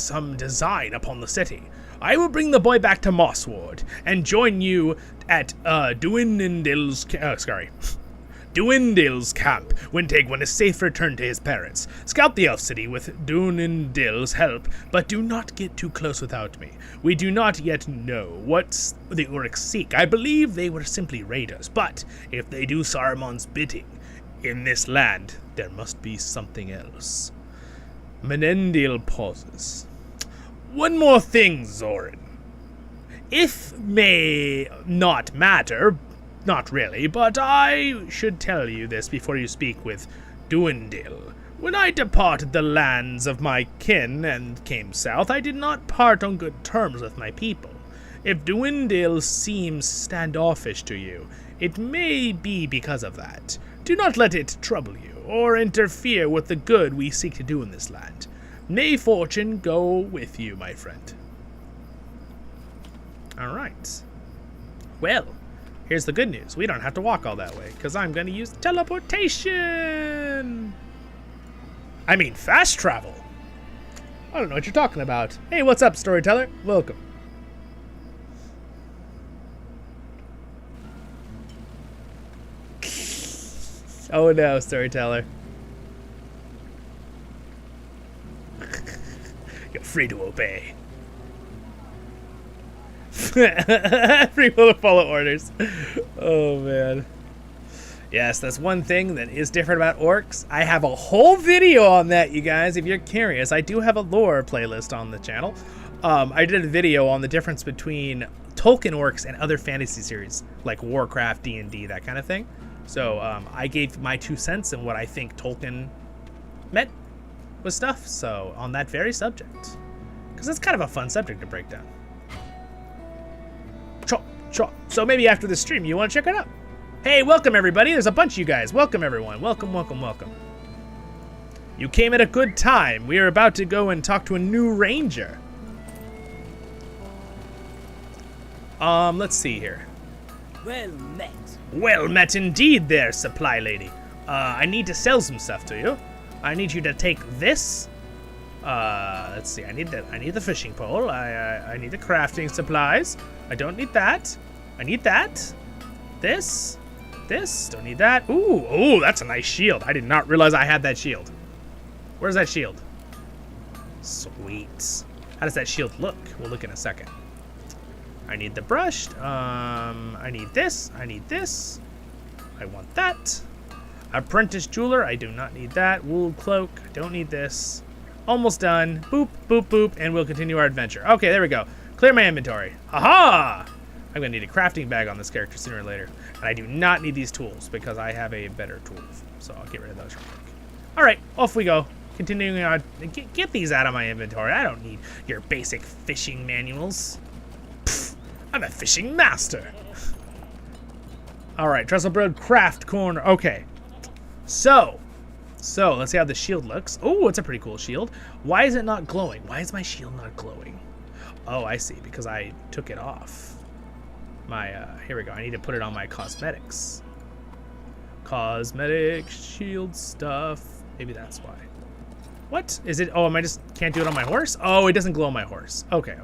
some design upon the city. I will bring the boy back to Mossward and join you at Duindil's camp when Tegwin is safe returned to his parents. Scout the elf city with Duindil's help, but do not get too close without me. We do not yet know what the Uruks seek. I believe they were simply raiders, but if they do Saruman's bidding in this land, there must be something else. Menendil pauses. One more thing, Zorin. If may not matter, not really, but I should tell you this before you speak with Duindil. When I departed the lands of my kin and came south, I did not part on good terms with my people. If Duindil seems standoffish to you, it may be because of that. Do not let it trouble you, or interfere with the good we seek to do in this land. May fortune go with you, my friend. Alright. Well, here's the good news. We don't have to walk all that way, because I'm going to use teleportation! I mean, fast travel! I don't know what you're talking about. Hey, what's up, storyteller? Welcome. Oh no, storyteller. You're free to obey. Free will to follow orders. Oh man. Yes, that's one thing that is different about orcs. I have a whole video on that, you guys, if you're curious. I do have a lore playlist on the channel. I did a video on the difference between Tolkien orcs and other fantasy series, like Warcraft, D&D, that kind of thing. So I gave my 2 cents in what I think Tolkien meant with stuff, so on that very subject. Because it's kind of a fun subject to break down. So maybe after the stream you want to check it out. Hey, welcome everybody. There's a bunch of you guys. Welcome everyone. Welcome, welcome, welcome. You came at a good time. We are about to go and talk to a new ranger. Let's see here. Well met. Well met indeed there, supply lady. I need to sell some stuff to you. I need you to take this. Let's see. I need the fishing pole. I need the crafting supplies. I don't need that. I need that. This. Don't need that. Ooh, that's a nice shield. I did not realize I had that shield. Where's that shield? Sweet. How does that shield look? We'll look in a second. I need the brush. I need this. I need this. I want that. Apprentice jeweler. I do not need that. Wool cloak. I don't need this. Almost done. Boop, boop, boop. And we'll continue our adventure. Okay, there we go. Clear my inventory. Aha! I'm going to need a crafting bag on this character sooner or later. And I do not need these tools because I have a better tool. So I'll get rid of those real quick. All right, off we go. Continuing on. Get these out of my inventory. I don't need your basic fishing manuals. Pfft, I'm a fishing master. All right, Trestlebird craft corner. Okay. So let's see how the shield looks. Oh, it's a pretty cool shield. Why is it not glowing? Why is my shield not glowing? Oh, I see, because I took it off. Here we go. I need to put it on my cosmetics. Cosmetic shield stuff. Maybe that's why. What? Is it? Oh, can't do it on my horse? Oh, it doesn't glow on my horse. Okay.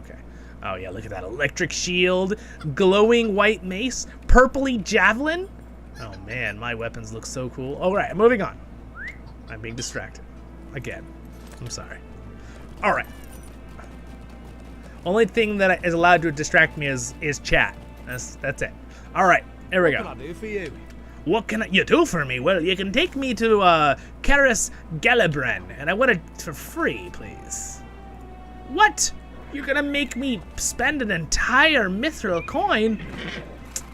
Oh, yeah, look at that. Electric shield, glowing white mace, purpley javelin. Oh, man, my weapons look so cool. All right, moving on. I'm being distracted. Again. I'm sorry. All right. Only thing that is allowed to distract me is chat. That's it. All right, here we go. What can I do for you? What can you do for me? Well, you can take me to Karis Galibren, and I want it for free, please. What? You're gonna make me spend an entire mithril coin?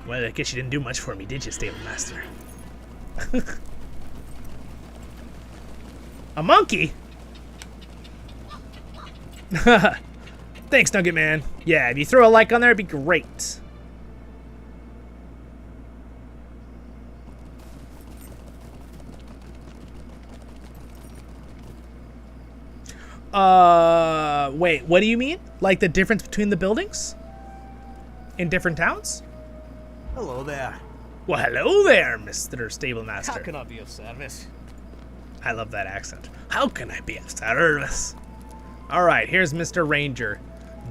Well, I guess you didn't do much for me, did you, stable master? A monkey? Thanks, Nugget Man. Yeah, if you throw a like on there, it'd be great. Wait, what do you mean? Like the difference between the buildings? In different towns? Hello there. Well, hello there, Mr. Stable Master. How can I be of service? I love that accent. How can I be of service? All right, here's Mr. Ranger.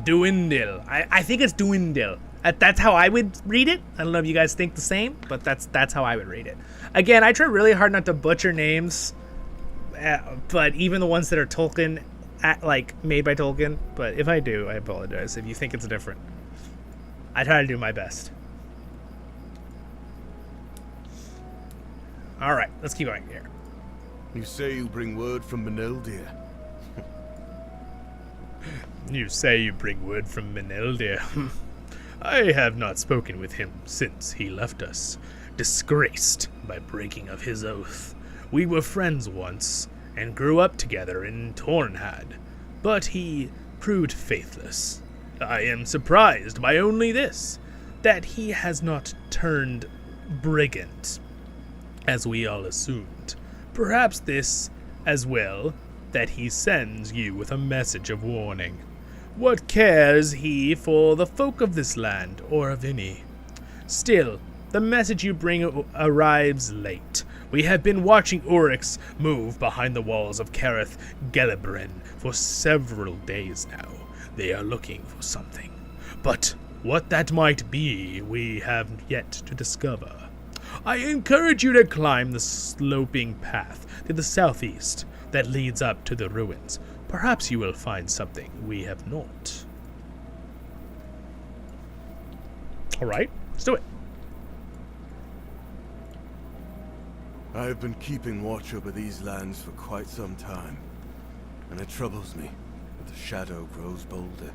Dwindle. I think it's Dwindle. That's how I would read it. I don't know if you guys think the same, but that's how I would read it. Again, I try really hard not to butcher names, but even the ones that are Tolkien, like made by Tolkien. But if I do, I apologize if you think it's different. I try to do my best. All right, let's keep going here. You say you bring word from Meneldir. You say you bring word from Meneldir. I have not spoken with him since he left us, disgraced by breaking of his oath. We were friends once, and grew up together in Tornhad, but he proved faithless. I am surprised by only this, that he has not turned brigand, as we all assumed. Perhaps this as well, that he sends you with a message of warning. What cares he for the folk of this land, or of any? Still, the message you bring arrives late. We have been watching Uryx move behind the walls of Careth Gelebren for several days now. They are looking for something. But what that might be, we have yet to discover. I encourage you to climb the sloping path to the southeast that leads up to the ruins. Perhaps you will find something we have not. All right, let's do it. I have been keeping watch over these lands for quite some time, and it troubles me that the shadow grows bolder.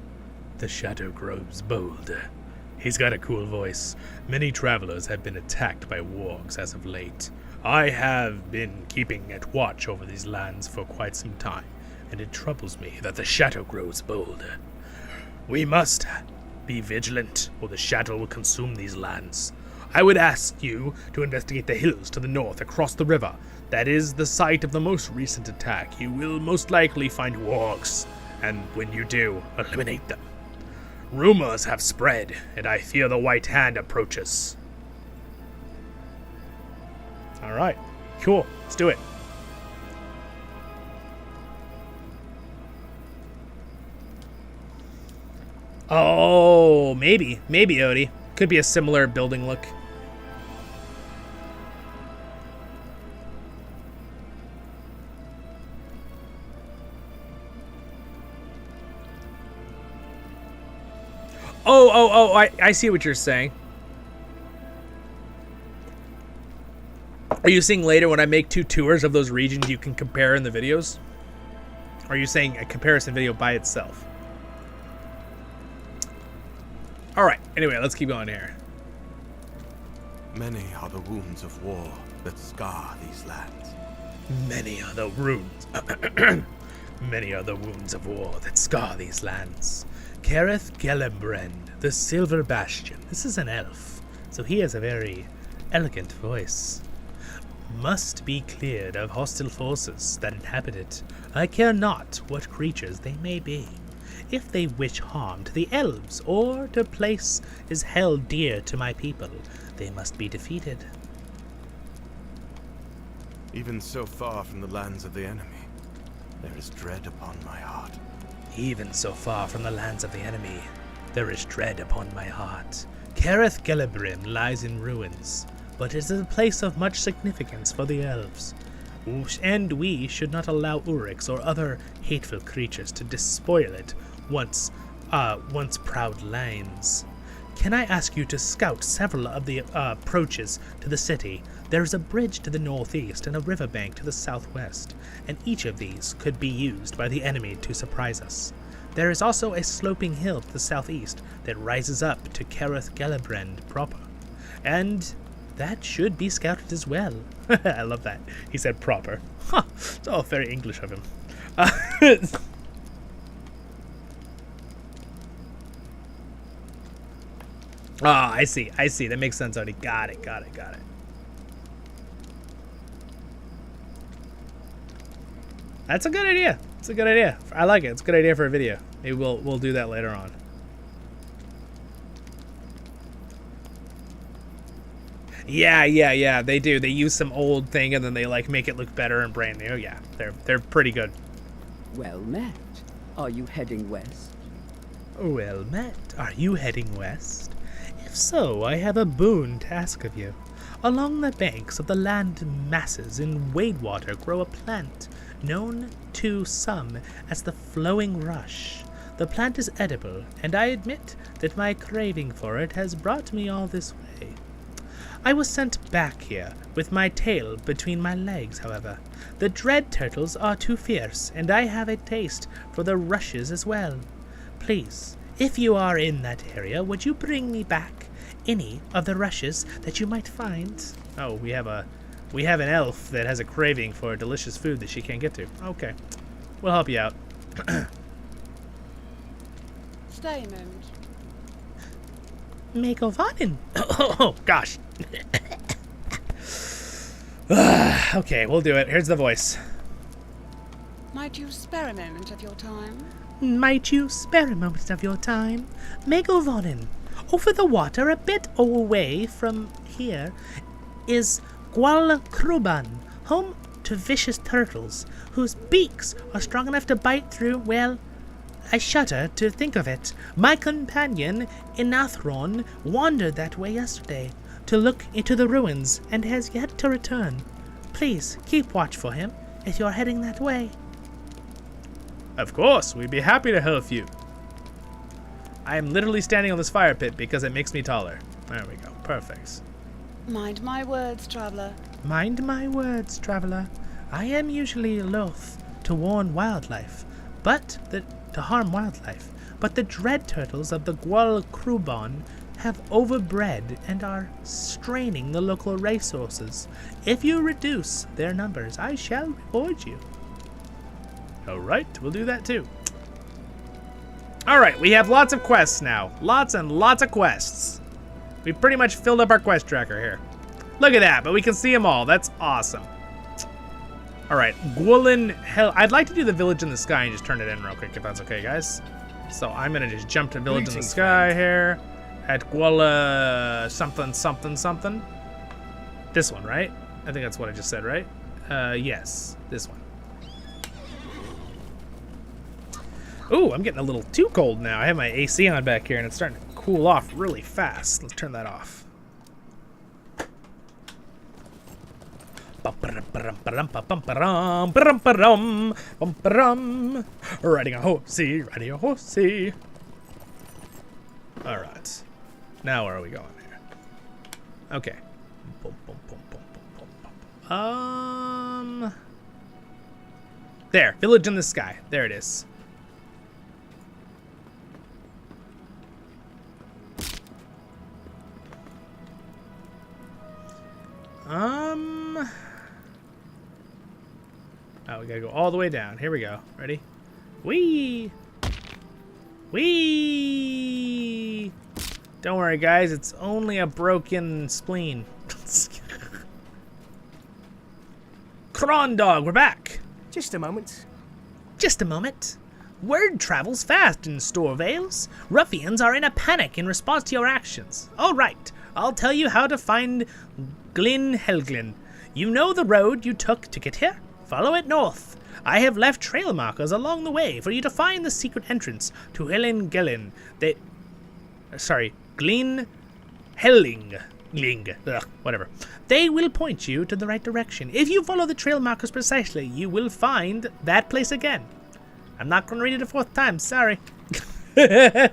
The shadow grows bolder. He's got a cool voice. Many travelers have been attacked by wargs as of late. I have been keeping at watch over these lands for quite some time, and it troubles me that the shadow grows bolder. We must be vigilant, or the shadow will consume these lands. I would ask you to investigate the hills to the north across the river. That is the site of the most recent attack. You will most likely find wargs, and when you do, eliminate them. Rumors have spread, and I fear the White Hand approaches. All right, cool. Let's do it. Oh, maybe, Odie. Could be a similar building look. Oh, I see what you're saying. Are you saying later when I make 2 tours of those regions you can compare in the videos? Or are you saying a comparison video by itself? Alright, anyway, let's keep going here. Many are the wounds of war that scar these lands. Many are the wounds. Many are the wounds of war that scar these lands. Careth Gelebren, the Silver Bastion. This is an elf, so he has a very elegant voice. Must be cleared of hostile forces that inhabit it. I care not what creatures they may be. If they wish harm to the elves, or to place is held dear to my people, they must be defeated. Even so far from the lands of the enemy, there is dread upon my heart. Even so far from the lands of the enemy, there is dread upon my heart. Careth Gelebren lies in ruins, but it is a place of much significance for the elves. And we should not allow Uryx or other hateful creatures to despoil it once proud lands. Can I ask you to scout several of the approaches to the city? There is a bridge to the northeast and a riverbank to the southwest, and each of these could be used by the enemy to surprise us. There is also a sloping hill to the southeast that rises up to Careth Gelebren proper, and that should be scouted as well. I love that. He said proper. Huh, it's all very English of him. I see. That makes sense, Odie. Got it. That's a good idea. It's a good idea. I like it. It's a good idea for a video. Maybe we'll do that later on. Yeah. They do. They use some old thing and then they like make it look better and brand new. Yeah, they're pretty good. Well met. Are you heading west? Well met. Are you heading west? If so, I have a boon to ask of you. Along the banks of the land masses in Wadewater grow a plant known to some as the flowing rush. The plant is edible, and I admit that my craving for it has brought me all this way. I was sent back here with my tail between my legs, however. The dread turtles are too fierce, and I have a taste for the rushes as well. Please, if you are in that area, would you bring me back any of the rushes that you might find? Oh, we have an elf that has a craving for delicious food that she can't get to. Okay, we'll help you out. Stay a moment. Make a Warden. Oh, gosh. Okay, we'll do it. Here's the voice. Might you spare a moment of your time? Might you spare a moment of your time? Make a Warden. Over the water, a bit away from here, is Gwalkruban, home to vicious turtles, whose beaks are strong enough to bite through, well, I shudder to think of it. My companion, Inathron, wandered that way yesterday to look into the ruins and has yet to return. Please keep watch for him if you're heading that way. Of course, we'd be happy to help you. I am literally standing on this fire pit because it makes me taller. There we go. Perfect. Mind my words, traveler. Mind my words, traveler. I am usually loath to warn wildlife, to harm wildlife, but the dread turtles of the Gwalkruban have overbred and are straining the local resources. If you reduce their numbers, I shall reward you. Alright, we'll do that too. Alright, we have lots of quests now. Lots and lots of quests. We pretty much filled up our quest tracker here. Look at that, but we can see them all. That's awesome. Alright, Gwalin Hell. I'd like to do the Village in the Sky and just turn it in real quick, if that's okay, guys. So I'm going to just jump to Village in the Sky here. At Gwala something. This one, right? I think that's what I just said, right? Yes, this one. Ooh, I'm getting a little too cold now. I have my AC on back here and it's starting to cool off really fast. Let's turn that off. Riding a horsey. Alright. Now where are we going here? Okay. There, Village in the Sky. There it is. Oh, we gotta go all the way down. Here we go. Ready? Whee! Whee! Don't worry, guys. It's only a broken spleen. Cron Dog, we're back. Just a moment. Just a moment. Word travels fast in Storvales. Ruffians are in a panic in response to your actions. All right, I'll tell you how to find Glyn Helglin. You know the road you took to get here? Follow it north. I have left trail markers along the way for you to find the secret entrance to Glyn Helling. Whatever. They will point you to the right direction. If you follow the trail markers precisely, you will find that place again. I'm not going to read it a fourth time, sorry. Hey,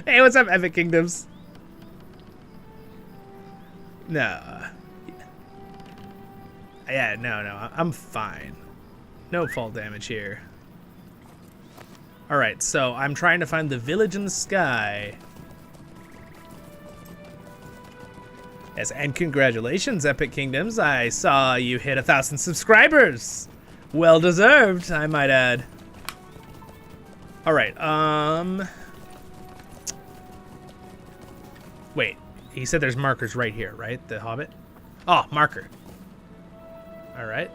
what's up, Epic Kingdoms? No. Yeah, no, I'm fine. No fall damage here. Alright, so I'm trying to find the Village in the Sky. Yes, and congratulations, Epic Kingdoms. I saw you hit 1,000 subscribers. Well deserved, I might add. Alright, wait, he said there's markers right here, right? The Hobbit? Oh, marker. Alright.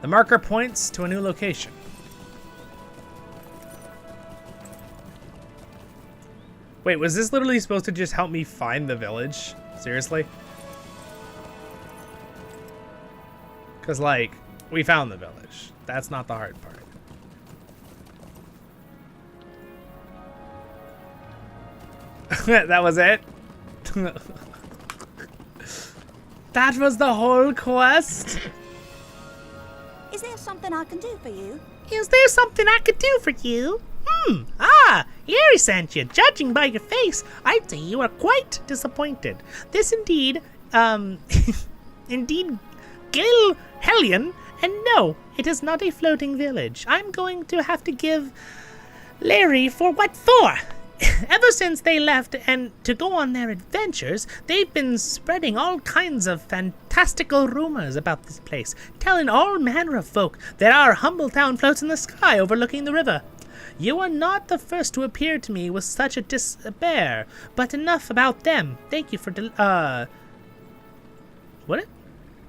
The marker points to a new location. Wait, was this literally supposed to just help me find the village? Seriously? Because, like, we found the village. That's not the hard part. That was it? That was the whole quest? Is there something I can do for you? Is there something I could do for you? Ah, Larry sent you. Judging by your face, I'd say you are quite disappointed. This indeed, indeed, Gil Hellion, and no, it is not a floating village. I'm going to have to give Larry for what for. Ever since they left and to go on their adventures, they've been spreading all kinds of fantastical rumors about this place, telling all manner of folk that our humble town floats in the sky overlooking the river. You are not the first to appear to me with such a despair, but enough about them. Thank you for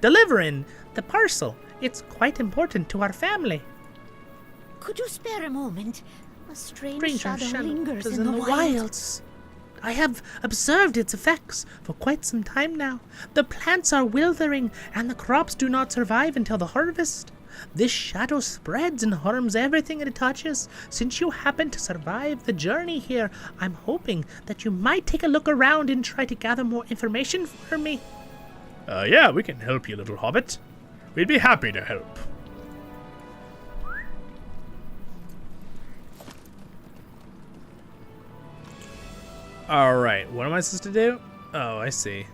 delivering the parcel. It's quite important to our family. Could you spare a moment? A strange Shadow shadow lingers in the wilds. I have observed its effects for quite some time now. The plants are withering, and the crops do not survive until the harvest. This shadow spreads and harms everything it touches. Since you happen to survive the journey here, I'm hoping that you might take a look around and try to gather more information for me. Yeah, we can help you, little hobbit. We'd be happy to help. Alright, what am I supposed to do? Oh, I see.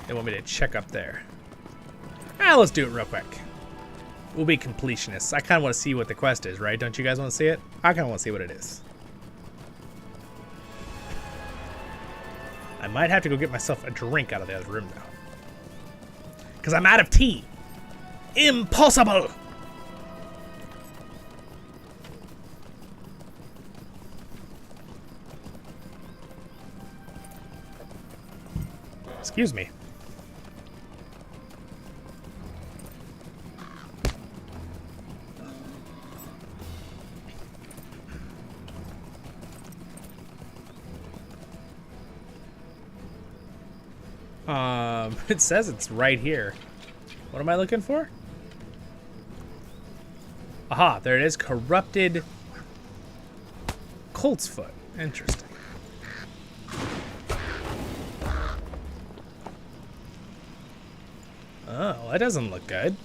They want me to check up there. Let's do it real quick. We'll be completionists. I kind of want to see what the quest is, right? Don't you guys want to see it? I kind of want to see what it is. I might have to go get myself a drink out of the other room now. Because I'm out of tea. Impossible! Excuse me. It says it's right here. What am I looking for? Aha, there it is. Corrupted Colt's Foot. Interesting. Oh, that doesn't look good.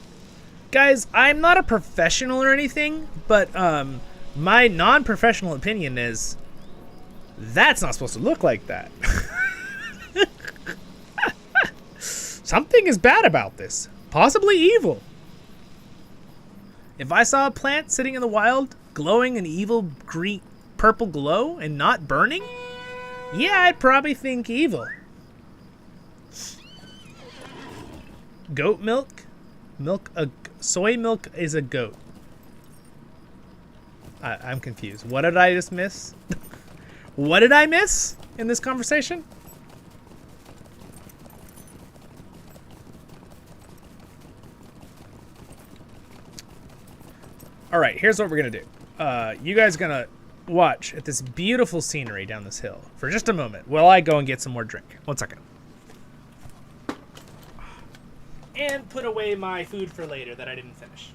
Guys, I'm not a professional or anything, but my non-professional opinion is that's not supposed to look like that. Something is bad about this. Possibly evil. If I saw a plant sitting in the wild, glowing an evil green, purple glow and not burning, yeah, I'd probably think evil. Goat milk? Soy milk is a goat. I'm confused. What did I just miss? What did I miss in this conversation? All right, here's what we're gonna do. You guys are gonna watch at this beautiful scenery down this hill for just a moment while I go and get some more drink. 1 second. And put away my food for later that I didn't finish.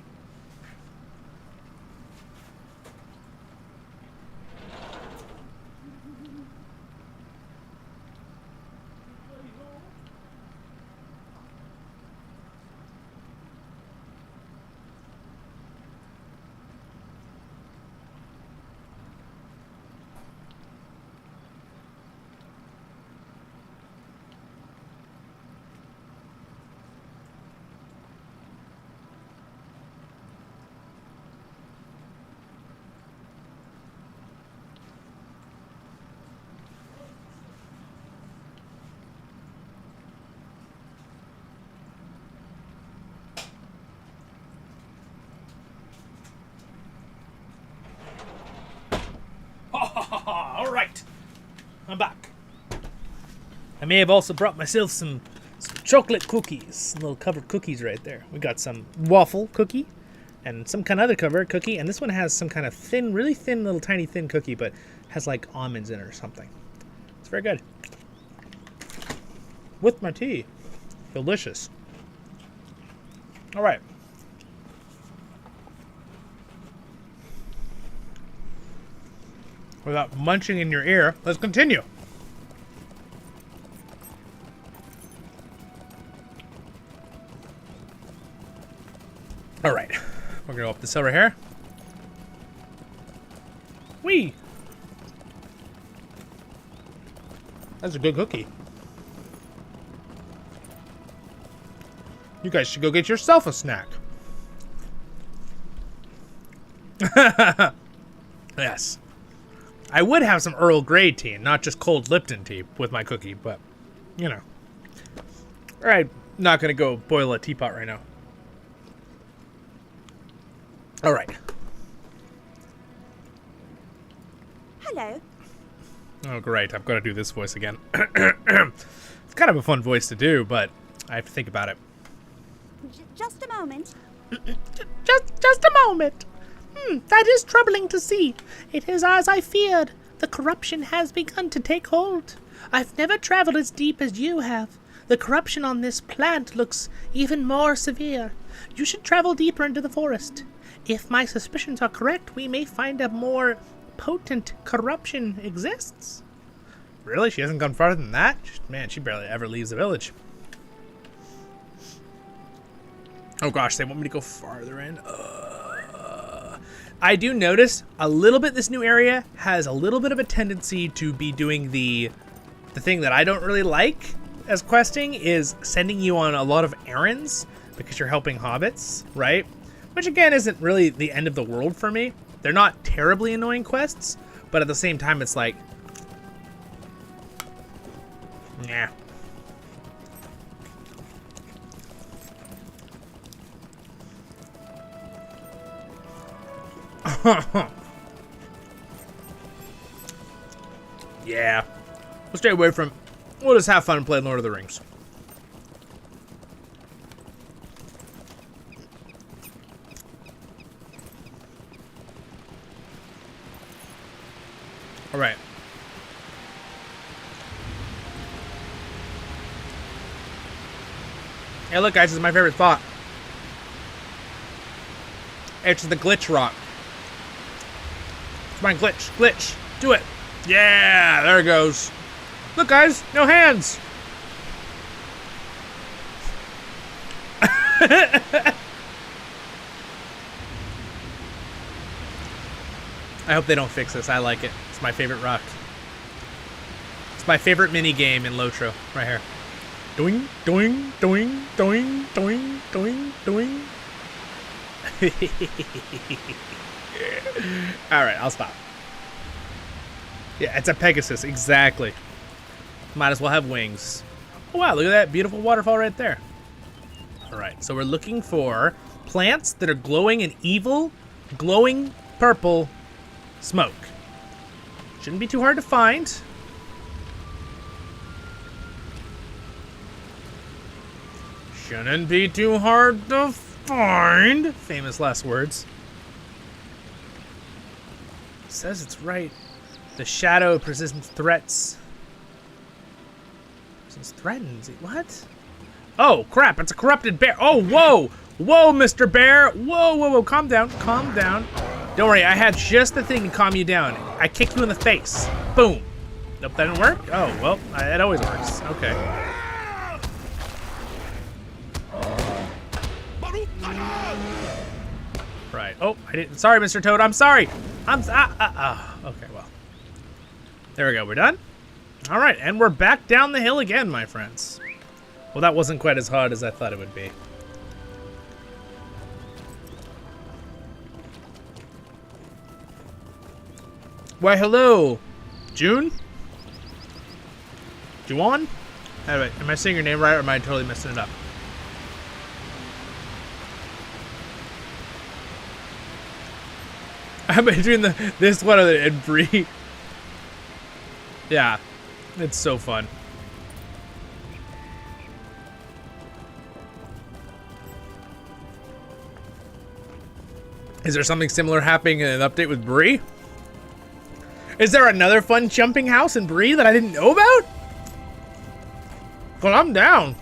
All right, I'm back. I may have also brought myself some chocolate cookies. Little covered cookies right there. We got some waffle cookie and some kind of other covered cookie. And this one has some kind of thin, really thin, little tiny thin cookie, but has like almonds in it or something. It's very good. With my tea. Delicious. All right. Without munching in your ear, let's continue. All right, we're gonna go up this over here. Whee! That's a good cookie. You guys should go get yourself a snack. Yes. I would have some Earl Grey tea, not just cold Lipton tea with my cookie, but, you know. All right, not gonna go boil a teapot right now. All right. Hello. Oh, great. I've got to do this voice again. It's kind of a fun voice to do, but I have to think about it. Just a moment. Just a moment. That is troubling to see. It is as I feared. The corruption has begun to take hold. I've never traveled as deep as you have. The corruption on this plant looks even more severe. You should travel deeper into the forest. If my suspicions are correct, we may find a more potent corruption exists. Really? She hasn't gone farther than that? Man, she barely ever leaves the village. Oh gosh, they want me to go farther in. I do notice a little bit this new area has a little bit of a tendency to be doing the thing that I don't really like as questing is sending you on a lot of errands because you're helping hobbits, right? Which again isn't really the end of the world for me. They're not terribly annoying quests, but at the same time it's like, nah. Yeah. We'll stay away from... We'll just have fun and play Lord of the Rings. Alright. Hey, look, guys, this is my favorite spot. It's the glitch rock. Come on, glitch, glitch. Do it. Yeah, there it goes. Look, guys, no hands. I hope they don't fix this. I like it. It's my favorite rock. It's my favorite mini game in Lotro, right here. Doing, doing, doing, doing, doing, doing, doing. All right, I'll stop. Yeah, it's a Pegasus, exactly. Might as well have wings. Oh, wow, look at that beautiful waterfall right there. All right, so we're looking for plants that are glowing in evil, glowing purple smoke. Shouldn't be too hard to find. Shouldn't be too hard to find. Famous last words. It says it's right. The shadow persistent threats. Threatens. What? Oh, crap. It's a corrupted bear. Oh, whoa. Whoa, Mr. Bear. Whoa, whoa, whoa. Calm down. Calm down. Don't worry. I had just the thing to calm you down. I kicked you in the face. Boom. Nope, that didn't work? Oh, well, it always works. Okay. Right. Oh, I didn't. Sorry, Mr. Toad. I'm sorry. Okay, well. There we go. We're done? All right, and we're back down the hill again, my friends. Well, that wasn't quite as hard as I thought it would be. Why, hello, June? Juan? Anyway, am I saying your name right, or am I totally messing it up? I'm between this one and Bree. Yeah, it's so fun. Is there something similar happening in an update with Bree? Is there another fun jumping house in Bree that I didn't know about? Well, I'm down.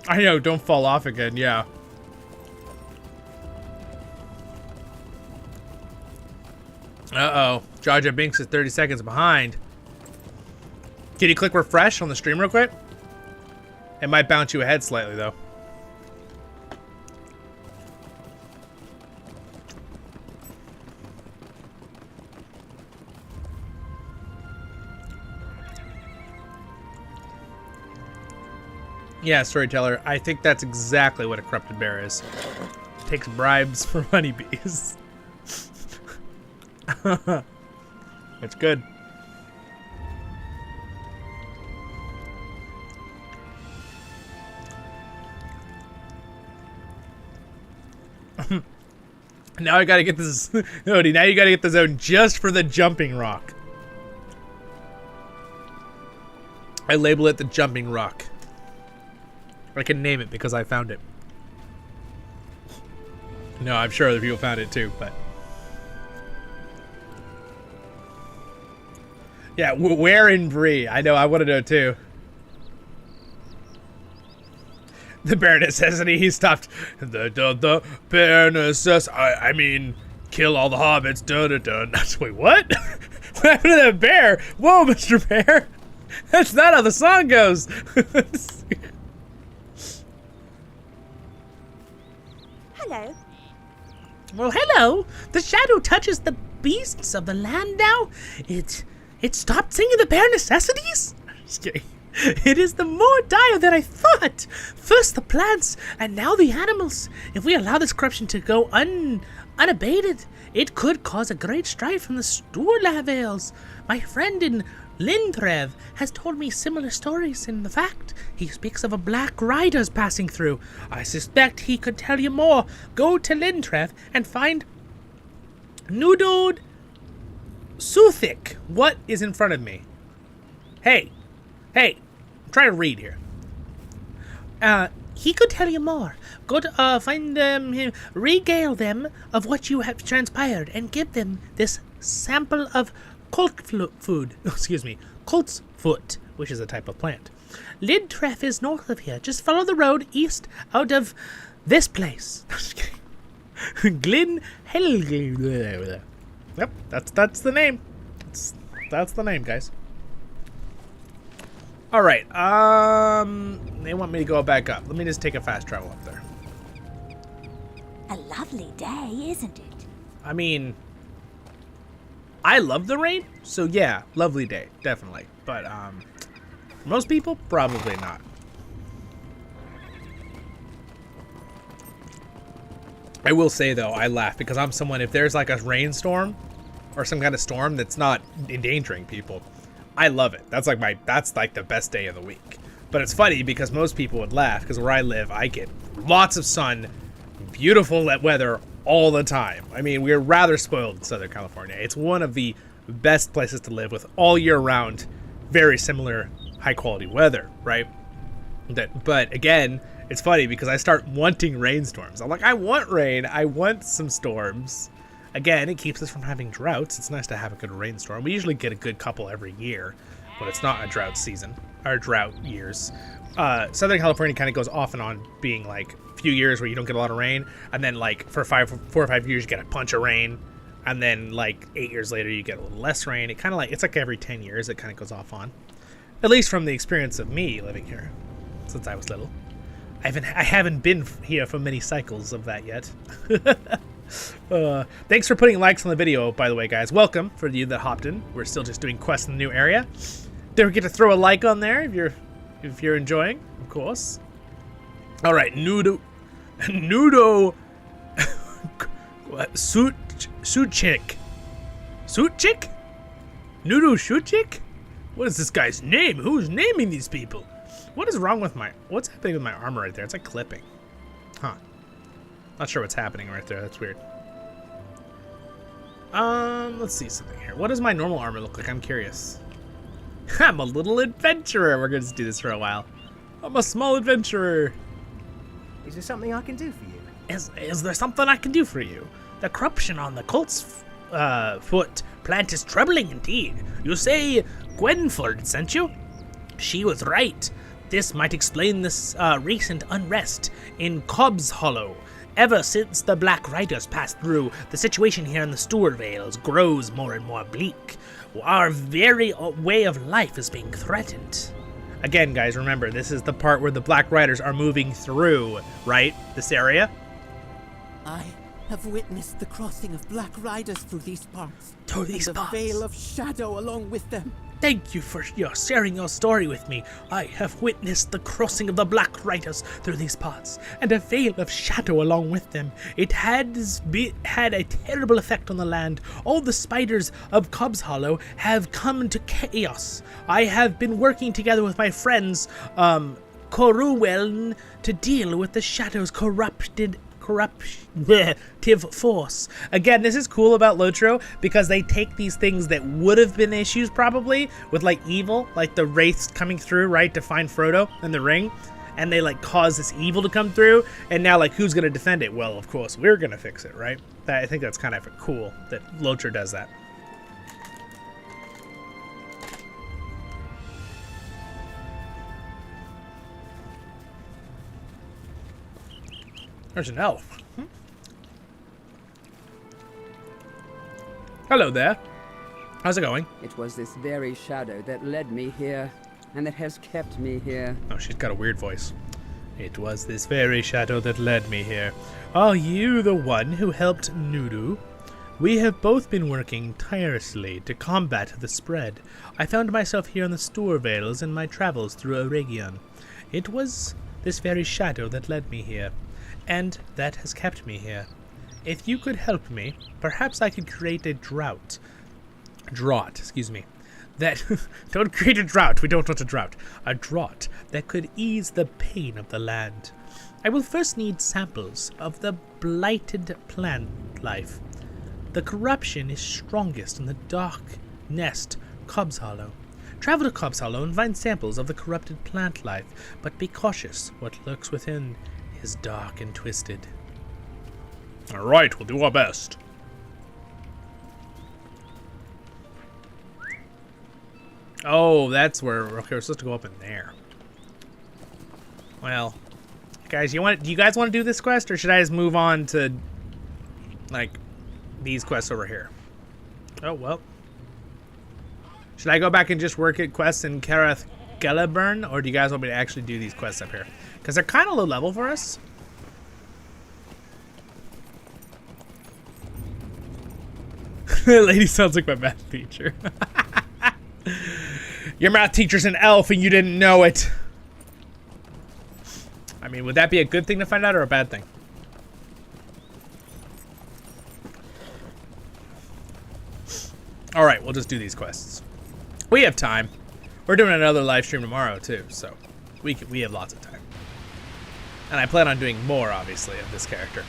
I know, don't fall off again, yeah. Uh-oh. Jar Jar Binks is 30 seconds behind. Can you click refresh on the stream real quick? It might bounce you ahead slightly, though. Yeah, storyteller. I think that's exactly what a corrupted bear is. Takes bribes for honeybees. It's good. Now I gotta get this. Odie, now you gotta get the zone just for the jumping rock. I label it the jumping rock. I can name it because I found it. No, I'm sure other people found it too, but. Yeah, where in Bree? I know, I want to know too. The bare necessity, he stopped. The bare necessity. I mean, kill all the hobbits. Wait, what? What happened to that bear? Whoa, Mr. Bear. That's not how the song goes. Hello. Well, hello. The shadow touches the beasts of the land now. It stopped singing the bare necessities? Just kidding. It is the more dire than I thought. First the plants, and now the animals. If we allow this corruption to go unabated, it could cause a great strife from the Sturlavales. My friend in Lindrev has told me similar stories. In the fact, he speaks of a black riders passing through. I suspect he could tell you more. Go to Lindrev and find Nudod Suthik. What is in front of me? Hey, I'm trying to read here. He could tell you more. Go to find him, regale them of what you have transpired, and give them this sample of colt's foot, which is a type of plant. Lindtref is north of here. Just follow the road east out of this place. Glyn Helg. Yep, that's the name. That's the name, guys. All right. They want me to go back up. Let me just take a fast travel up there. A lovely day, isn't it? I mean, I love the rain, so yeah, lovely day, definitely. But for most people, probably not. I will say though, I laugh because I'm someone, if there's like a rainstorm or some kind of storm that's not endangering people, I love it. That's like the best day of the week. But it's funny because most people would laugh because where I live, I get lots of sun, beautiful weather all the time. I mean, we're rather spoiled in Southern California. It's one of the best places to live with all year round, very similar high quality weather, right? But again, it's funny because I start wanting rainstorms. I'm like, I want rain. I want some storms. Again, it keeps us from having droughts. It's nice to have a good rainstorm. We usually get a good couple every year, but it's not a drought season or drought years. Southern California kind of goes off and on being like a few years where you don't get a lot of rain, and then like for 4 or 5 years you get a bunch of rain, and then like 8 years later you get a little less rain. It kind of like, it's like every 10 years it kind of goes off on. At least from the experience of me living here since I was little. I haven't been here for many cycles of that yet. Thanks for putting likes on the video, by the way, guys. Welcome for you that hopped in. We're still just doing quests in the new area. Don't forget to throw a like on there if you're enjoying, of course. All right, Nudo, Suchik, Nudo Shuchik. What is this guy's name? Who's naming these people? What is wrong with what's happening with my armor right there? It's like clipping. Huh. Not sure what's happening right there. That's weird. Let's see something here. What does my normal armor look like? I'm curious. I'm a little adventurer. We're going to do this for a while. I'm a small adventurer. Is there something I can do for you? Is there something I can do for you? The corruption on the cult's foot plant is troubling indeed. You say Gwenford sent you? She was right. This might explain this recent unrest in Cobb's Hollow. Ever since the Black Riders passed through, the situation here in the Stour Vales grows more and more bleak. Our very way of life is being threatened. Again, guys, remember, this is the part where the Black Riders are moving through, right? This area? I have witnessed the crossing of Black Riders through these parts. Through these and parts? the Veil of Shadow along with them. Thank you for sharing your story with me. I have witnessed the crossing of the Black Riders through these parts, and a veil of shadow along with them. It had a terrible effect on the land. All the spiders of Cobb's Hollow have come into chaos. I have been working together with my friends, Coruweln, to deal with the shadow's corruptive force. Again, this is cool about Lotro because they take these things that would have been issues probably with like evil, like the wraiths coming through, right, to find Frodo in the ring, and they like cause this evil to come through, and now like who's gonna defend it? Well, of course we're gonna fix it, right? I think that's kind of cool that Lotro does that. There's an elf. Hello there. How's it going? It was this very shadow that led me here, and that has kept me here. Oh, she's got a weird voice. It was this very shadow that led me here. Are you the one who helped Nudu? We have both been working tirelessly to combat the spread. I found myself here in the Stour Vales in my travels through Eregion. It was this very shadow that led me here, and that has kept me here. If you could help me, perhaps I could create a draught, that, don't create a drought, we don't want a drought, a draught that could ease the pain of the land. I will first need samples of the blighted plant life. The corruption is strongest in the dark nest, Cobb's Hollow. Travel to Cobb's Hollow and find samples of the corrupted plant life, but be cautious, what lurks within is dark and twisted. Alright, we'll do our best. Oh, that's where, okay, we're supposed to go up in there. Well, guys, do you guys want to do this quest, or should I just move on to, like, these quests over here? Oh, well. Should I go back and just work at quests in Carath Celeburn, or do you guys want me to actually do these quests up here? Because they're kind of low level for us. Lady sounds like my math teacher. Your math teacher's an elf and you didn't know it. I mean, would that be a good thing to find out or a bad thing? Alright, we'll just do these quests. We have time. We're doing another live stream tomorrow too, so we have lots of time. And I plan on doing more, obviously, of this character.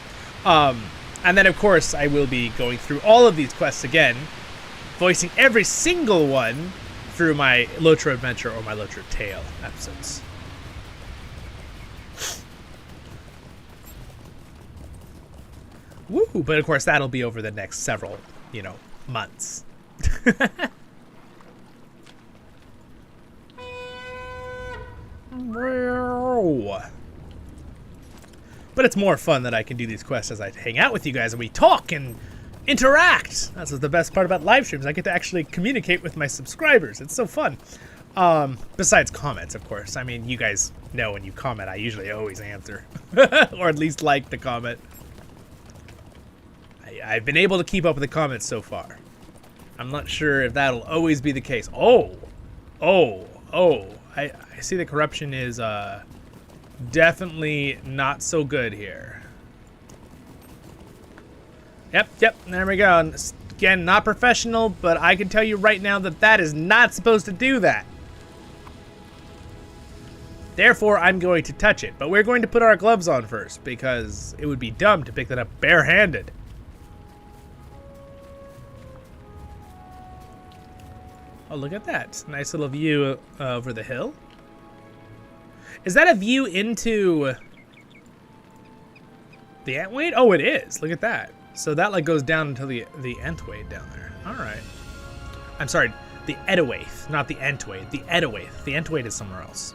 And then, of course, I will be going through all of these quests again, voicing every single one through my Lotro Adventure or my Lotro Tale episodes. Woo! But, of course, that'll be over the next several, months. But it's more fun that I can do these quests as I hang out with you guys and we talk and interact. That's the best part about live streams. I get to actually communicate with my subscribers. It's so fun. Besides comments, of course. I mean, you guys know when you comment, I usually always answer. Or at least like the comment. I've been able to keep up with the comments so far. I'm not sure if that'll always be the case. Oh. I see the corruption is, definitely not so good here. Yep, there we go. And again, not professional, but I can tell you right now that that is not supposed to do that. Therefore, I'm going to touch it. But we're going to put our gloves on first, because it would be dumb to pick that up barehanded. Oh, look at that. Nice little view over the hill. Is that a view into the Entwade? Oh, it is. Look at that. So that like goes down into the Entwade down there. All right. I'm sorry, the Edawaith, not the Entwade. The Edawaith. The Entwade is somewhere else.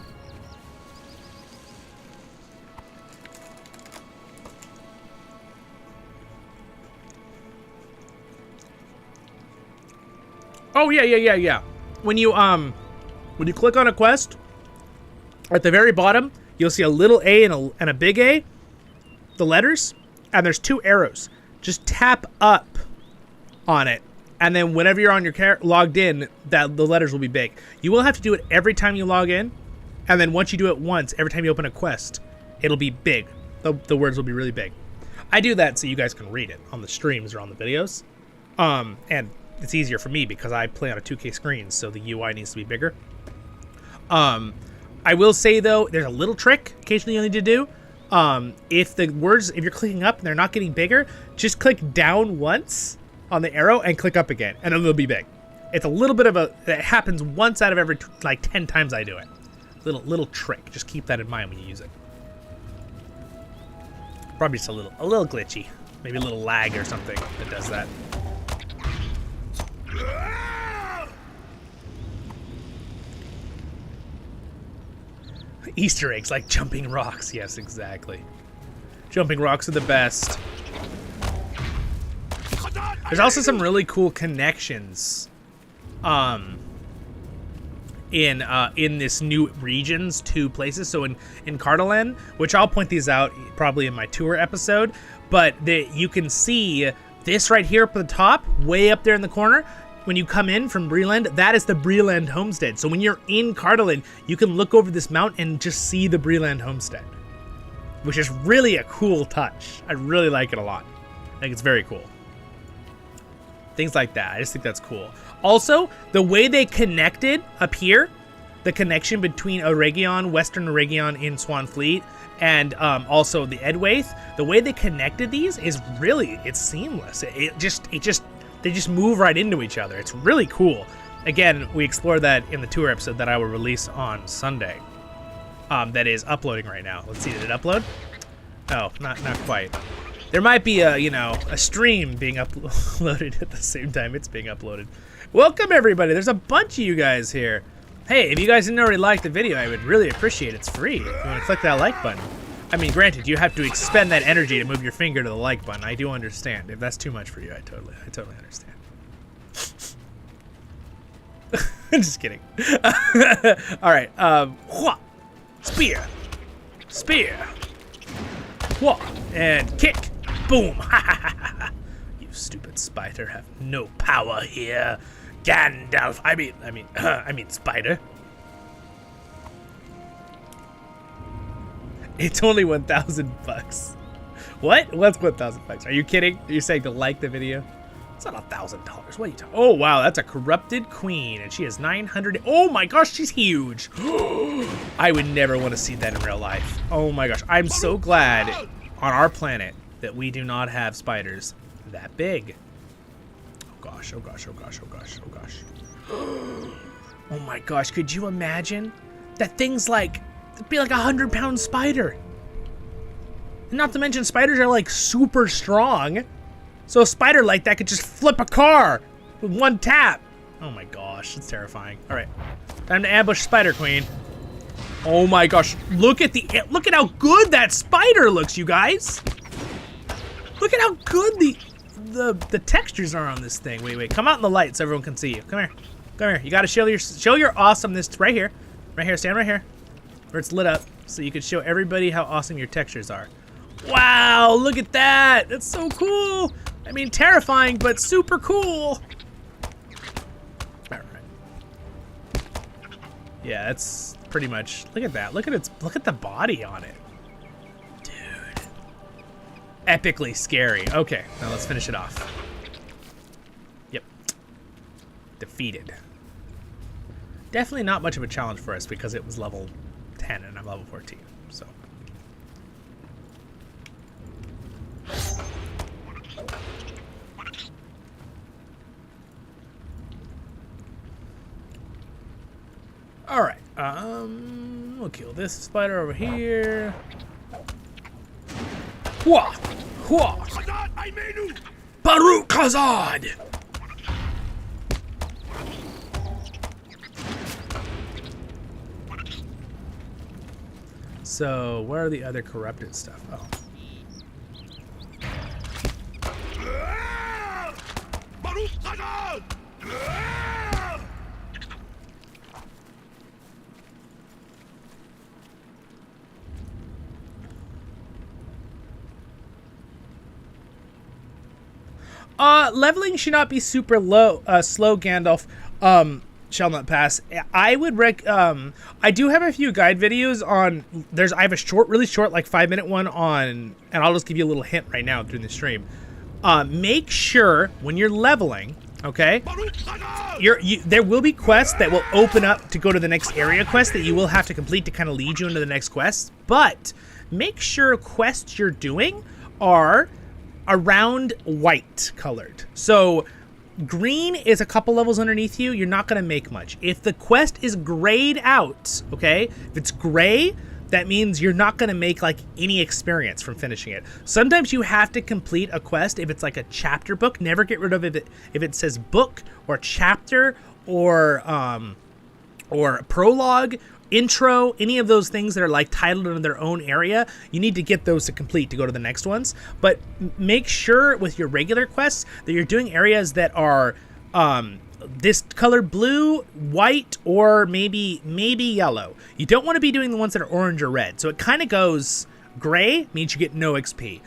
Oh yeah. When you click on a quest, at the very bottom, you'll see a little A and a big A, the letters, and there's 2 arrows. Just tap up on it, and then whenever you're on your logged in, the letters will be big. You will have to do it every time you log in, and then once you do it once, every time you open a quest, it'll be big. The words will be really big. I do that so you guys can read it on the streams or on the videos, and it's easier for me because I play on a 2K screen, so the UI needs to be bigger. I will say though, there's a little trick occasionally you need to do. If you're clicking up and they're not getting bigger, just click down once on the arrow and click up again, and then they'll be big. It's a little bit of it happens once out of every like 10 times I do it. Little trick. Just keep that in mind when you use it. Probably just a little glitchy, maybe a little lag or something that does that. Easter eggs like jumping rocks. Yes, exactly. Jumping rocks are the best. There's also some really cool connections in this new regions to places. So in Cardolan, which I'll point these out probably in my tour episode, but you can see this right here up at the top, way up there in the corner. When you come in from Breland, that is the Breland Homestead. So when you're in Cardolan, you can look over this mountain and just see the Breland Homestead, which is really a cool touch. I really like it a lot. I think it's very cool. Things like that. I just think that's cool. Also, the way they connected up here, the connection between Eregion, Western Eregion in Swanfleet, and also the Edawaith, the way they connected these is really, it's seamless. They just move right into each other. It's really cool. Again, we explored that in the tour episode that I will release on Sunday. That is uploading right now. Let's see, did it upload? Oh, not quite. There might be a stream being uploaded at the same time it's being uploaded. Welcome everybody. There's a bunch of you guys here. Hey, if you guys didn't already like the video, I would really appreciate it. It's free. If you want to click that like button. I mean, granted, you have to expend that energy to move your finger to the like button. I do understand. If that's too much for you, I totally understand. Just kidding. All right. Spear. And kick. Boom. You stupid spider have no power here. Gandalf. I mean spider. It's only $1,000. What? What's $1,000? Are you kidding? You're saying to like the video? It's not $1,000. What are you talking? Oh wow, that's a corrupted queen, and she has 900. Oh my gosh, she's huge. I would never want to see that in real life. Oh my gosh, I'm so glad on our planet that we do not have spiders that big. Oh gosh, oh gosh, oh gosh, oh gosh, oh gosh. Oh my gosh, could you imagine that thing's like, it'd be like a 100-pound spider. And not to mention spiders are like super strong. So a spider like that could just flip a car with one tap. Oh my gosh, it's terrifying. All right, time to ambush Spider Queen. Oh my gosh, look at how good that spider looks, you guys. Look at how good the textures are on this thing. Wait, come out in the light so everyone can see you. Come here. You gotta show your awesomeness right here. Stand right here, where it's lit up, so you can show everybody how awesome your textures are. Wow, look at that. That's so cool. I mean, terrifying, but super cool. All right. Yeah, that's pretty much, look at that. Look at the body on it. Dude. Epically scary. Okay, now let's finish it off. Yep. Defeated. Definitely not much of a challenge for us because it was level 10 and I'm level 14, so. All right. We'll kill this spider over here. Hua! Hua! Baruch Khazad! So, where are the other corrupted stuff? Oh. Baruch Khazad! Leveling should not be super slow, Gandalf. Shall not pass. I would I do have a few guide videos on, I have a really short, like 5-minute one on, and I'll just give you a little hint right now during the stream. Make sure when you're leveling, okay, there will be quests that will open up to go to the next area quest that you will have to complete to kind of lead you into the next quest, but make sure quests you're doing are around white colored. So green is a couple levels underneath you. You're not going to make much. If the quest is grayed out, okay, if it's gray, that means you're not going to make like any experience from finishing it. Sometimes you have to complete a quest if it's like a chapter book. Never get rid of it if it says book or chapter or prologue, intro, any of those things that are like titled in their own area. You need to get those to complete to go to the next ones. But make sure with your regular quests that you're doing areas that are this color blue, white, or maybe yellow. You don't want to be doing the ones that are orange or red. So it kind of goes gray, means you get no XP.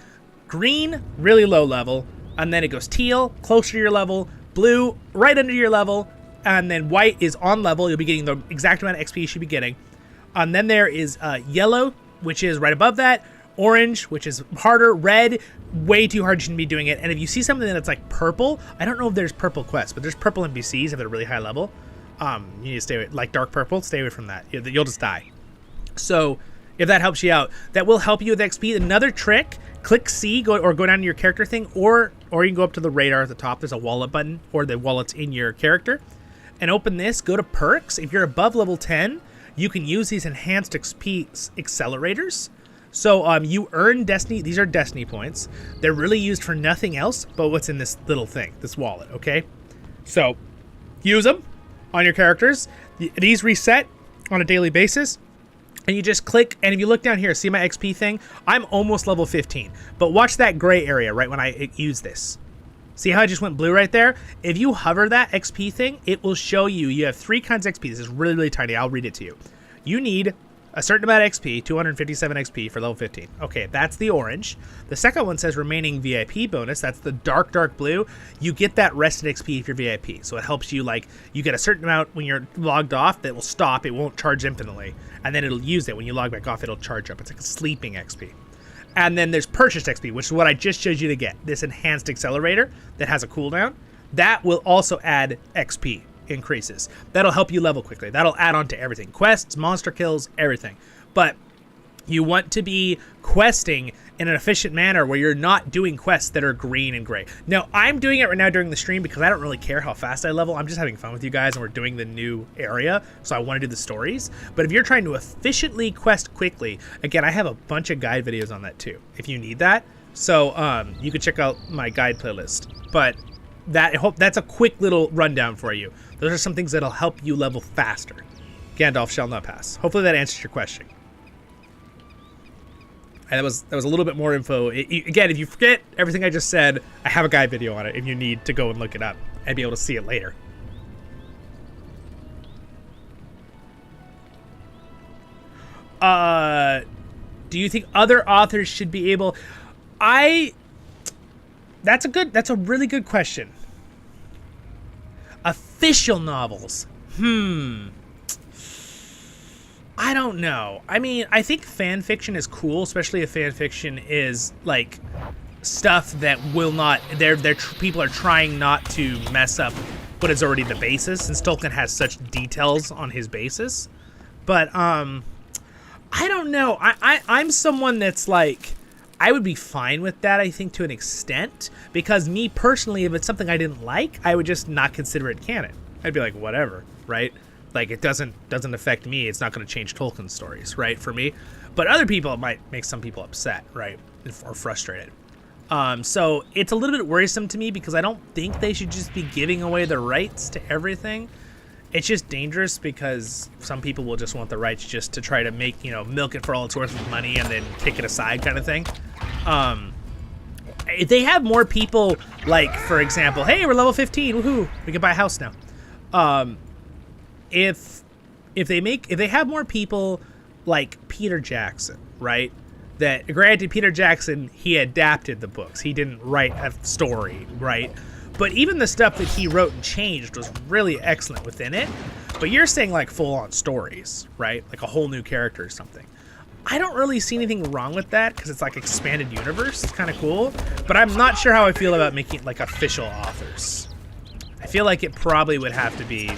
Green, really low level. And then it goes teal, closer to your level. Blue, right under your level. And then white is on level. You'll be getting the exact amount of XP you should be getting. And then there is yellow, which is right above that. Orange, which is harder. Red, way too hard. You shouldn't be doing it. And if you see something that's like purple, I don't know if there's purple quests, but there's purple NPCs if they're really high level. You need to stay away, like dark purple, stay away from that. You'll just die. So if that helps you out, that will help you with XP. Another trick, click C, go down to your character thing, or you can go up to the radar at the top. There's a wallet button, or the wallet's in your character. And open this, go to perks. If you're above level 10, you can use these enhanced XP accelerators. So you earn destiny. These are destiny points. They're really used for nothing else but what's in this little thing, this wallet, okay? So use them on your characters. These reset on a daily basis. And you just click, and if you look down here, see my XP thing? I'm almost level 15. But watch that gray area right when I use this. See how I just went blue right there? If you hover that XP thing, it will show you have 3 kinds of XP. This is really, really tiny. I'll read it to you. You need a certain amount of XP, 257 XP for level 15. Okay, that's the orange. The second one says remaining VIP bonus. That's the dark, dark blue. You get that rested XP if you're VIP. So it helps you, like, you get a certain amount when you're logged off that will stop. It won't charge infinitely. And then it'll use it. When you log back off, it'll charge up. It's like a sleeping XP. And then there's purchased XP, which is what I just showed you to get. This enhanced accelerator that has a cooldown. That will also add XP increases. That'll help you level quickly. That'll add on to everything. Quests, monster kills, everything. But you want to be questing in an efficient manner where you're not doing quests that are green and gray. Now, I'm doing it right now during the stream because I don't really care how fast I level. I'm just having fun with you guys, and we're doing the new area, so I want to do the stories. But if you're trying to efficiently quest quickly, again, I have a bunch of guide videos on that too, if you need that. So you can check out my guide playlist. But that's a quick little rundown for you. Those are some things that'll help you level faster. Gandalf shall not pass. Hopefully that answers your question. And that was a little bit more info. Again, if you forget everything I just said, I have a guide video on it if you need to go and look it up and be able to see it later. Do you think other authors should be able... That's a really good question. Official novels. I don't know. I mean, I think fan fiction is cool, especially if fan fiction is like stuff that will not. People are trying not to mess up what is already the basis, since Tolkien has such details on his basis. But I don't know. I'm someone that's like, I would be fine with that, I think, to an extent, because me personally, if it's something I didn't like, I would just not consider it canon. I'd be like, whatever, right? Like, it doesn't affect me. It's not going to change Tolkien's stories, right, for me. But other people, it might make some people upset, right, or frustrated. So it's a little bit worrisome to me because I don't think they should just be giving away the rights to everything. It's just dangerous because some people will just want the rights just to try to make, you know, milk it for all it's worth with money and then kick it aside kind of thing. If they have more people, like, for example, hey, we're level 15, woohoo, we can buy a house now. If they have more people like Peter Jackson, right? That, granted, Peter Jackson, he adapted the books. He didn't write a story, right? But even the stuff that he wrote and changed was really excellent within it. But you're saying like full-on stories, right? Like a whole new character or something. I don't really see anything wrong with that because it's like expanded universe. It's kind of cool. But I'm not sure how I feel about making it like official authors. I feel like it probably would have to be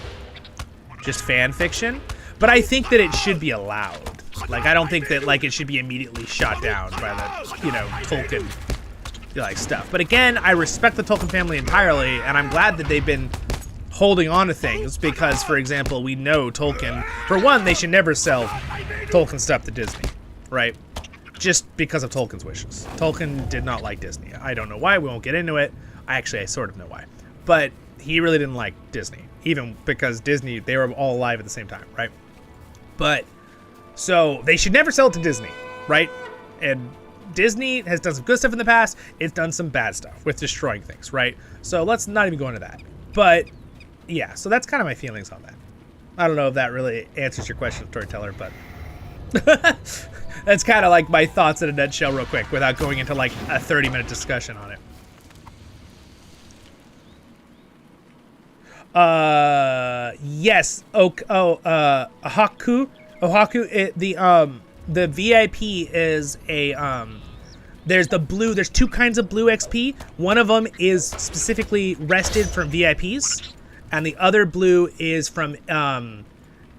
just fan fiction. But I think that it should be allowed. Like, I don't think that like it should be immediately shot down by the, you know, Tolkien like stuff. But again, I respect the Tolkien family entirely, and I'm glad that they've been holding on to things because, for example, we know Tolkien, for one, they should never sell Tolkien stuff to Disney, right? Just because of Tolkien's wishes. Tolkien did not like Disney. I don't know why. We won't get into it. I sort of know why. But he really didn't like Disney, even because Disney, they were all alive at the same time, right? But, so, they should never sell it to Disney, right? And Disney has done some good stuff in the past. It's done some bad stuff with destroying things, right? So let's not even go into that. But, yeah, so that's kind of my feelings on that. I don't know if that really answers your question, Storyteller, but that's kind of like my thoughts in a nutshell real quick without going into like a 30-minute discussion on it. Yes. Ohaku, the VIP is a, there's the blue, there's two kinds of blue XP. One of them is specifically rested from VIPs, and the other blue is from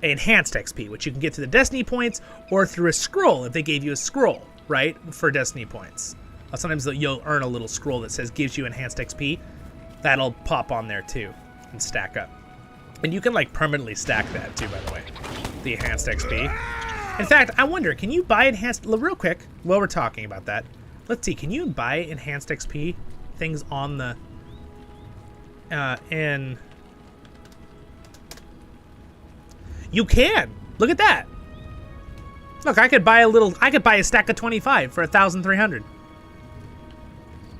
enhanced XP, which you can get through the Destiny points or through a scroll if they gave you a scroll, right, for Destiny points. Sometimes you'll earn a little scroll that says gives you enhanced XP. That'll pop on there too and stack up. And you can like permanently stack that too, by the way, the enhanced XP. In fact, I wonder, can you buy enhanced, real quick, while we're talking about that, let's see, can you buy enhanced XP things on the, you can, look at that. Look, I could buy a stack of 25 for 1,300.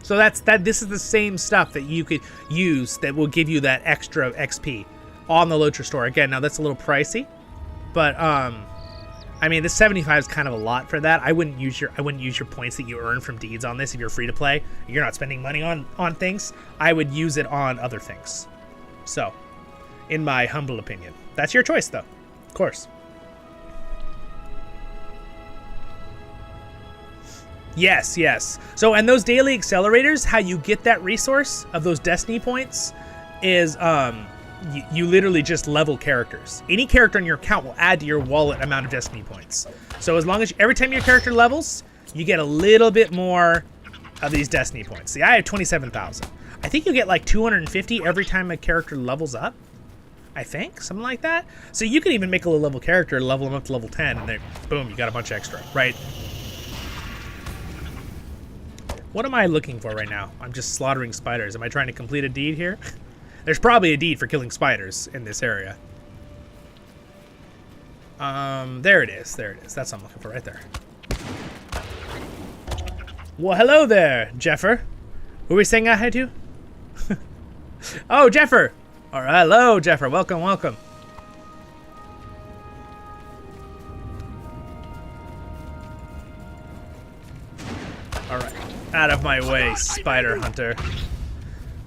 So this is the same stuff that you could use that will give you that extra XP on the Lotra store. Again, now that's a little pricey, but, I mean, the 75 is kind of a lot for that. I wouldn't use your points that you earn from deeds on this if you're free to play. You're not spending money on things. I would use it on other things. So, in my humble opinion, that's your choice, though. Of course. Yes, yes. So, and those daily accelerators, how you get that resource of those Destiny points is, you literally just level characters. Any character in your account will add to your wallet amount of Destiny points. So as long as every time your character levels, you get a little bit more of these Destiny points. See, I have 27,000. I think you get like 250 every time a character levels up. I think, something like that. So you can even make a low-level character, level them up to level 10, and then boom, you got a bunch extra, right? What am I looking for right now? I'm just slaughtering spiders. Am I trying to complete a deed here? There's probably a deed for killing spiders in this area. There it is. There it is. That's what I'm looking for right there. Well, hello there, Jeffer. Who are we saying hi to? Oh, Jeffer. All right, hello, Jeffer. Welcome, welcome. All right, out of my way, spider hunter.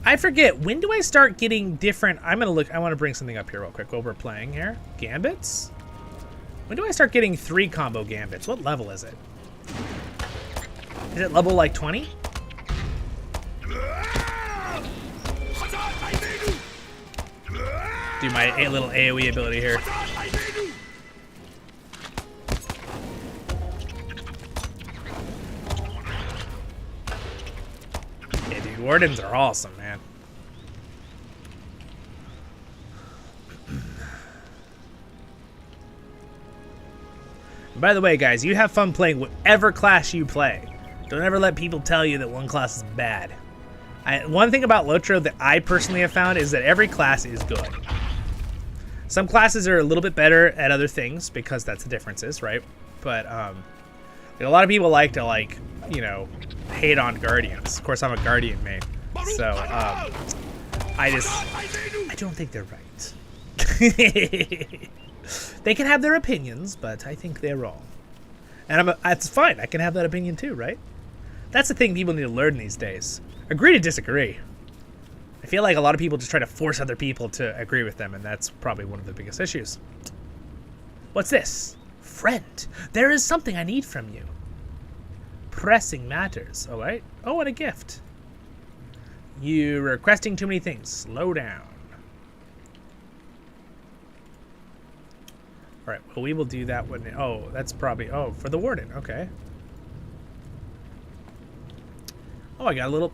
I forget, when do I start getting different? I want to bring something up here real quick while we're playing here. Gambits? When do I start getting 3 combo gambits? What level is it? Is it level like 20? Do my little AoE ability here. Yeah, dude, Wardens are awesome, man. By the way, guys, you have fun playing whatever class you play. Don't ever let people tell you that one class is bad. One thing about Lotro that I personally have found is that every class is good. Some classes are a little bit better at other things because that's the differences, right? But a lot of people like to, like, you know, hate on Guardians. Of course, I'm a Guardian main, so I don't think they're right. They can have their opinions, but I think they're wrong. And that's fine. I can have that opinion too, right? That's the thing people need to learn these days. Agree to disagree. I feel like a lot of people just try to force other people to agree with them, and that's probably one of the biggest issues. What's this? Friend, there is something I need from you. Pressing matters, alright? Oh, and a gift. You're requesting too many things. Slow down. Alright, well, we will do that one. Oh, that's probably... Oh, for the Warden. Okay. Oh, I got a little...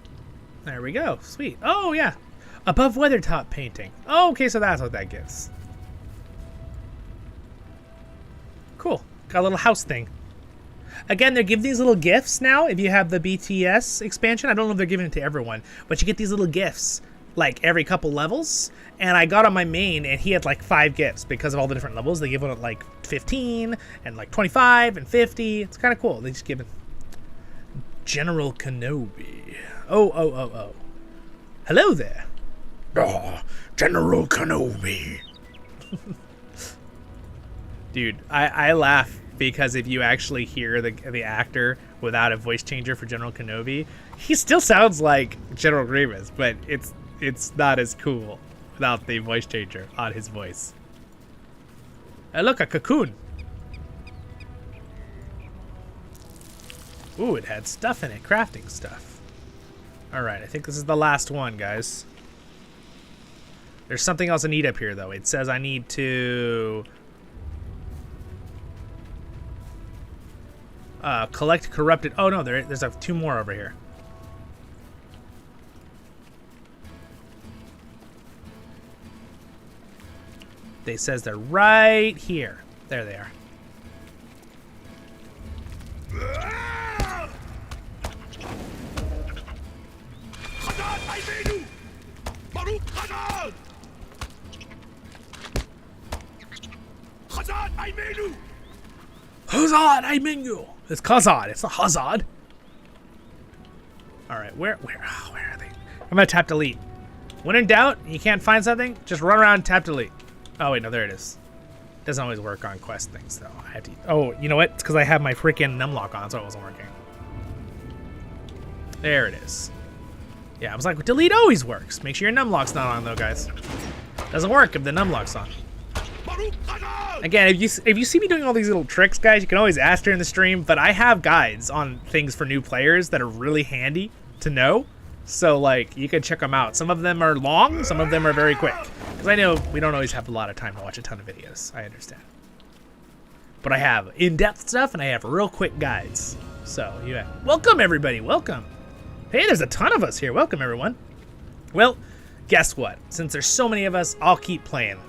There we go. Sweet. Oh, yeah. Above Weathertop painting. Oh, okay, so that's what that gives. Cool. Got a little house thing. Again, they're giving these little gifts now. If you have the BTS expansion, I don't know if they're giving it to everyone, but you get these little gifts like every couple levels. And I got on my main, and he had like 5 gifts because of all the different levels. They give one at like 15 and like 25 and 50. It's kind of cool. They just give it General Kenobi. Oh. Hello there. Oh, General Kenobi. Dude, I laugh because if you actually hear the actor without a voice changer for General Kenobi, he still sounds like General Grievous, but it's not as cool without the voice changer on his voice. Hey, look, a cocoon. Ooh, it had stuff in it, crafting stuff. Alright, I think this is the last one, guys. There's something else I need up here, though. It says I need to... collect corrupted... Oh, no, there's 2 more over here. They says they're right here. There they are. Hazard, I mean you. It's Khazad. It's a Hazard. All right, where are they? I'm gonna tap delete. When in doubt, you can't find something, just run around and tap delete. Oh wait, no, there it is. Doesn't always work on quest things though. I have to. Oh, you know what? It's because I have my freaking numlock on, so it wasn't working. There it is. Yeah, I was like, delete always works. Make sure your numlock's not on though, guys. Doesn't work if the numlock's on. Again, if you see me doing all these little tricks, guys, you can always ask during the stream, but I have guides on things for new players that are really handy to know. So, like, you can check them out. Some of them are long, some of them are very quick. Because I know we don't always have a lot of time to watch a ton of videos. I understand. But I have in-depth stuff, and I have real quick guides. So, yeah. Welcome, everybody. Welcome. Hey, there's a ton of us here. Welcome, everyone. Well, guess what? Since there's so many of us, I'll keep playing.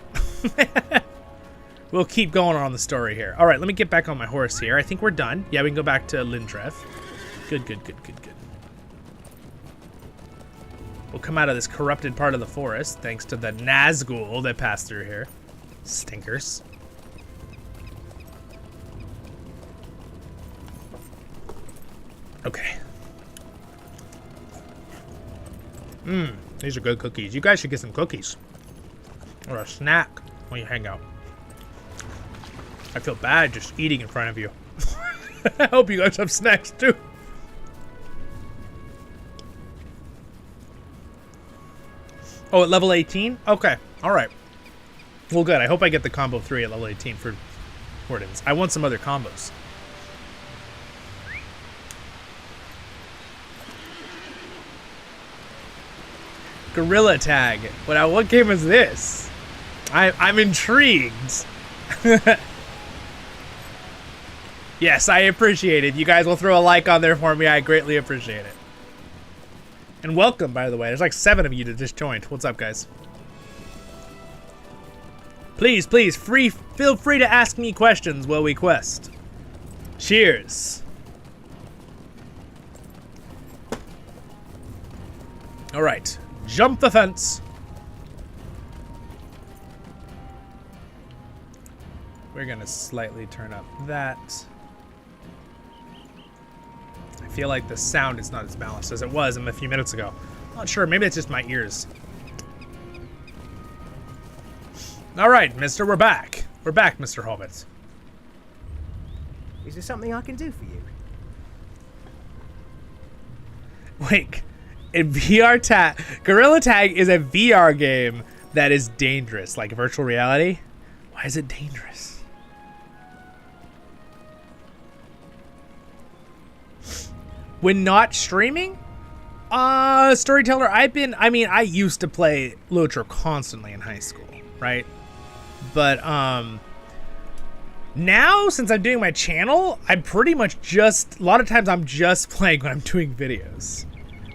We'll keep going on the story here. All right, let me get back on my horse here. I think we're done. Yeah, we can go back to Lindref. Good. We'll come out of this corrupted part of the forest, thanks to the Nazgul that passed through here. Stinkers. Okay. These are good cookies. You guys should get some cookies. Or a snack when you hang out. I feel bad just eating in front of you. I hope you guys have snacks too. Oh, at level 18? Okay, alright. Well, good. I hope I get the combo 3 at level 18 for Wardens. I want some other combos. Gorilla Tag. What game is this? I'm intrigued. Yes, I appreciate it. You guys will throw a like on there for me. I greatly appreciate it. And welcome, by the way. There's like 7 of you that just joined. What's up, guys? Please, feel free to ask me questions while we quest. Cheers. All right, jump the fence. We're gonna slightly turn up that. I feel like the sound is not as balanced as it was a few minutes ago. Not sure, maybe it's just my ears. All right, mister, we're back. We're back, Mr. Hobbit. Is there something I can do for you? Wait, in VR Tag, Gorilla Tag is a VR game that is dangerous, like virtual reality. Why is it dangerous? When not streaming? Storyteller, I used to play Lotro constantly in high school, right? But, now, since I'm doing my channel, I'm pretty much just, a lot of times I'm just playing when I'm doing videos.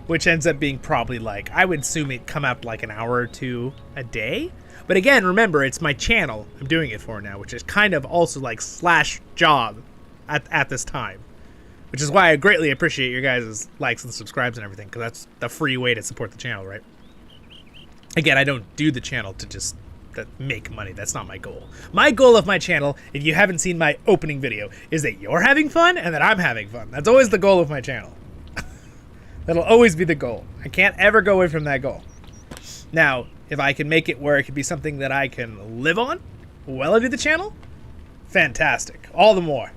Which ends up being probably like, I would assume it'd come out like an hour or two a day. But again, remember, it's my channel I'm doing it for now, which is kind of also like / job at this time. Which is why I greatly appreciate your guys' likes and subscribes and everything, because that's the free way to support the channel, right? Again, I don't do the channel to just make money. That's not my goal. My goal of my channel, if you haven't seen my opening video, is that you're having fun and that I'm having fun. That's always the goal of my channel. That'll always be the goal. I can't ever go away from that goal. Now, if I can make it where it could be something that I can live on while I do the channel, fantastic. All the more.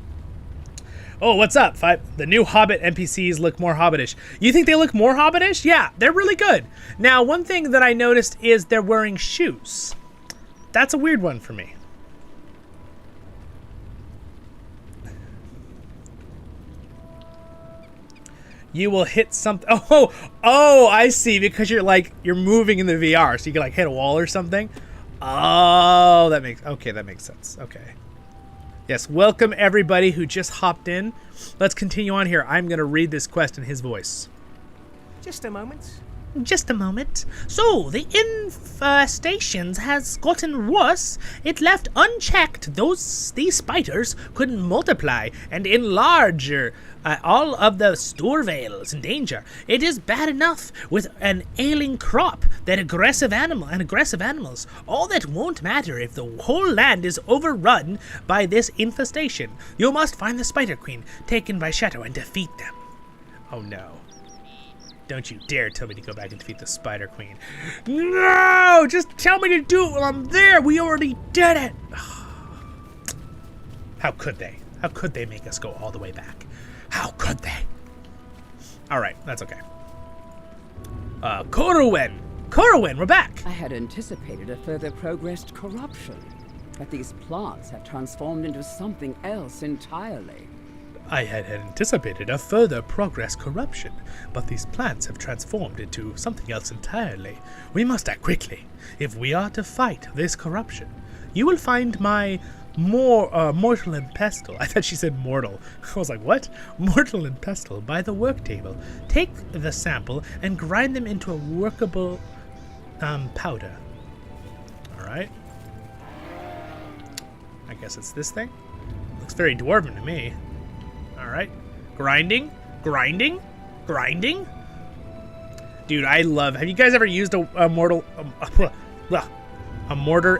Oh, what's up? The new Hobbit NPCs look more Hobbitish. You think they look more Hobbitish? Yeah, they're really good. Now, one thing that I noticed is they're wearing shoes. That's a weird one for me. You will hit something. Oh, I see. Because you're moving in the VR, so you can like hit a wall or something. Oh, that makes sense. Okay. Yes, welcome everybody who just hopped in. Let's continue on here. I'm going to read this quest in his voice. Just a moment. Just a moment. So, the infestations has gotten worse. It left unchecked. These spiders could multiply and enlarge all of the store vales in danger. It is bad enough with an ailing crop that aggressive animals. All that won't matter if the whole land is overrun by this infestation. You must find the Spider Queen, taken by Shadow, and defeat them. Oh no. Don't you dare tell me to go back and defeat the Spider Queen. No! Just tell me to do it while I'm there! We already did it! How could they? How could they make us go all the way back? How could they? Alright, that's okay. Corwin! Corwin, we're back! I had anticipated a further progressed corruption, but these plants have transformed into something else entirely. I had anticipated a further progress corruption, but these plants have transformed into something else entirely. We must act quickly, if we are to fight this corruption. You will find my mortal and pestle. I thought she said mortal. I was like, what? Mortal and pestle by the work table. Take the sample and grind them into a workable powder. Alright. I guess it's this thing. Looks very dwarven to me. Alright. Grinding. Dude, I love... Have you guys ever used a mortar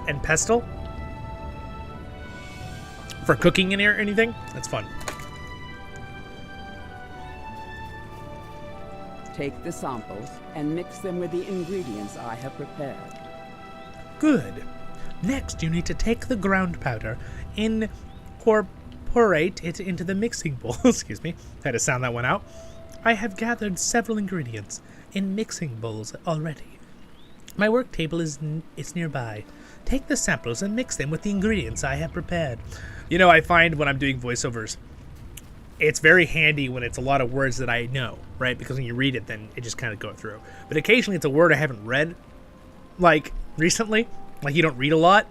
and pestle? For cooking in here or anything? That's fun. Take the samples and mix them with the ingredients I have prepared. Good. Next, you need to take the ground powder, incorporate it into the mixing bowl. Excuse me, had to sound that one out. I have gathered several ingredients in mixing bowls already. My work table is nearby. Take the samples and mix them with the ingredients I have prepared. You know, I find when I'm doing voiceovers, it's very handy when it's a lot of words that I know, right? Because when you read it, then it just kind of goes through. But occasionally it's a word I haven't read, like, recently. Like, you don't read a lot.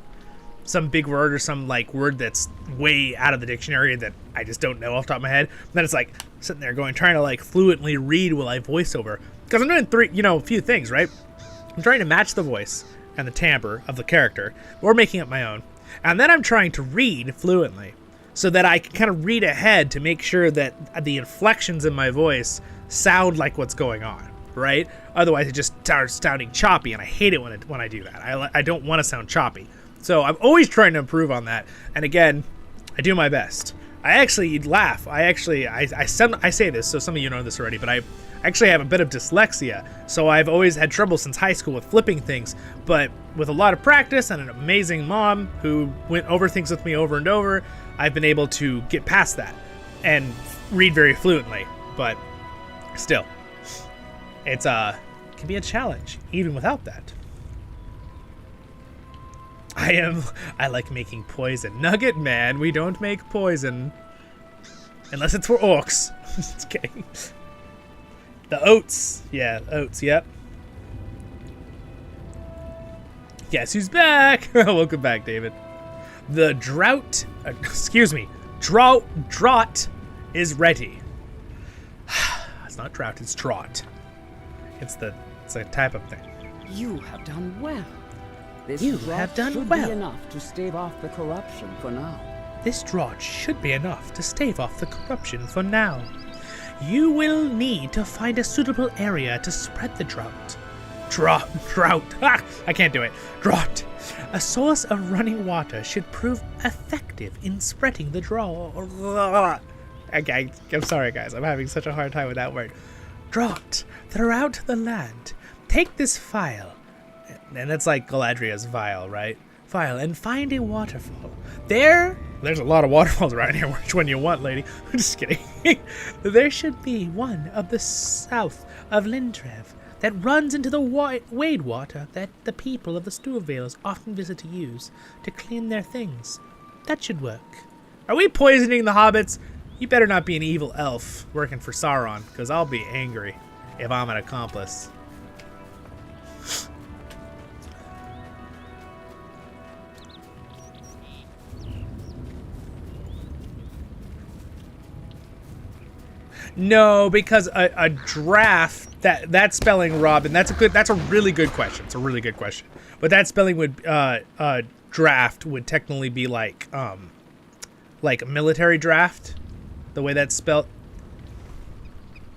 Some big word or some, like, word that's way out of the dictionary that I just don't know off the top of my head. And then it's, like, sitting there trying to, like, fluently read while I voiceover. Because I'm doing a few things, right? I'm trying to match the voice and the timbre of the character, or making up my own. And then I'm trying to read fluently. so that I can kind of read ahead to make sure that the inflections in my voice sound like what's going on, right? Otherwise, it just starts sounding choppy, and I hate it when I do that. I don't want to sound choppy. So I'm always trying to improve on that. And again, I do my best. You'd laugh. I say this, so some of you know this already, but I actually have a bit of dyslexia. So I've always had trouble since high school with flipping things. But with a lot of practice and an amazing mom who went over things with me over and over, I've been able to get past that and read very fluently. But still, it can be a challenge even without that. I like making poison. Nugget man, we don't make poison. Unless it's for orcs. Just kidding. The oats. Yeah, oats, yep. Guess who's back? Welcome back, David. The drought, drought is ready. It's not drought, it's drought. It's a type of thing. You have done well. This You have done should well. be enough to stave off the corruption for now. This drought should be enough to stave off the corruption for now. You will need to find a suitable area to spread the drought. Drought. Ah, I can't do it. Drought. A source of running water should prove effective in spreading the drought. Okay, I'm sorry, guys. I'm having such a hard time with that word. Drought throughout the land. Take this file. And that's like Galadriel's vial, right? Vial, and find a waterfall. There's a lot of waterfalls around here. Which one you want, lady? I'm just kidding. There should be one of the south of Lintrev that runs into the wade water that the people of the Stuvales often visit to use to clean their things. That should work. Are we poisoning the hobbits? You better not be an evil elf working for Sauron, because I'll be angry if I'm an accomplice. No, because a draft, that spelling, Robin, that's a really good question. It's a really good question. But that spelling would draft would technically be like military draft, the way that's spelled.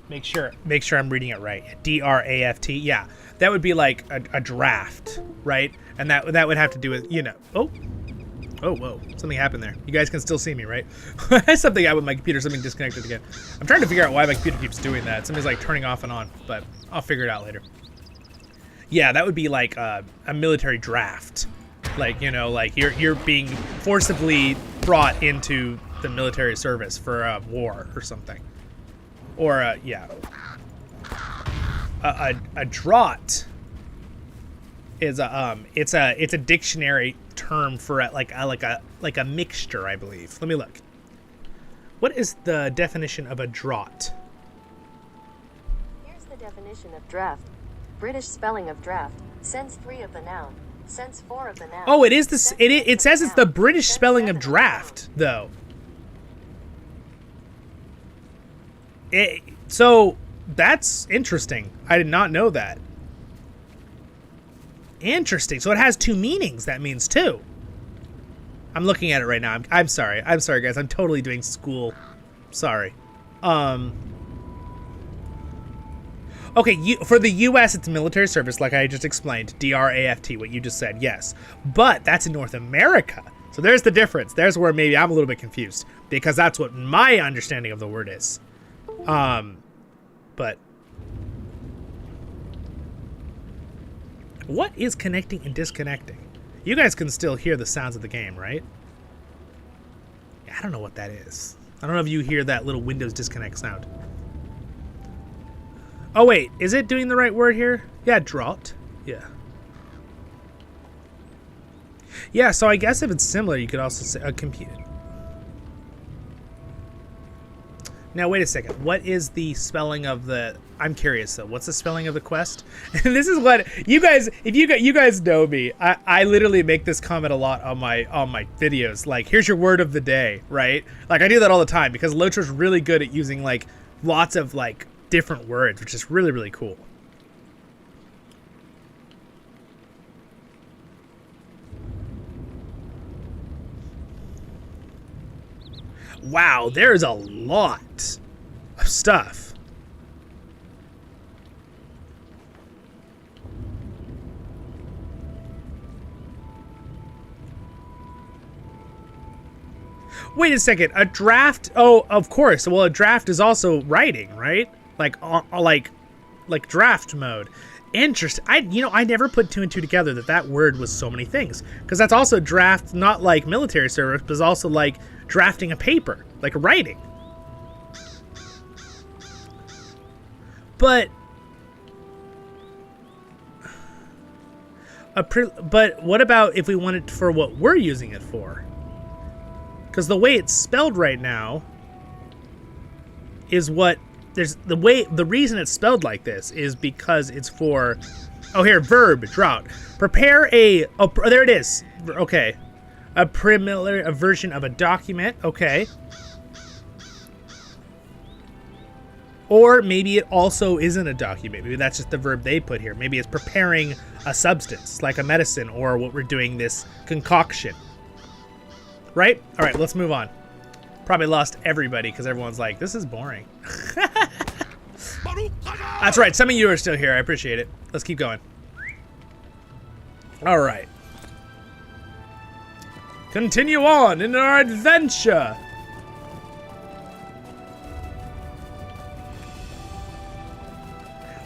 Make sure I'm reading it right. D-R-A-F-T. Yeah, that would be like a draft, right? And that would have to do with, you know. Oh, whoa. Something happened there. You guys can still see me, right? Something happened with my computer. Something disconnected again. I'm trying to figure out why my computer keeps doing that. Something's like turning off and on, but I'll figure it out later. Yeah, that would be like a military draft. Like, you know, like you're being forcibly brought into the military service for a war or something. Or, yeah. A draught is it's a dictionary term for like a mixture, I believe. Let me look. What is the definition of a draught? Here's the definition of draft. British spelling of draft. Sense 3 of the noun. Sense 4 of the noun. Oh, it is this. It says it's the British spelling of draft, though. So that's interesting. I did not know that. Interesting. So it has two meanings. That means two. I'm looking at it right now. I'm sorry. I'm sorry, guys. I'm totally doing school. Sorry. Okay, for the U.S., it's military service, like I just explained. D-R-A-F-T, what you just said, yes. But that's in North America. So there's the difference. There's where maybe I'm a little bit confused. Because that's what my understanding of the word is. But... what is connecting and disconnecting? You guys can still hear the sounds of the game, right? I don't know what that is. I don't know if you hear that little Windows disconnect sound. Oh, wait. Is it doing the right word here? Yeah, drought. Yeah. Yeah, so I guess if it's similar, you could also say compute. Now, wait a second. What is the spelling of the... I'm curious, though. What's the spelling of the quest? And this is what... You guys... If you guys know me, I literally make this comment a lot on my videos. Like, here's your word of the day, right? Like, I do that all the time because Lotra's really good at using, like, lots of, like, different words, which is really, really cool. Wow, there's a lot of stuff. Wait a second, a draft? Oh, of course. Well, a draft is also writing, right? Like draft mode. Interesting. I never put 2 and 2 together that word was so many things. Because that's also draft, not like military service, but it's also like drafting a paper, like writing. But what about if we want it for what we're using it for? Because the way it's spelled right now is what the reason it's spelled like this is because it's for, oh here, verb, drought. Prepare there it is. Okay. A version of a document, okay. Or maybe it also isn't a document. Maybe that's just the verb they put here. Maybe it's preparing a substance, like a medicine, or what we're doing, this concoction. Right? All right, let's move on. Probably lost everybody because everyone's like, this is boring. That's right, some of you are still here. I appreciate it. Let's keep going. All right. Continue on in our adventure.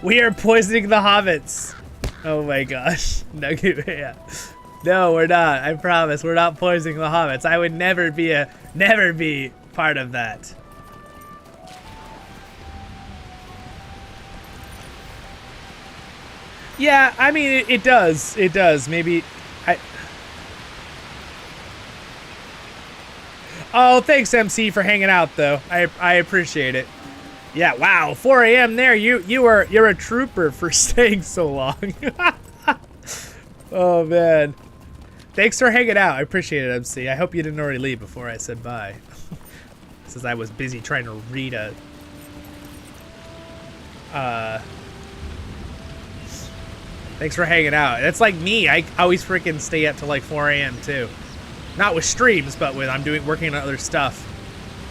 We are poisoning the hobbits. Oh my gosh. No, yeah. No, we're not. I promise, we're not poisoning the hobbits. I would never be part of that. Yeah, I mean, it does. It does. Maybe Oh, thanks, MC, for hanging out, though. I appreciate it. Yeah, wow, 4 a.m. there. You're a trooper for staying so long. Oh man. Thanks for hanging out. I appreciate it, MC. I hope you didn't already leave before I said bye. Since I was busy trying to read a... Thanks for hanging out. That's like me. I always freaking stay up till like 4 a.m. too. Not with streams, but with working on other stuff.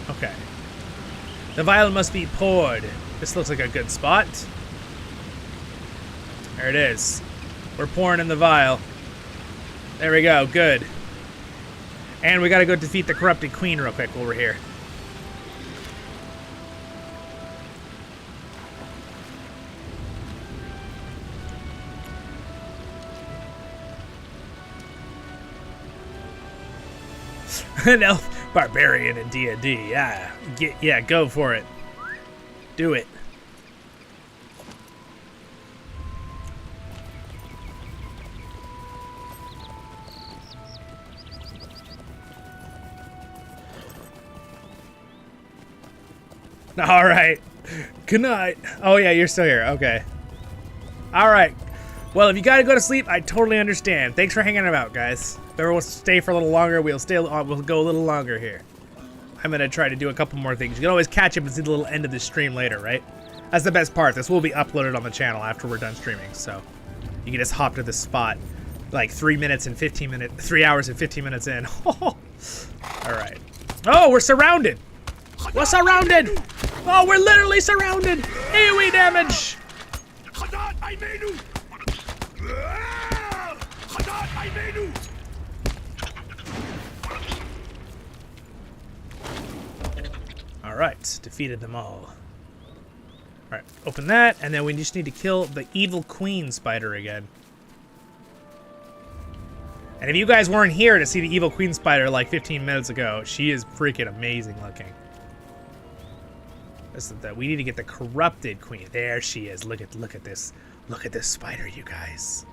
Okay. The vial must be poured. This looks like a good spot. There it is. We're pouring in the vial. There we go, good. And we gotta go defeat the corrupted queen real quick while we're here. An elf barbarian in D&D, yeah, go for it. Do it. All right. Good night. Oh yeah, you're still here. Okay. All right. Well, if you gotta go to sleep, I totally understand. Thanks for hanging out, guys. If everyone wants to stay for a little longer, we'll go a little longer here. I'm gonna try to do a couple more things. You can always catch up and see the little end of the stream later, right? That's the best part. This will be uploaded on the channel after we're done streaming, so you can just hop to this spot like 3 hours and 15 minutes in. All right. Oh, we're surrounded. We're surrounded. Oh, we're literally surrounded. AoE damage. All right, defeated them all. All right, open that, and then we just need to kill the evil queen spider again. And if you guys weren't here to see the evil queen spider like 15 minutes ago, she is freaking amazing looking. We need to get the corrupted queen. There she is. Look at this. Look at this spider, you guys.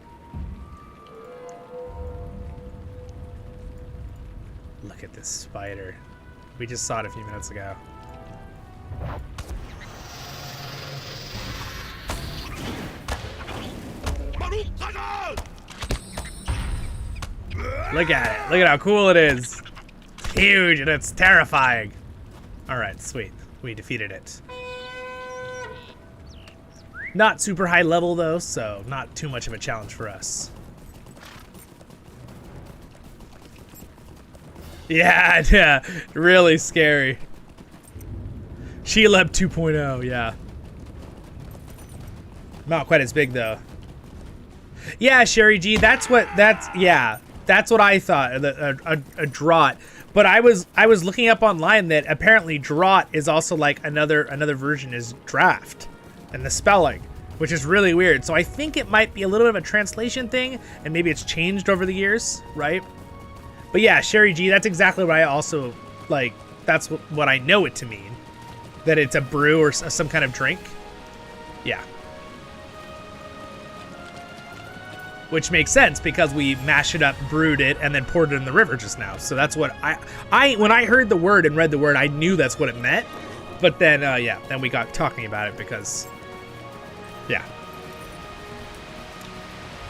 Look at this spider. We just saw it a few minutes ago. Look at it. Look at how cool it is. It's huge and it's terrifying. All right, sweet. We defeated it. Not super high level though, so not too much of a challenge for us. Yeah, yeah, really scary. Sheeleb 2.0, yeah. Not quite as big though. Yeah, Sherry G, that's what I thought, a draught. But I was looking up online that apparently draught is also like another version is draft and the spelling, which is really weird. So I think it might be a little bit of a translation thing, and maybe it's changed over the years, right? But yeah, Sherry G, that's exactly what I also, like, that's what I know it to mean. That it's a brew or some kind of drink. Yeah. Which makes sense because we mashed it up, brewed it, and then poured it in the river just now. So that's what I when I heard the word and read the word, I knew that's what it meant. But then, yeah, then we got talking about it because, yeah.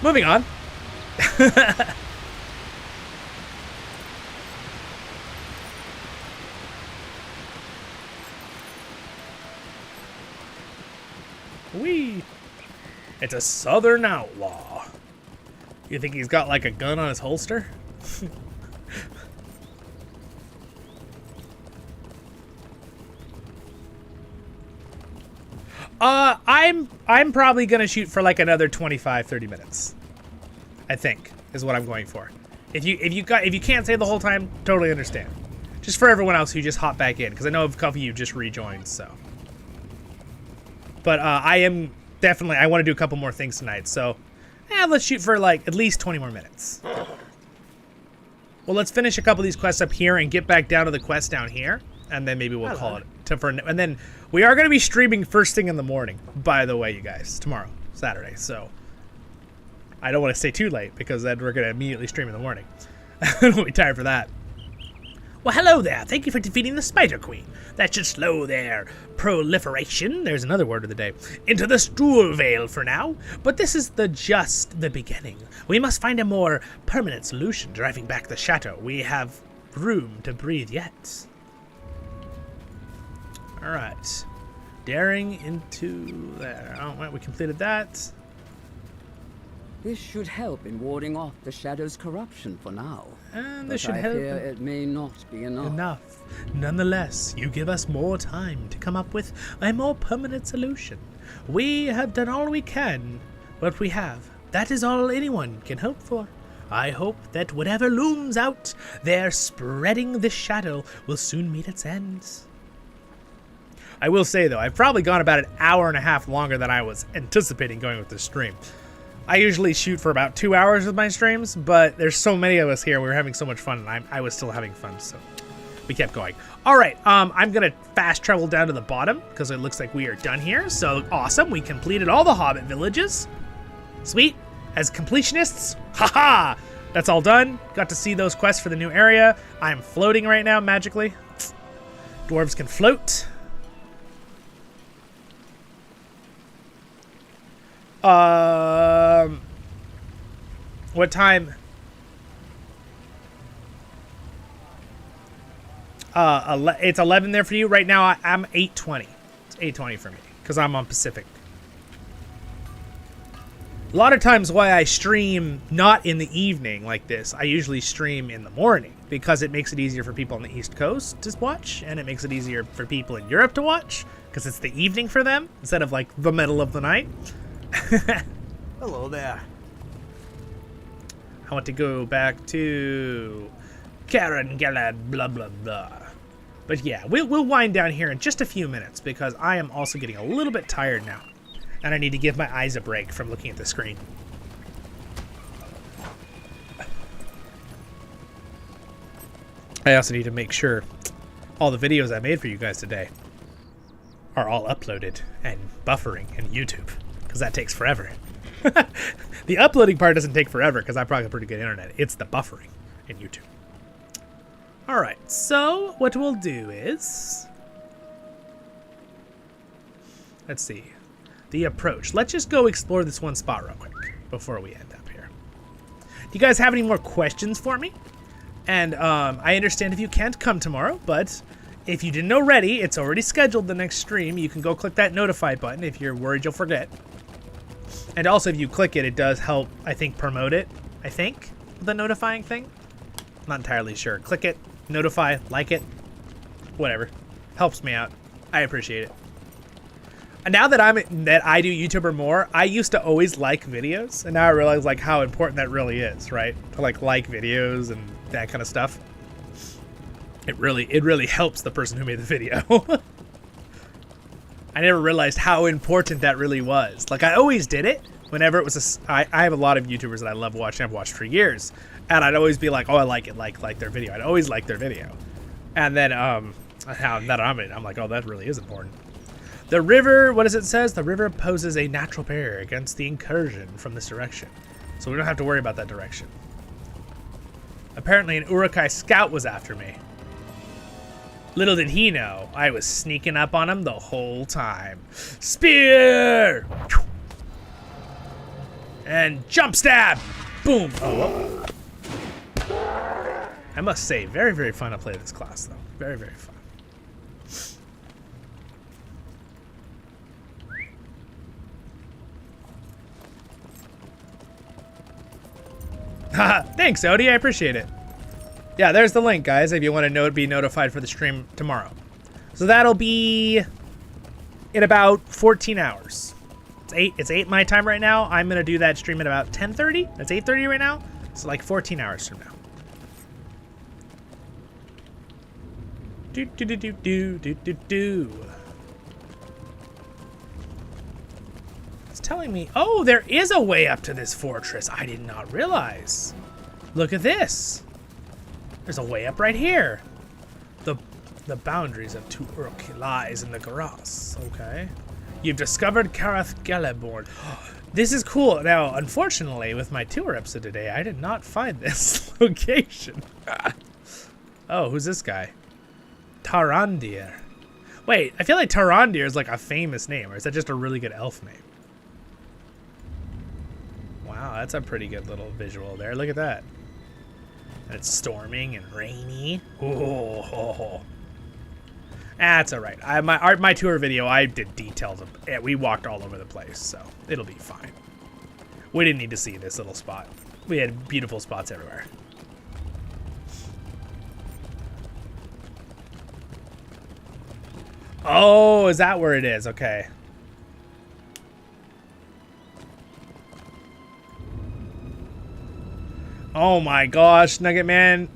Moving on. Wee. It's a southern outlaw. You think he's got like a gun on his holster? I'm probably gonna shoot for like another 25-30 minutes. I think is what I'm going for. If you can't stay the whole time, totally understand. Just for everyone else who just hopped back in, because I know a couple of you just rejoined, so. But I am definitely, I want to do a couple more things tonight, so yeah, let's shoot for like at least 20 more minutes. Well, let's finish a couple of these quests up here and get back down to the quest down here, and then maybe we'll call it. And then we are going to be streaming first thing in the morning, by the way, you guys, tomorrow, Saturday. So I don't want to stay too late because then we're going to immediately stream in the morning. We'll be tired for that. Well, hello there. Thank you for defeating the Spider Queen. That should slow their proliferation, there's another word of the day, into the Stool Vale for now. But this is just the beginning. We must find a more permanent solution driving back the shadow. We have room to breathe yet. All right. Daring into there. Oh, well, we completed that. This should help in warding off the shadow's corruption for now. And this should help. Fear it may not be enough. Nonetheless, you give us more time to come up with a more permanent solution. We have done all we can. What we have, that is all anyone can hope for. I hope that whatever looms out there spreading the shadow will soon meet its end. I will say, though, I've probably gone about an hour and a half longer than I was anticipating going with this stream. I usually shoot for about 2 hours with my streams, but there's so many of us here. We were having so much fun, and I was still having fun, so we kept going. All right, I'm going to fast travel down to the bottom because it looks like we are done here. So awesome. We completed all the Hobbit villages. Sweet. As completionists, haha, that's all done. Got to see those quests for the new area. I'm floating right now magically. Dwarves can float. What time? It's 11 there for you right now. I'm 8:20. It's 8:20 for me because I'm on Pacific. A lot of times why I stream not in the evening like this, I usually stream in the morning because it makes it easier for people on the East Coast to watch, and it makes it easier for people in Europe to watch because it's the evening for them instead of like the middle of the night. Hello there. I want to go back to Karen Galad, blah blah blah. But yeah, we'll wind down here in just a few minutes because I am also getting a little bit tired now, and I need to give my eyes a break from looking at the screen. I also need to make sure all the videos I made for you guys today are all uploaded and buffering in YouTube, because that takes forever. The uploading part doesn't take forever because I probably have pretty good internet. It's the buffering in YouTube. Alright, so what we'll do is... let's see. The approach. Let's just go explore this one spot real quick before we end up here. Do you guys have any more questions for me? And I understand if you can't come tomorrow, but if you didn't already, it's already scheduled the next stream. You can go click that notify button if you're worried you'll forget. And also if you click it, it does help, I think, promote it. I think, the notifying thing. I'm not entirely sure. Click it, notify, like it, whatever. Helps me out. I appreciate it. And now that I do YouTuber more, I used to always like videos, and now I realize like how important that really is, right? To like videos and that kind of stuff. It really helps the person who made the video. I never realized how important that really was. Like I always did it whenever it was I have a lot of YouTubers that I love watching. I've watched for years, and I'd always be like, oh, I like it, like their video. I'd always like their video, and then now that I'm in, I'm like, oh, that really is important. The river, what does it says? The river poses a natural barrier against the incursion from this direction, so we don't have to worry about that direction. Apparently, an Uruk-hai scout was after me. Little did he know, I was sneaking up on him the whole time. Spear! And jump stab! Boom! Oh, whoa. I must say, very, very fun to play this class, though. Very, very fun. Haha, thanks, Odie. I appreciate it. Yeah, there's the link, guys, if you want to be notified for the stream tomorrow. So that'll be in about 14 hours. It's 8 my time right now. I'm going to do that stream at about 10:30. That's 8:30 right now. So like 14 hours from now. Do. It's telling me, oh, there is a way up to this fortress. I did not realize. Look at this. There's a way up right here. The boundaries of Uruk lies in the grass. Okay. You've discovered Karath Geleborn. This is cool. Now, unfortunately, with my tour episode today, I did not find this location. Oh, who's this guy? Tarandir. Wait, I feel like Tarandir is like a famous name, or is that just a really good elf name? Wow, that's a pretty good little visual there. Look at that. And it's storming and rainy. Oh. That's all right. My tour video, I did details of it. We walked all over the place, so it'll be fine. We didn't need to see this little spot. We had beautiful spots everywhere. Oh, is that where it is? Okay. Oh my gosh, Nugget Man.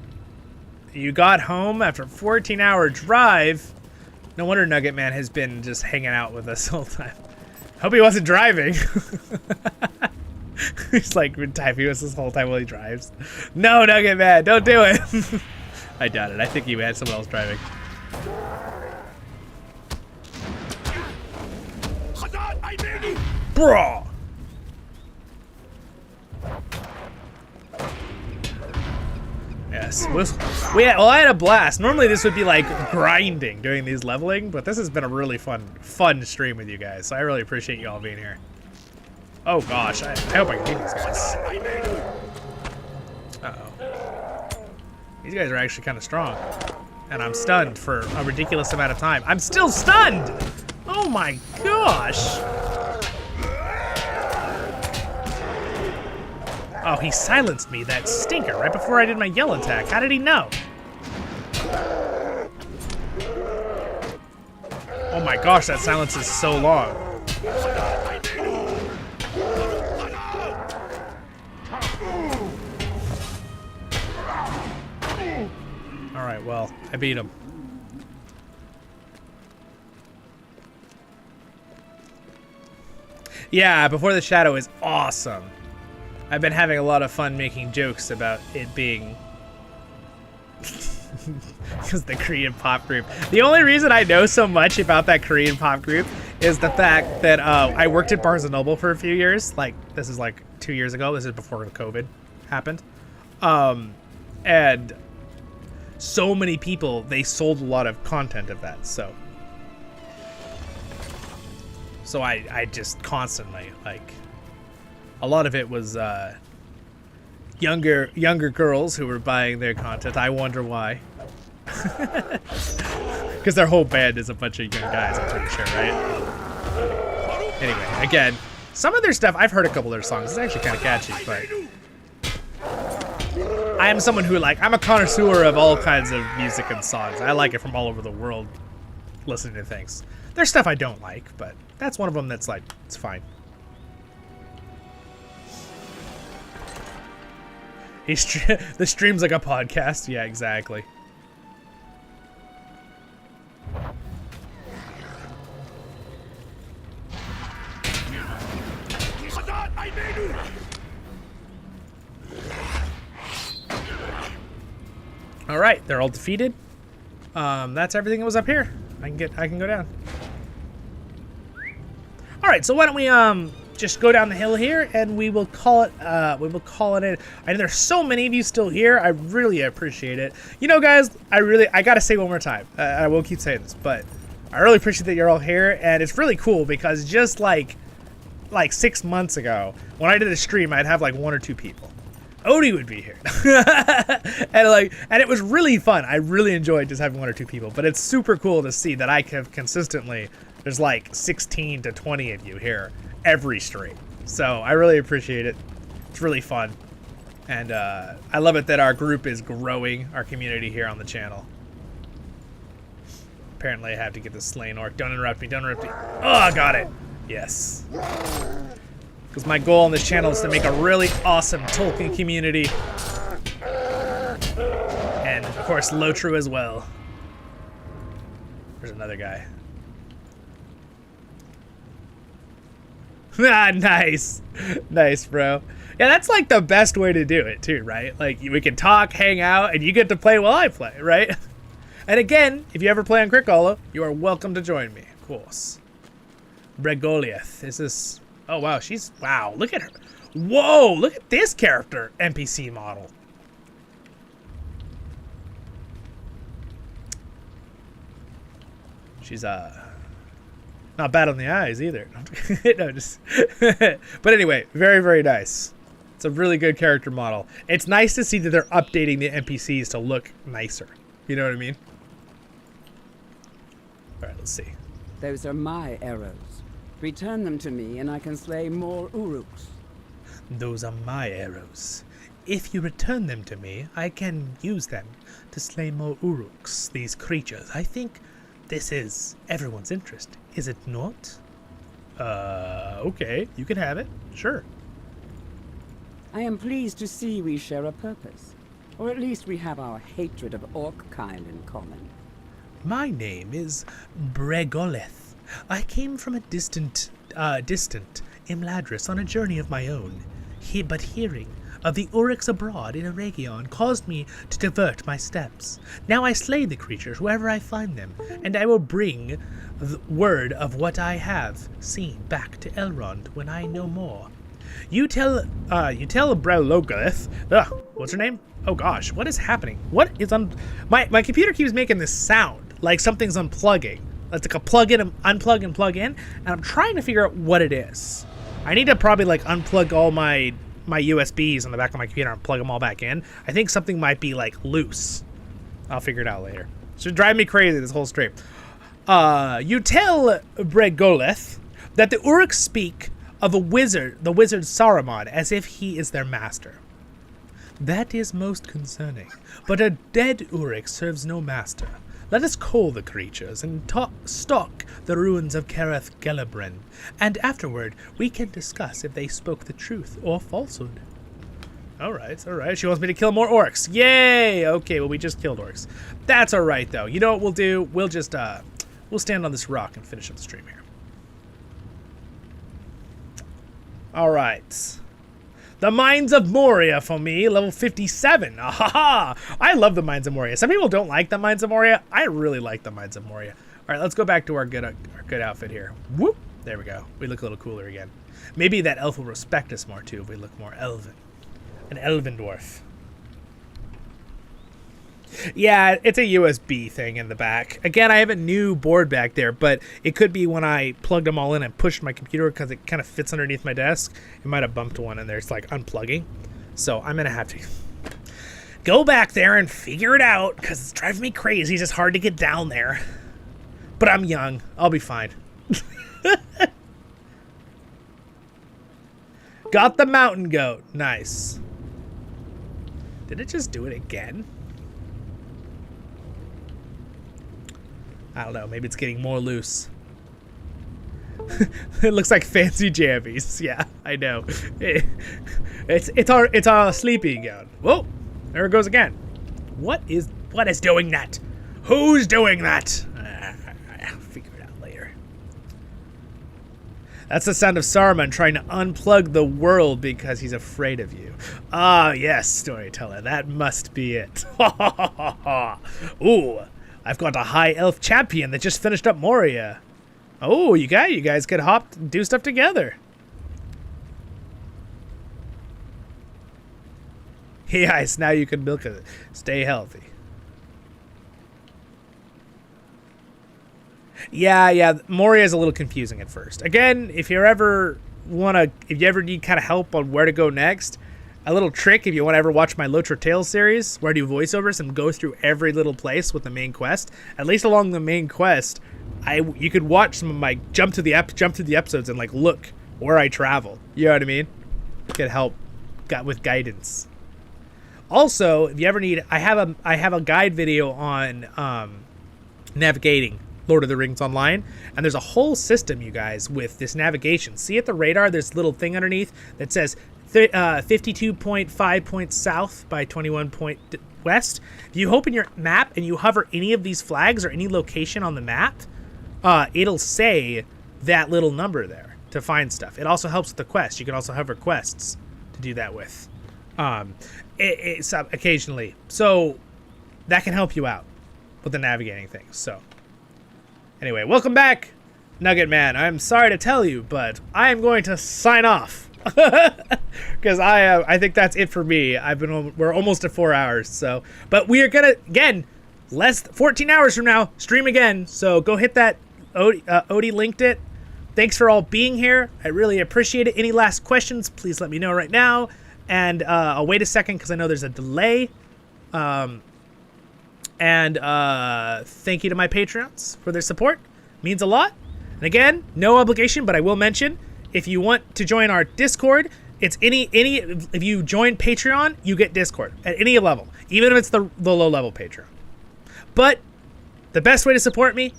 You got home after a 14-hour drive. No wonder Nugget Man has been just hanging out with us all the time. Hope he wasn't driving. He's like been typing us this whole time while he drives. No, Nugget Man, don't do it. I doubt it. I think you had someone else driving. Bro. Yes. Well, I had a blast. Normally this would be like grinding doing these leveling, but this has been a really fun stream with you guys. So I really appreciate you all being here. Oh gosh, I hope I can beat these guys. Uh-oh. These guys are actually kind of strong. And I'm stunned for a ridiculous amount of time. I'm still stunned! Oh my gosh! Oh, he silenced me, that stinker, right before I did my yell attack. How did he know? Oh my gosh, that silence is so long. Alright, well, I beat him. Yeah, Before the Shadow is awesome. I've been having a lot of fun making jokes about it being because the Korean pop group. The only reason I know so much about that Korean pop group is the fact that I worked at Barnes & Noble for a few years. Like, this is like 2 years ago. This is before COVID happened. And so many people, they sold a lot of content of that. So I just constantly, like, a lot of it was younger girls who were buying their content. I wonder why. Because their whole band is a bunch of young guys, I'm pretty sure, right? Anyway, again, some of their stuff, I've heard a couple of their songs. It's actually kind of catchy, but I am someone who I'm a connoisseur of all kinds of music and songs. I like it from all over the world, listening to things. There's stuff I don't like, but that's one of them that's it's fine. The stream's like a podcast. Yeah, exactly. All right, they're all defeated. That's everything that was up here. I can go down. All right, so why don't we just go down the hill here and we will call it in. I know there's so many of you still here. I really appreciate it. You know, guys, I gotta say one more time. I will keep saying this, but I really appreciate that you're all here, and it's really cool because just like 6 months ago when I did a stream, I'd have 1 or 2 people. Odie would be here. and it was really fun. I really enjoyed just having 1 or 2 people, but it's super cool to see that I have consistently, there's 16 to 20 of you here every stream. So I really appreciate it. It's really fun. And I love it that our group is growing, our community here on the channel. Apparently I have to get this slain orc. Don't interrupt me, don't interrupt me. Oh, I got it. Yes. Because my goal on this channel is to make a really awesome Tolkien community. And, of course, Lotru as well. There's another guy. Ah, nice. Nice, bro. Yeah, that's the best way to do it, too, right? We can talk, hang out, and you get to play while I play, right? And again, if you ever play on CrickHollow, you are welcome to join me, of course. Bregoliath. Is this... Oh, wow, wow, look at her. Whoa, look at this character NPC model. She's, not bad on the eyes, either. No, just... But anyway, very, very nice. It's a really good character model. It's nice to see that they're updating the NPCs to look nicer. You know what I mean? All right, let's see. Those are my arrows. Return them to me and I can slay more Uruks. Those are my arrows. If you return them to me, I can use them to slay more Uruks, these creatures. I think this is everyone's interest, is it not? Okay, you can have it. Sure. I am pleased to see we share a purpose. Or at least we have our hatred of orc kind in common. My name is Bregolith. I came from a distant Imladris on a journey of my own. But hearing of the Uruks abroad in Eregion caused me to divert my steps. Now I slay the creatures wherever I find them, and I will bring the word of what I have seen back to Elrond when I know more. You tell Brelogolith, what's her name? Oh gosh, what is happening? What is my computer keeps making this sound like something's unplugging. It's like a plug in, unplug and plug in, and I'm trying to figure out what it is. I need to probably unplug all my USBs on the back of my computer and plug them all back in. I think something might be loose. I'll figure it out later. It should drive me crazy this whole stream. You tell Bregolith that the Uruks speak of the wizard Saruman, as if he is their master. That is most concerning, but a dead Uruk serves no master. Let us call the creatures and stalk the ruins of Kereth Gelebren, and afterward we can discuss if they spoke the truth or falsehood. Alright, alright. She wants me to kill more orcs. Yay! Okay, well, we just killed orcs. That's alright, though. You know what we'll do? We'll just, we'll stand on this rock and finish up the stream here. Alright. The Mines of Moria for me, level 57. Ahaha! I love the Mines of Moria. Some people don't like the Mines of Moria. I really like the Mines of Moria. Alright, let's go back to our good outfit here. Whoop! There we go. We look a little cooler again. Maybe that elf will respect us more, too, if we look more elven. An elven dwarf. Yeah, it's a USB thing in the back. Again, I have a new board back there, but it could be when I plugged them all in and pushed my computer because it kind of fits underneath my desk. It might have bumped one in there. It's unplugging. So I'm going to have to go back there and figure it out because it's driving me crazy. It's just hard to get down there. But I'm young. I'll be fine. Got the mountain goat. Nice. Did it just do it again? I don't know. Maybe it's getting more loose. It looks like fancy jammies. Yeah, I know. It's our sleeping gown. Whoa, there it goes again. What is doing that? Who's doing that? I'll figure it out later. That's the sound of Saruman trying to unplug the world because he's afraid of you. Ah, yes, storyteller. That must be it. Ooh, I've got a high elf champion that just finished up Moria. Oh, you guys could hop and do stuff together. Yes, now you can milk it. Stay healthy. Yeah, Moria is a little confusing at first. Again, if you ever need kind of help on where to go next, a little trick if you want to ever watch my Lotra Tales series, where I do voiceovers and go through every little place with the main quest. At least along the main quest, you could watch some of my jump through the episodes and like look where I travel. You know what I mean? Could help with guidance. Also, if you ever need, I have a guide video on navigating Lord of the Rings Online, and there's a whole system, you guys, with this navigation. See at the radar, there's a little thing underneath that says 52.5 points south by 21 point west. If you open your map and you hover any of these flags or any location on the map, it'll say that little number there to find stuff. It also helps with the quest. You can also hover quests to do that with. It's occasionally, so that can help you out with the navigating things. So anyway, welcome back, Nugget Man. I'm sorry to tell you, but I am going to sign off because I think that's it for me. We're almost at 4 hours, so but we are gonna again 14 hours from now stream again. So go hit that. Odie linked it. Thanks for all being here. I really appreciate it. Any last questions? Please let me know right now. And I'll wait a second because I know there's a delay. And thank you to my Patreons for their support. Means a lot. And again, no obligation, but I will mention, if you want to join our Discord, it's if you join Patreon, you get Discord at any level, even if it's the low level Patreon. But the best way to support me,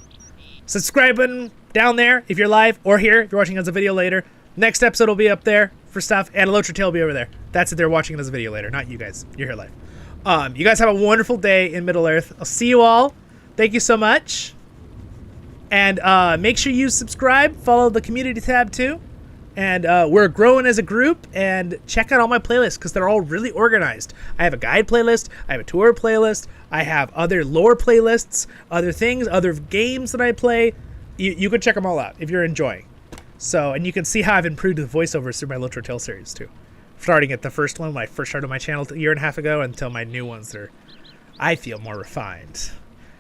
subscribe button down there if you're live, or here if you're watching as a video later. Next episode will be up there for stuff, and a Lotra Tale will be over there. That's if they're watching it as a video later, not you guys. You're here live. You guys have a wonderful day in Middle-earth. I'll see you all. Thank you so much. And make sure you subscribe, follow the community tab too. And we're growing as a group, and check out all my playlists because they're all really organized. I have a guide playlist, I have a tour playlist, I have other lore playlists, other things, other games that I play. You can check them all out if you're enjoying. So, and you can see how I've improved the voiceovers through my Lotra Tale series too. Starting at the first one when I first started my channel a year and a half ago until my new ones that are, I feel, more refined.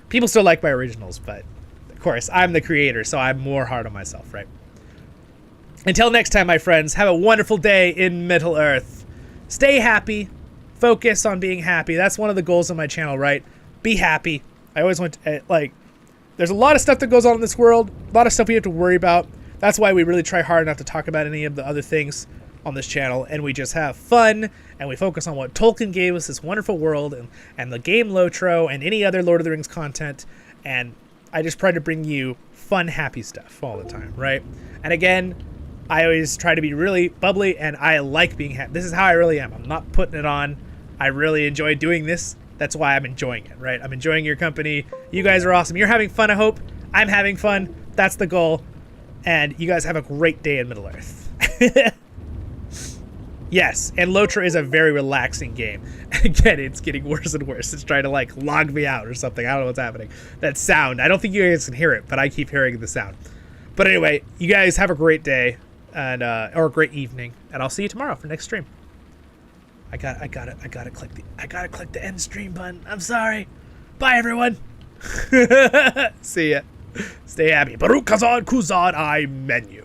People still like my originals, but of course, I'm the creator, so I'm more hard on myself, right? Until next time, my friends, have a wonderful day in Middle-earth. Stay happy. Focus on being happy. That's one of the goals of my channel, right? Be happy. I always want to, there's a lot of stuff that goes on in this world, a lot of stuff we have to worry about. That's why we really try hard not to talk about any of the other things on this channel, and we just have fun, and we focus on what Tolkien gave us, this wonderful world, and the game Lotro, and any other Lord of the Rings content, and I just try to bring you fun, happy stuff all the time, right? And again, I always try to be really bubbly, and I like being happy. This is how I really am. I'm not putting it on. I really enjoy doing this. That's why I'm enjoying it, right? I'm enjoying your company. You guys are awesome. You're having fun, I hope. I'm having fun. That's the goal. And you guys have a great day in Middle-earth. Yes, and Lotra is a very relaxing game. Again, it's getting worse and worse. It's trying to, log me out or something. I don't know what's happening. That sound. I don't think you guys can hear it, but I keep hearing the sound. But anyway, you guys have a great day, and or a great evening, and I'll see you tomorrow for next stream. I gotta click the end stream button. I'm sorry. Bye, everyone. See ya. Stay happy. Baruch Kazan Kuzan I menu.